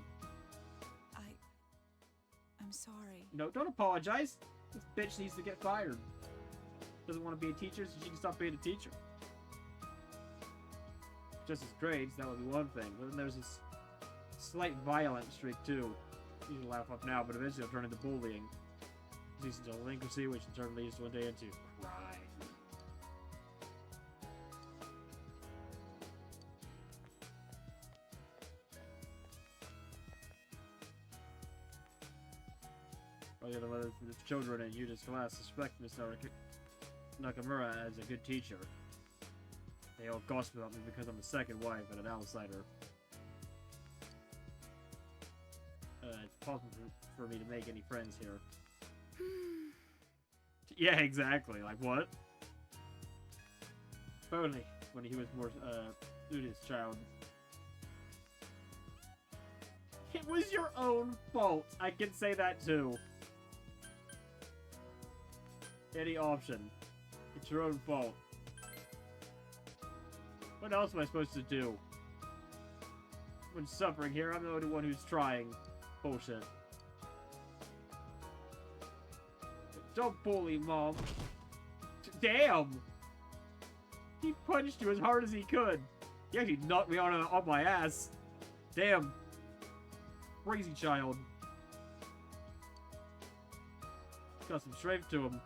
I'm sorry. No, don't apologize. This bitch needs to get fired. Doesn't want to be a teacher, so she can stop being a teacher. Just as grades, that would be one thing. But then there's this slight violent streak, too. You can laugh up now, but eventually it'll turn into bullying. It leads into delinquency, which in turn leads one day into crime. The other mothers of the children in Yuta's class suspect Miss Nakamura as a good teacher. They all gossip about me because I'm the second wife and an outsider. It's possible for me to make any friends here. Yeah, exactly. Like, what? Only when he was more, Yuta's child. It was your own fault. I can say that, too. Any option. It's your own fault. What else am I supposed to do? When suffering here, I'm the only one who's trying. Bullshit. Don't bully, Mom. Damn! He punched you as hard as he could. He actually knocked me on my ass. Damn. Crazy child. Got some strength to him.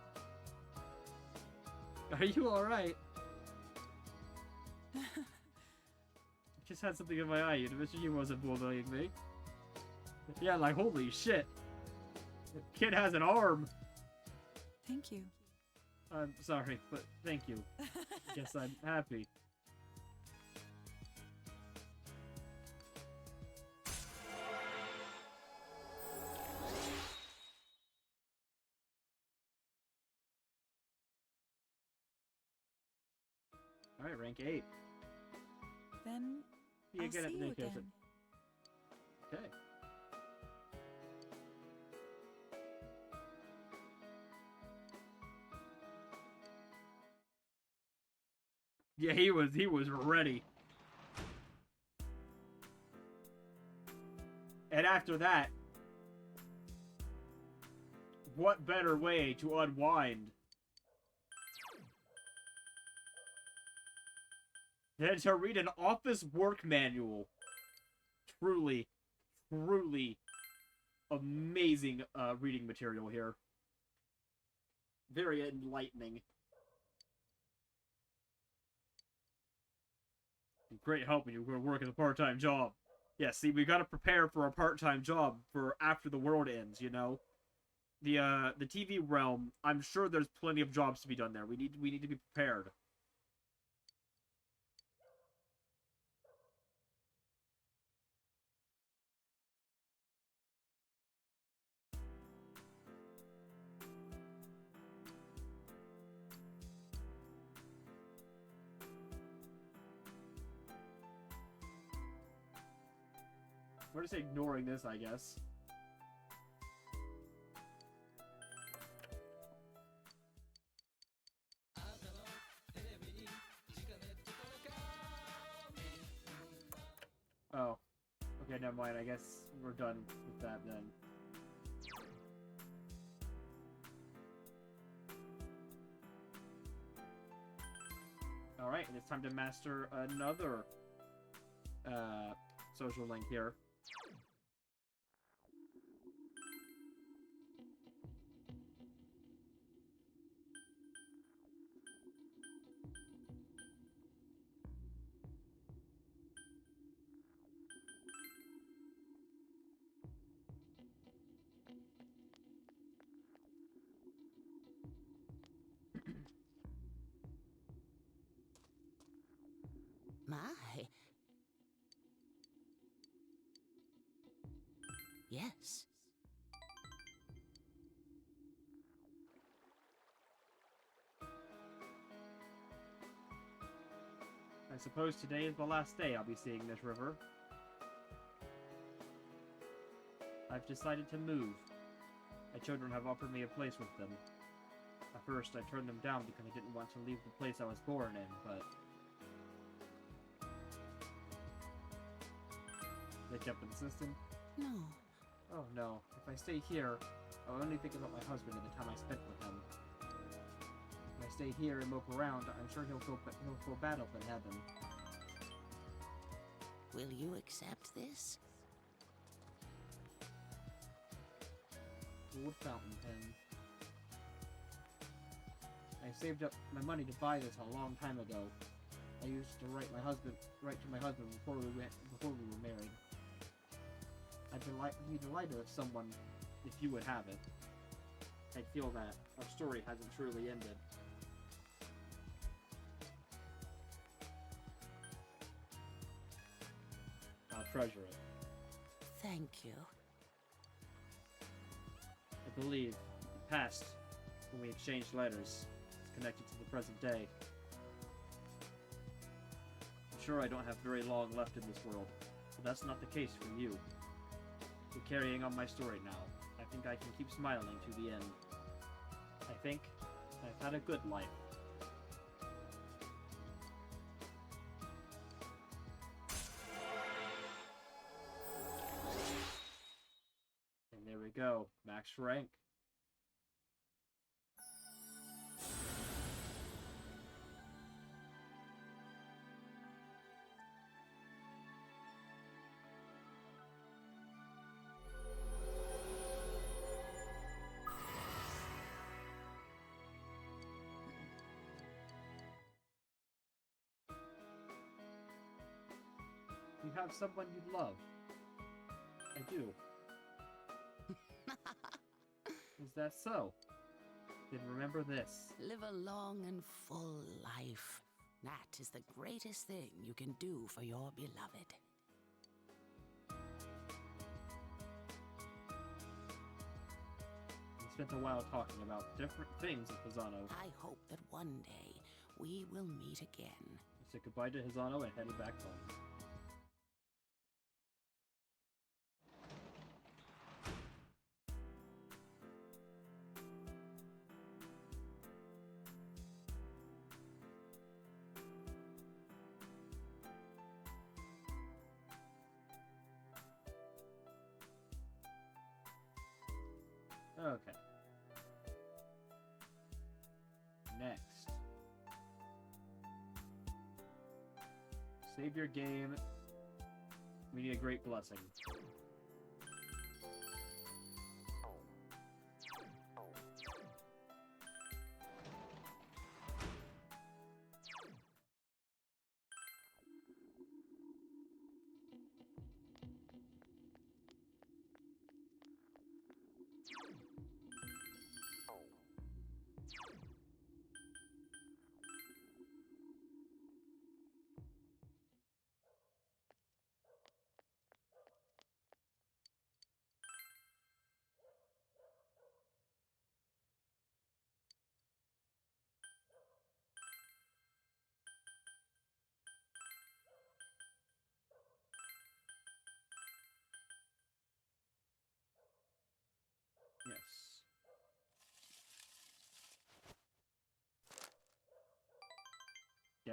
Are you alright? Just had something in my eye. Mr. You wasn't bullying me. Yeah, like, holy shit. The kid has an arm. Thank you. I'm sorry, but thank you. Guess I'm happy. Alright, rank 8. Then I'll see you again. Okay. Yeah, he was ready. And after that, what better way to unwind than to read an office work manual? Truly, truly amazing reading material here. Very enlightening. Great helping you. We're working a part-time job. Yeah, see, we gotta prepare for a part-time job for after the world ends, you know? The TV realm, I'm sure there's plenty of jobs to be done there. We need to be prepared. We're just ignoring this, I guess. Oh. Okay, never mind. I guess we're done with that then. Alright, and it's time to master another social link here. My. Yes. I suppose today is the last day I'll be seeing this river. I've decided to move. My children have offered me a place with them. At first, I turned them down because I didn't want to leave the place I was born in, but... they kept insisting. No. Oh no. If I stay here, I'll only think about my husband and the time I spent with him. If I stay here and mope around, I'm sure he'll feel bad up in heaven. Will you accept this? Gold fountain pen. I saved up my money to buy this a long time ago. I used to write to my husband before we were married. I'd be delighted if you would have it. I feel that our story hasn't truly ended. I'll treasure it. Thank you. I believe the past, when we exchanged letters, is connected to the present day. I'm sure I don't have very long left in this world, but that's not the case for you. You're carrying on my story now. I think I can keep smiling to the end. I think I've had a good life. And there we go, max rank. You have someone you love. I do. Is that so? Then remember this. Live a long and full life. That is the greatest thing you can do for your beloved. We spent a while talking about different things with Hisano. I hope that one day we will meet again. We said goodbye to Hisano and headed back home. Okay. Next. Save your game. We need a great blessing.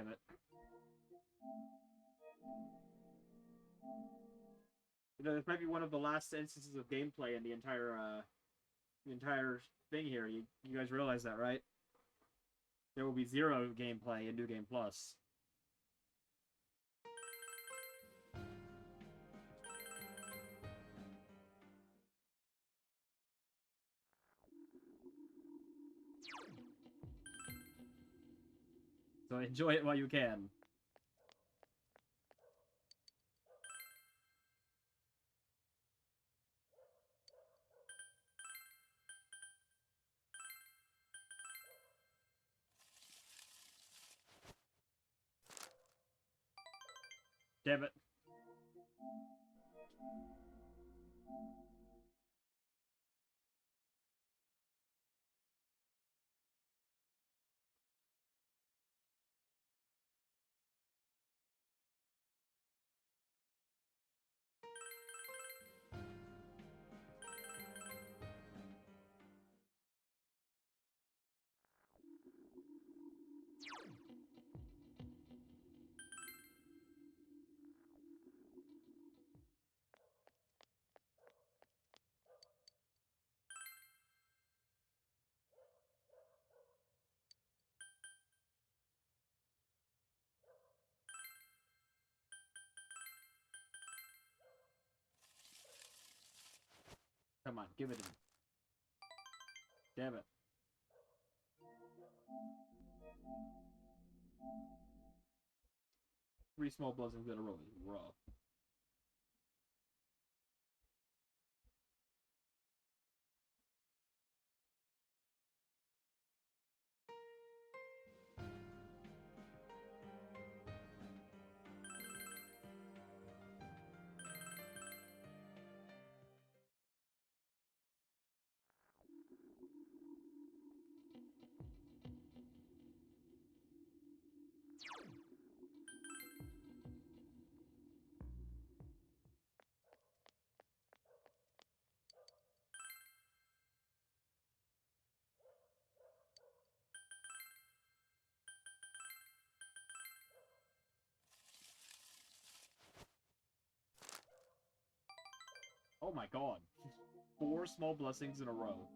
Damn it. You know, this might be one of the last instances of gameplay in the entire thing here. You guys realize that, right? There will be 0 gameplay in New Game Plus. So enjoy it while you can. Damn it. Come on, give it to me. Damn it. Three small blessings in a row is rough. Oh my god. 4 small blessings in a row.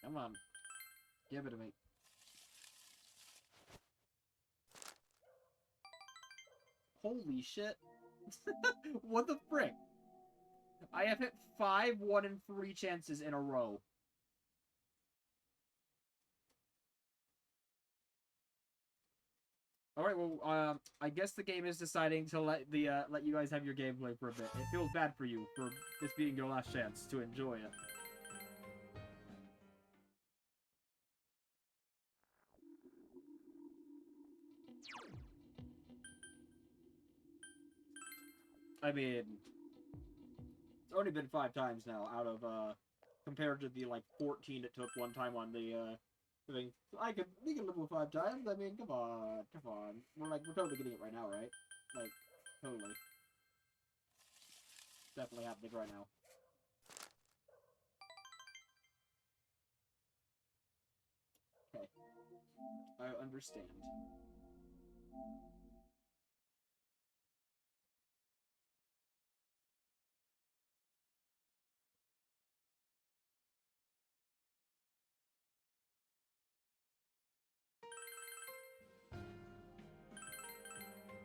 Come on. Give it to me. Holy shit. What the frick? I have hit 5 1 and 3 chances in a row. Alright, well, I guess the game is deciding to let you guys have your gameplay for a bit. It feels bad for you, for this being your last chance to enjoy it. I mean, it's only been 5 times now out of, compared to the, like, 14 it took one time on the, thing. We can live with 5 times, I mean, come on. We're totally getting it right now, right? Like, totally. Definitely happening right now. Okay. I understand.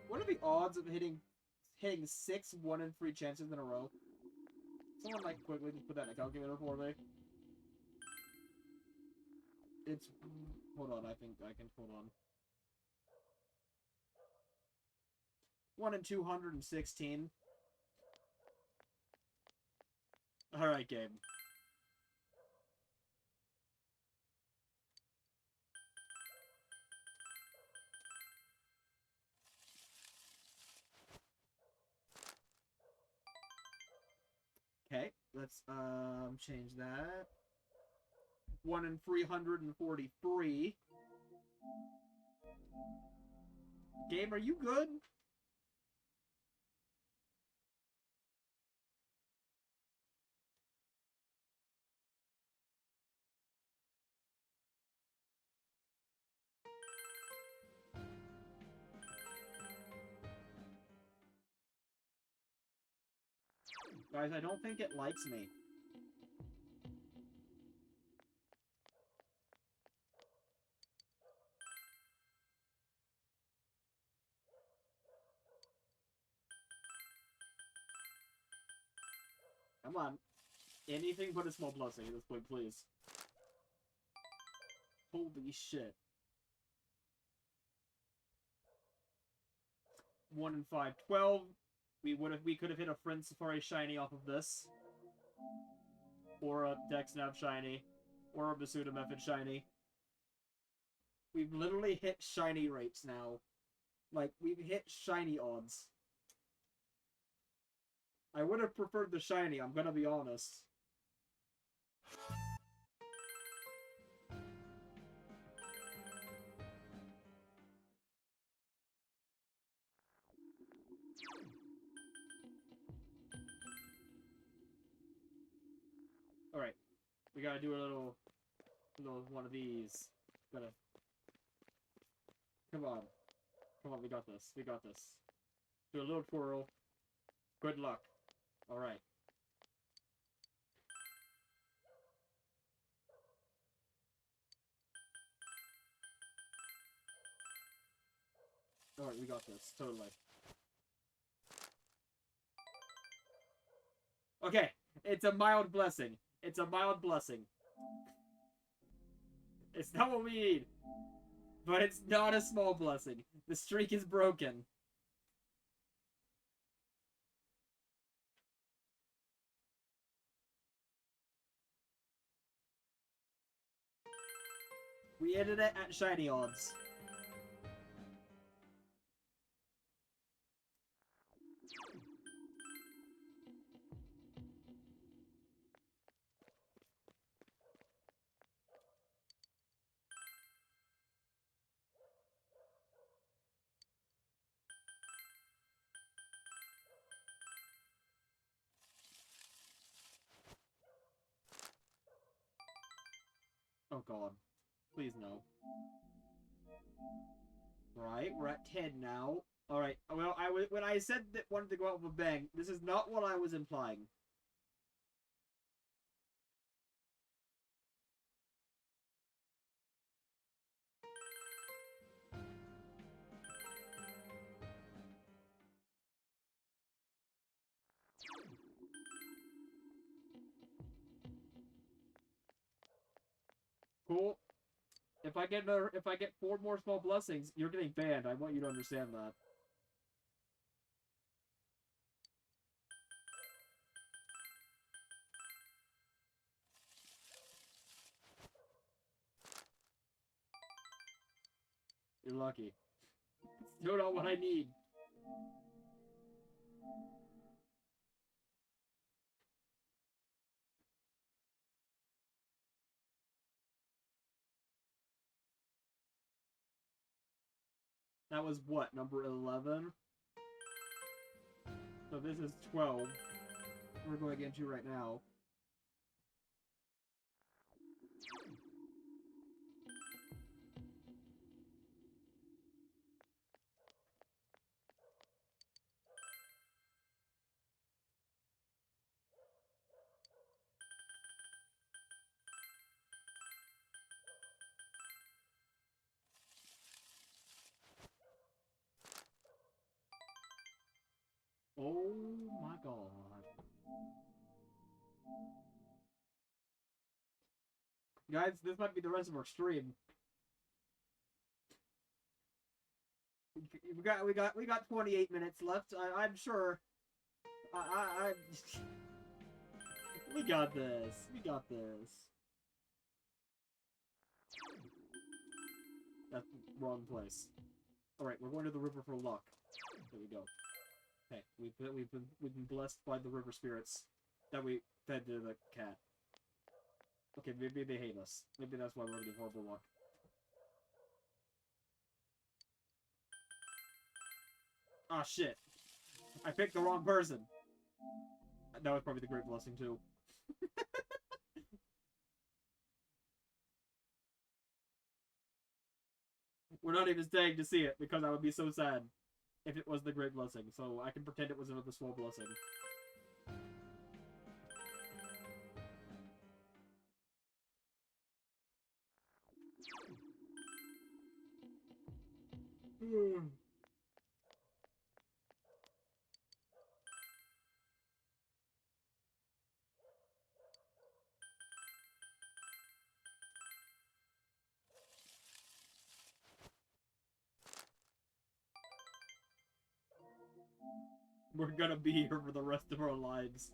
What are the odds of hitting 6 1 and 3 chances in a row? Someone like quickly just put that in a calculator for me. It's hold on, I think I can hold on. 1 in 216. Alright, game. Okay, let's change that. 1 in 343. Game, are you good? Guys, I don't think it likes me. Come on. Anything but a small blessing at this point, please. Holy shit. 1 in 5. 12. We could have hit a Friend Safari shiny off of this. Or a Dexnav shiny. Or a Basuda Method shiny. We've literally hit shiny rates now. Like, we've hit shiny odds. I would have preferred the shiny, I'm gonna be honest. Alright. We gotta do a little one of these. Gotta... Come on. Come on, we got this. We got this. Do a little twirl. Good luck. Alright. Alright, we got this. Totally. Okay. It's a mild blessing. It's a mild blessing. It's not what we need. But it's not a small blessing. The streak is broken. We ended it at shiny odds. Oh god. Please no. Right, we're at 10 now. Alright, well, when I said that wanted to go out with a bang, this is not what I was implying. Cool. If I get 4 more small blessings, you're getting banned. I want you to understand that. You're lucky. Still not what I need. That was what, number 11? So this is 12. We're going into right now. Oh my god. Guys, this might be the rest of our stream. We got 28 minutes left. I'm sure. We got this. We got this. That's the wrong place. Alright, we're going to the river for luck. There we go. Okay, we've been blessed by the river spirits that we fed to the cat. Okay, maybe they hate us. Maybe that's why we're getting horrible luck. Ah, shit. I picked the wrong person. That was probably the Great Blessing, too. We're not even staying to see it, because I would be so sad if it was the Great Blessing. So I can pretend it was another small blessing. We're gonna be here for the rest of our lives.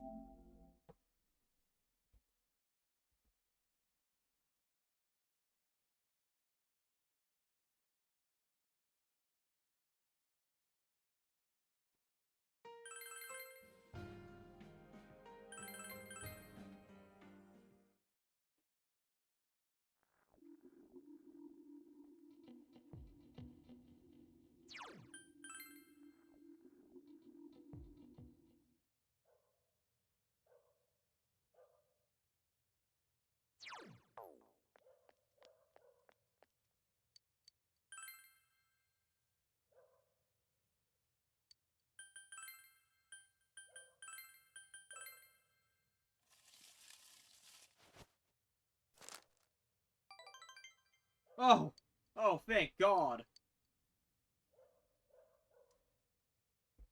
Oh! Oh, thank God!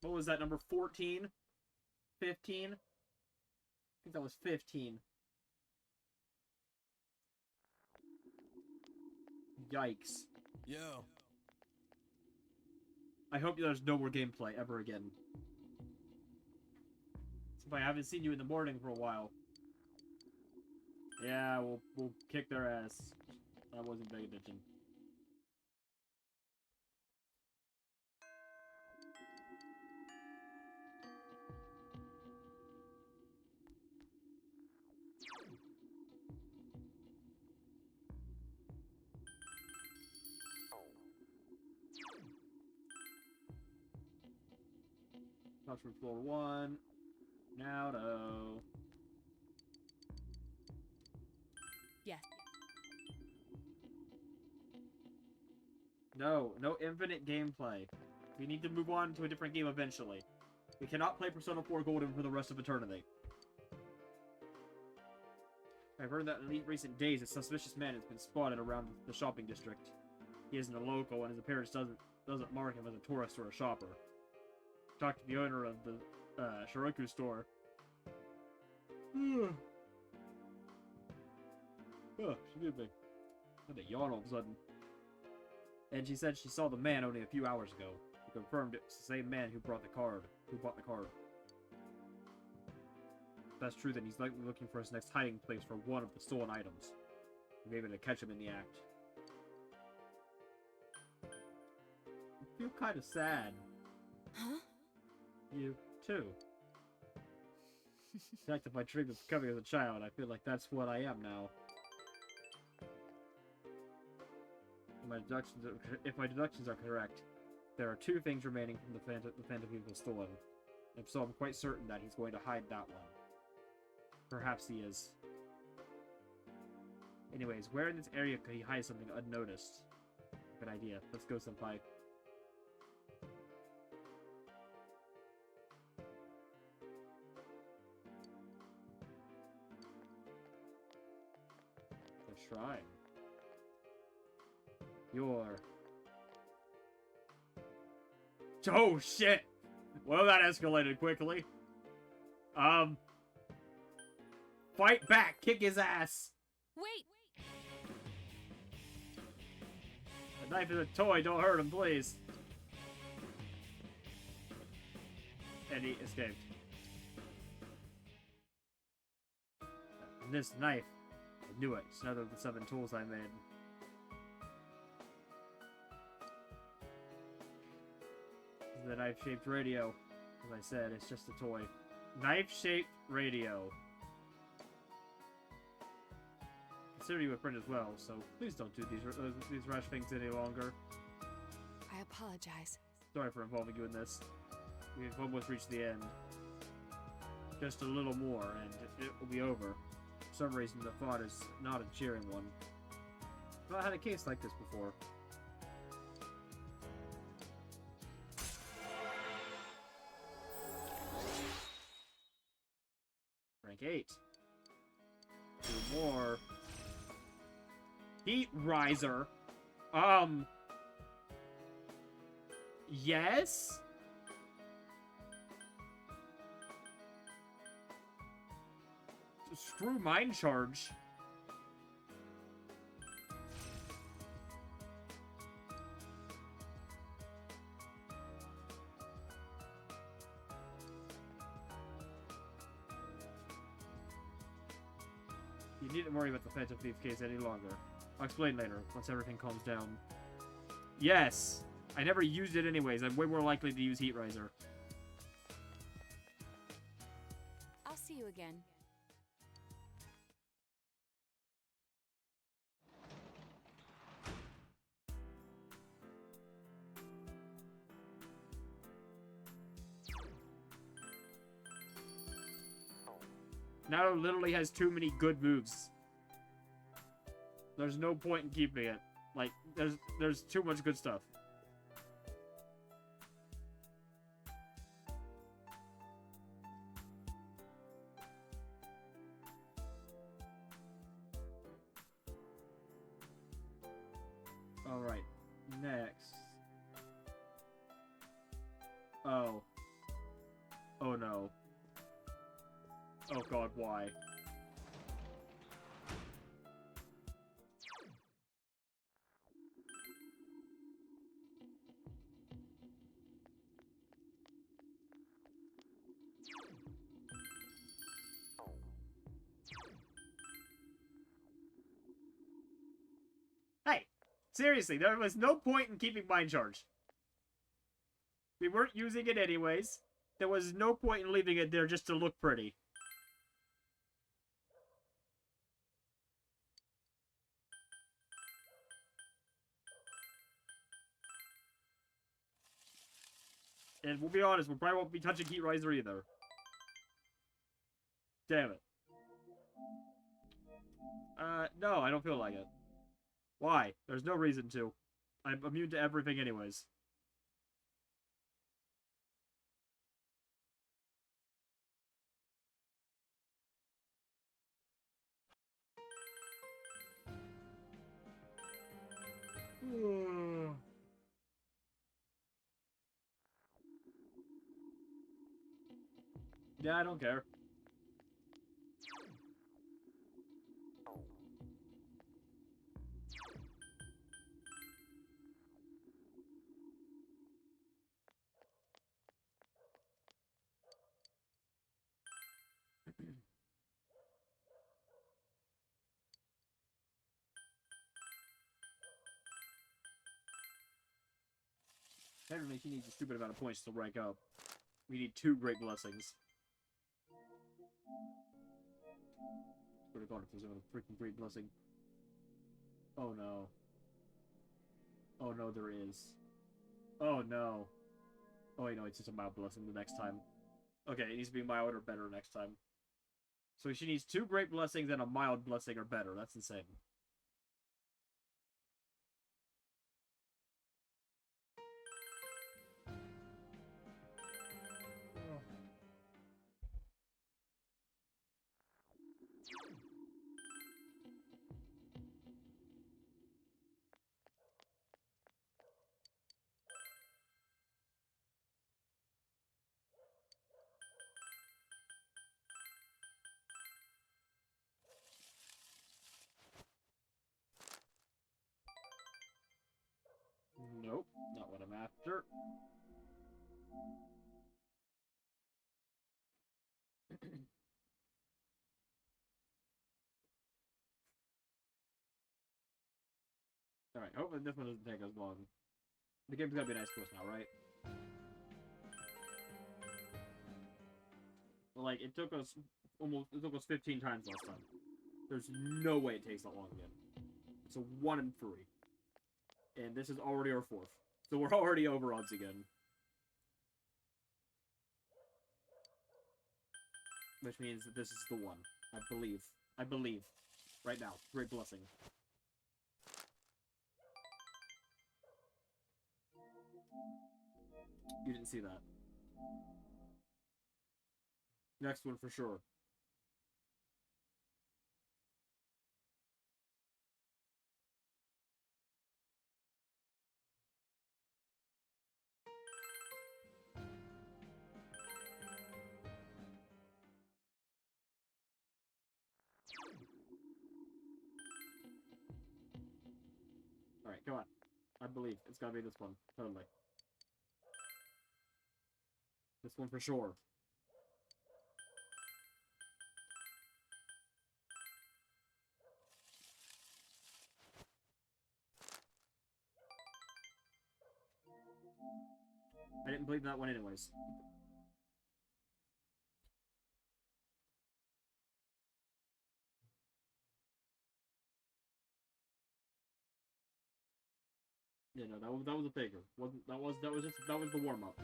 What was that, number 14? 15? I think that was 15. Yikes. Yo. I hope there's no more gameplay ever again. If I haven't seen you in the morning for a while. Yeah, we'll kick their ass. I wasn't paying attention. Touch from floor 1. Now to... Yes. No infinite gameplay. We need to move on to a different game eventually. We cannot play Persona 4 Golden for the rest of eternity. I've heard that in recent days a suspicious man has been spotted around the shopping district. He isn't a local and his appearance doesn't mark him as a tourist or a shopper. Talked to the owner of the Shiroku store. Excuse me. I had a yawn all of a sudden. And she said she saw the man only a few hours ago. He confirmed it's the same man who bought the card. If that's true, then he's likely looking for his next hiding place for one of the stolen items. We may be able to catch him in the act. I feel kind of sad. Huh? You, too. In fact, if my dream of becoming as a child, I feel like that's what I am now. If my deductions are correct, there are 2 things remaining from the Phantom People stolen. If so, I'm quite certain that he's going to hide that one. Perhaps he is. Anyways, where in this area could he hide something unnoticed? Good idea. Let's go, Senpai. The shrine. Oh, shit! Well, that escalated quickly. Fight back! Kick his ass! Wait! The knife is a toy, don't hurt him, please. And he escaped. this knife. I knew it. It's another of the 7 tools I made. This is the knife-shaped radio. As I said, it's just a toy. Knife-shaped radio. Consider you a friend as well, so please don't do these rash things any longer. I apologize. Sorry for involving you in this. We've almost reached the end. Just a little more, and it will be over. For some reason, the thought is not a cheering one. I've not had a case like this before. Rank 8. 2 more. Heat riser. Yes? Screw mind charge. You needn't worry about the Phantom Thief case any longer. I'll explain later, once everything calms down. Yes! I never used it anyways. I'm way more likely to use Heat Riser. I'll see you again. Naruto literally has too many good moves. There's no point in keeping it. Like, there's too much good stuff. Alright, next. Oh. Oh no. Oh god, why? Hey! Seriously, there was no point in keeping Mind Charge. We weren't using it anyways. There was no point in leaving it there just to look pretty. And we'll be honest, we probably won't be touching Heat Riser either. Damn it. No, I don't feel like it. Why? There's no reason to. I'm immune to everything anyways. Yeah, I don't care. Apparently she needs a stupid amount of points to rank up. We need 2 Great Blessings. Swear to God, if there's a freaking Great Blessing. Oh no. Oh no, there is. Oh no. Oh wait, no, it's just a mild blessing the next time. Okay, it needs to be mild or better next time. So she needs 2 Great Blessings and a mild blessing or better. That's insane. Alright, hopefully this one doesn't take as long. The game's gotta be nice to us now, right? Like, it took us 15 times last time. There's no way it takes that long again. It's a 1 in 3. And this is already our 4th. So we're already over odds again. Which means that this is the one. I believe. I believe. Right now. Great blessing. You didn't see that. Next one for sure. Alright, come on. I believe. It's gotta be this one. Totally. This one for sure. I didn't believe in that one anyways. Yeah, no, that was a faker. Wasn't that was the warm up.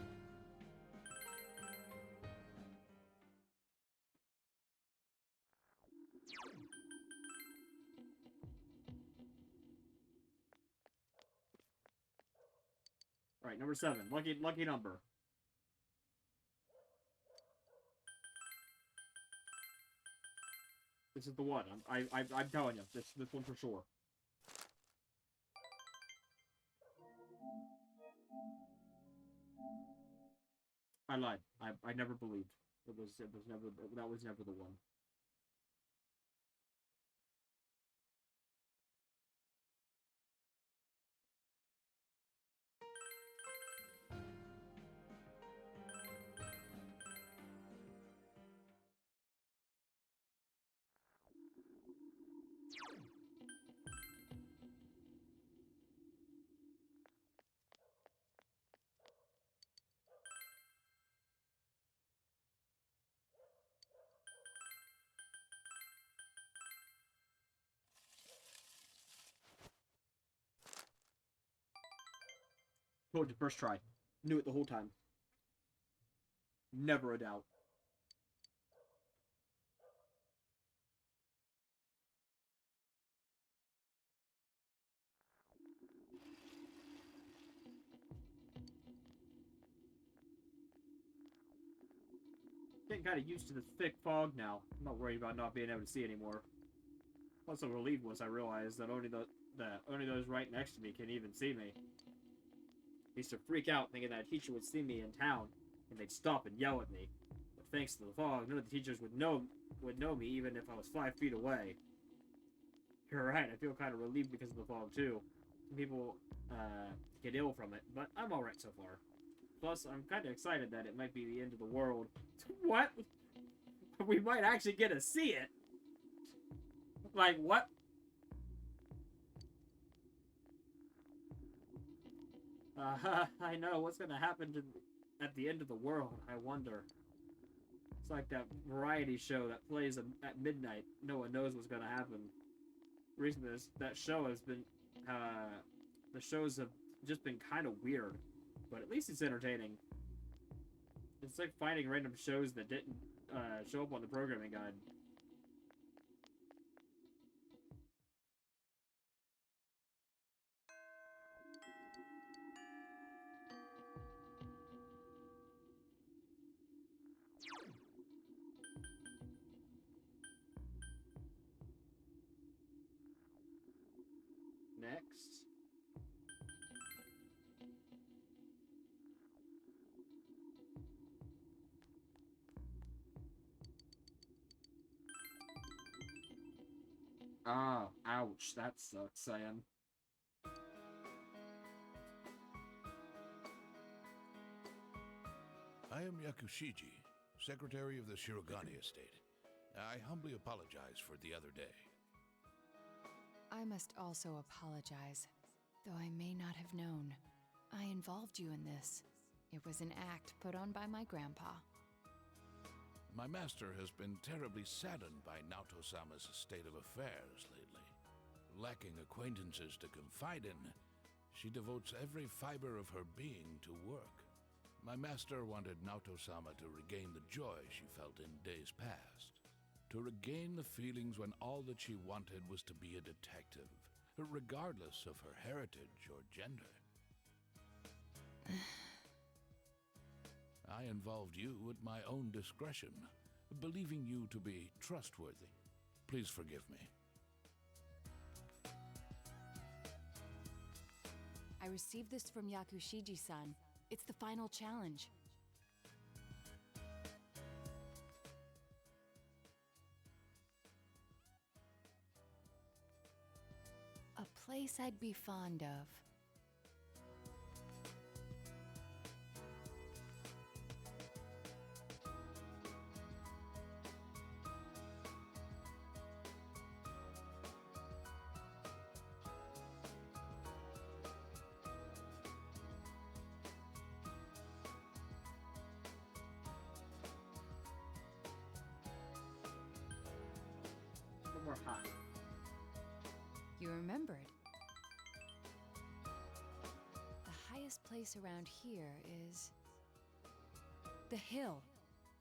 Alright, number 7. Lucky number. This is the one. I'm telling you, this one for sure. I lied. I never believed. It was never that was never the one. Told you, first try. Knew it the whole time. Never a doubt. Getting kind of used to this thick fog now. I'm not worried about not being able to see anymore. Also relieved once I realized that only those right next to me can even see me. I used to freak out thinking that a teacher would see me in town and they'd stop and yell at me. But thanks to the fog, none of the teachers would know me even if I was 5 feet away. You're right, I feel kind of relieved because of the fog too. Some people get ill from it, but I'm alright so far. Plus, I'm kind of excited that it might be the end of the world. What? We might actually get to see it. Like, what? I know what's gonna happen at the end of the world, I wonder. It's like that variety show that plays at midnight. No one knows what's gonna happen. The reason that show has been, the shows have just been kind of weird. But at least it's entertaining. It's like finding random shows that didn't show up on the programming guide. Next. Ah, ouch, that sucks, Sam. I am Yakushiji, Secretary of the Shirogane Estate. I humbly apologize for the other day. I must also apologize. Though I may not have known, I involved you in this. It was an act put on by my grandpa. My master has been terribly saddened by Naoto-sama's state of affairs lately. Lacking acquaintances to confide in, she devotes every fiber of her being to work. My master wanted Naoto-sama to regain the joy she felt in days past. To regain the feelings when all that she wanted was to be a detective, regardless of her heritage or gender. I involved you at my own discretion, believing you to be trustworthy. Please forgive me. I received this from Yakushiji-san. It's the final challenge. A place I'd be fond of. More high. You remembered. The highest place around here is the hill.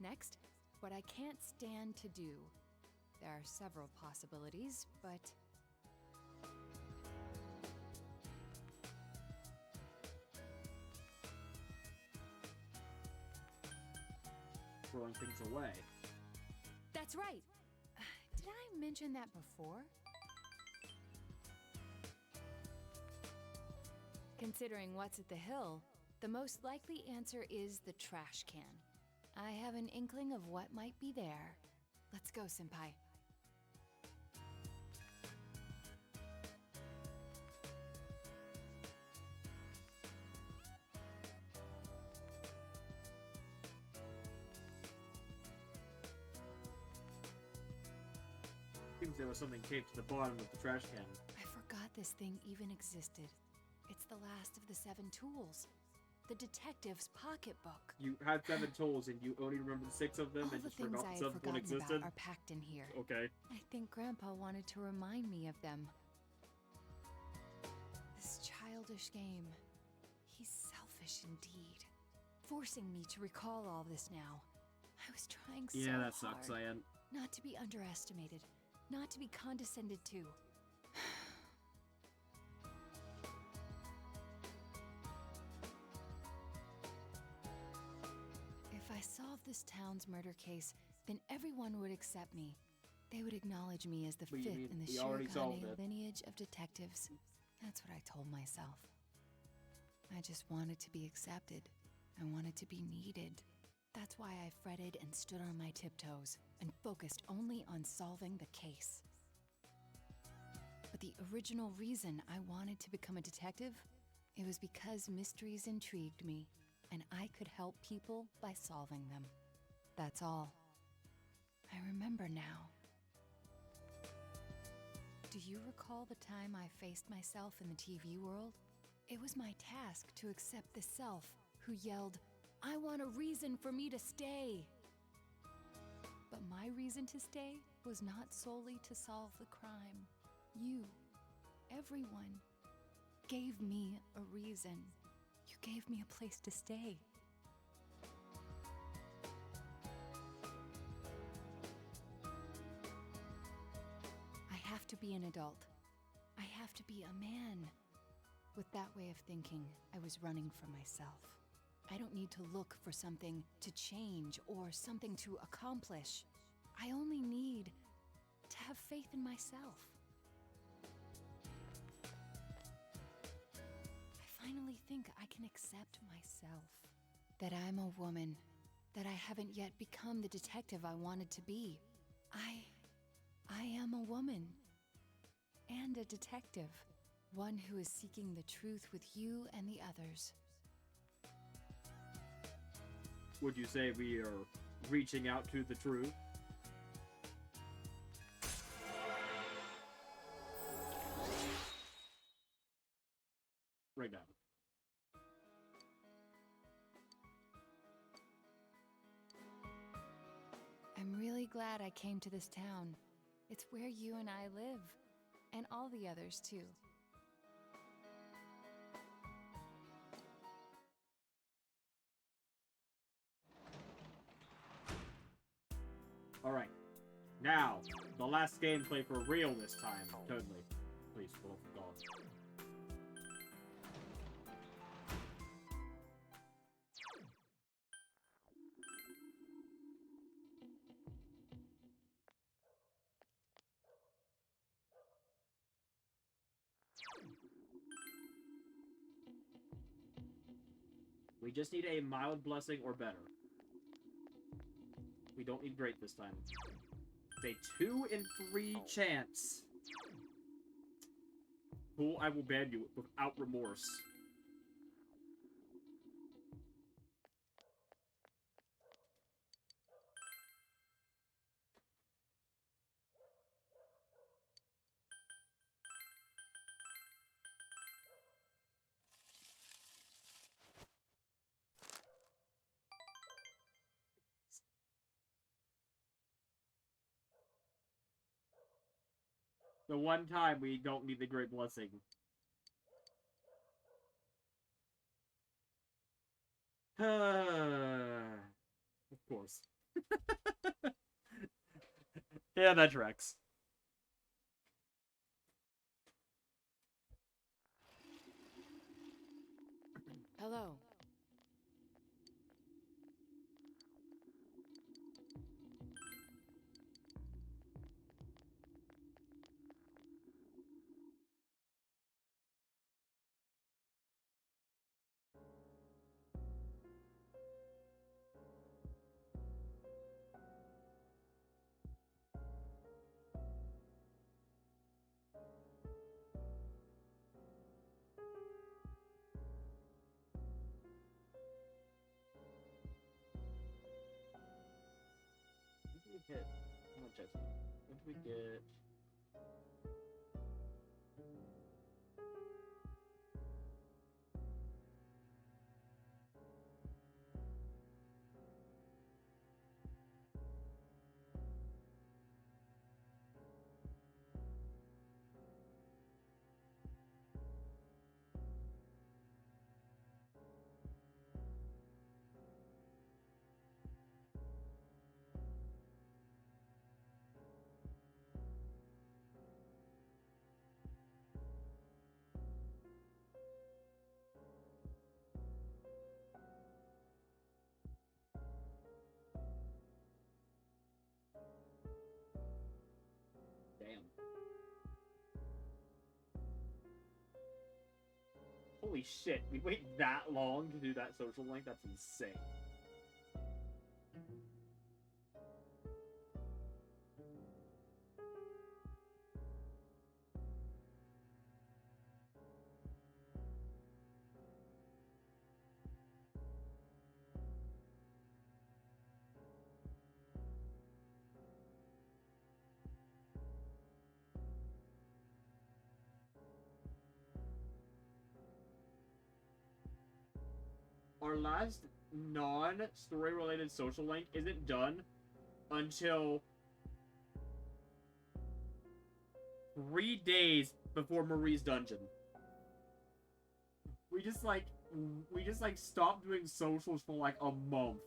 Next, what I can't stand to do. There are several possibilities, but throwing things away. that's right. Did I mention that before? Considering what's at the hill, the most likely answer is the trash can. I have an inkling of what might be there. Let's go, Senpai. Seems there was something taped to the bottom of the trash can. I forgot this thing even existed. It's the last of the 7 tools. The detective's pocketbook. You had 7 tools and you only remembered 6 of them All and the just things forgot I the had 7th one forgotten existed? about are packed in here. Okay. I think Grandpa wanted to remind me of them. This childish game. He's selfish indeed. Forcing me to recall all this now. I was trying so hard. Yeah, that sucks, Cyan. Not to be underestimated. Not to be condescended to. If I solved this town's murder case, then everyone would accept me. They would acknowledge me as the What do you 5th mean? in the We already solved Shirogane it. lineage of detectives. That's what I told myself. I just wanted to be accepted. I wanted to be needed. That's why I fretted and stood on my tiptoes and focused only on solving the case. But the original reason I wanted to become a detective, it was because mysteries intrigued me, and I could help people by solving them. That's all. I remember now. Do you recall the time I faced myself in the TV world? It was my task to accept the self who yelled, "I want a reason for me to stay!" But my reason to stay was not solely to solve the crime. You, everyone, gave me a reason. You gave me a place to stay. I have to be an adult. I have to be a man. With that way of thinking, I was running from myself. I don't need to look for something to change or something to accomplish. I only need to have faith in myself. I finally think I can accept myself. That I'm a woman. That I haven't yet become the detective I wanted to be. I am a woman. And a detective. One who is seeking the truth with you and the others. Would you say we are reaching out to the truth? glad I came to this town. It's where you and I live, and all the others, too. Alright. Now, the last gameplay for real this time. Totally. Please, will of God. We just need a mild blessing or better. We don't need great this time. It's a 2 in 3 chance. Fool, I will ban you without remorse. The one time we don't need the great blessing. Of course. Yeah, that tracks. Hello. Hit. I'm gonna check something. What did we get? Damn. Holy shit, we wait that long to do that social link? That's insane. Our last non-story related social link isn't done until 3 days before Marie's dungeon. We just like stopped doing socials for like a month.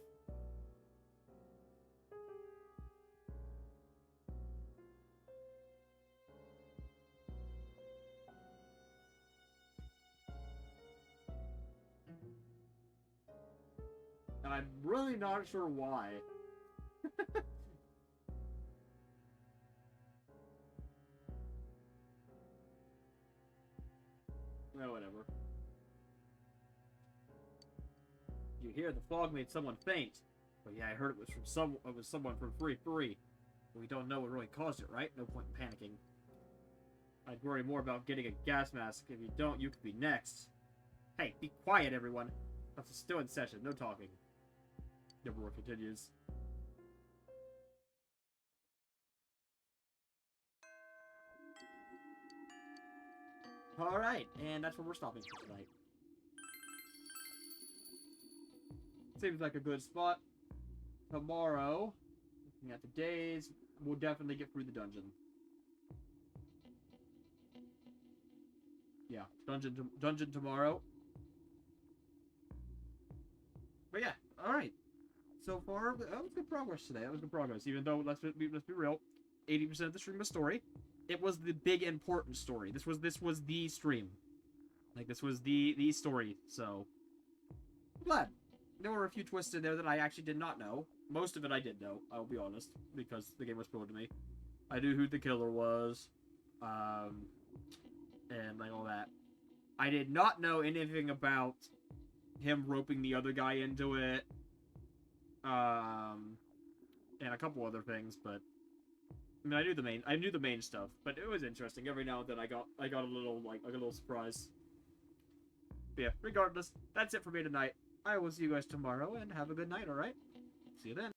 And I'm really not sure why. Well, whatever. You hear the fog made someone faint. But yeah, I heard it was someone from 3-3. We don't know what really caused it, right? No point in panicking. I'd worry more about getting a gas mask. If you don't, you could be next. Hey, be quiet, everyone. That's still in session. No talking. Deborah continues. Alright, and that's where we're stopping for tonight. Seems like a good spot. Tomorrow, Looking at the days, we'll definitely get through the dungeon. Yeah, dungeon tomorrow. But yeah, all right. So far, that was good progress today. That was good progress. Even though let's be real, 80% of the stream was story. It was the big important story. This was the stream. Like this was the story. So I'm glad. There were a few twists in there that I actually did not know. Most of it I did know, I'll be honest, because the game was spoiled to me. I knew who the killer was, and like all that. I did not know anything about him roping the other guy into it, and a couple other things, but I mean, I knew the main stuff, but it was interesting. Every now and then I got a little a little surprise. But yeah, regardless, that's it for me tonight. I will see you guys tomorrow, and have a good night. All right, see you then.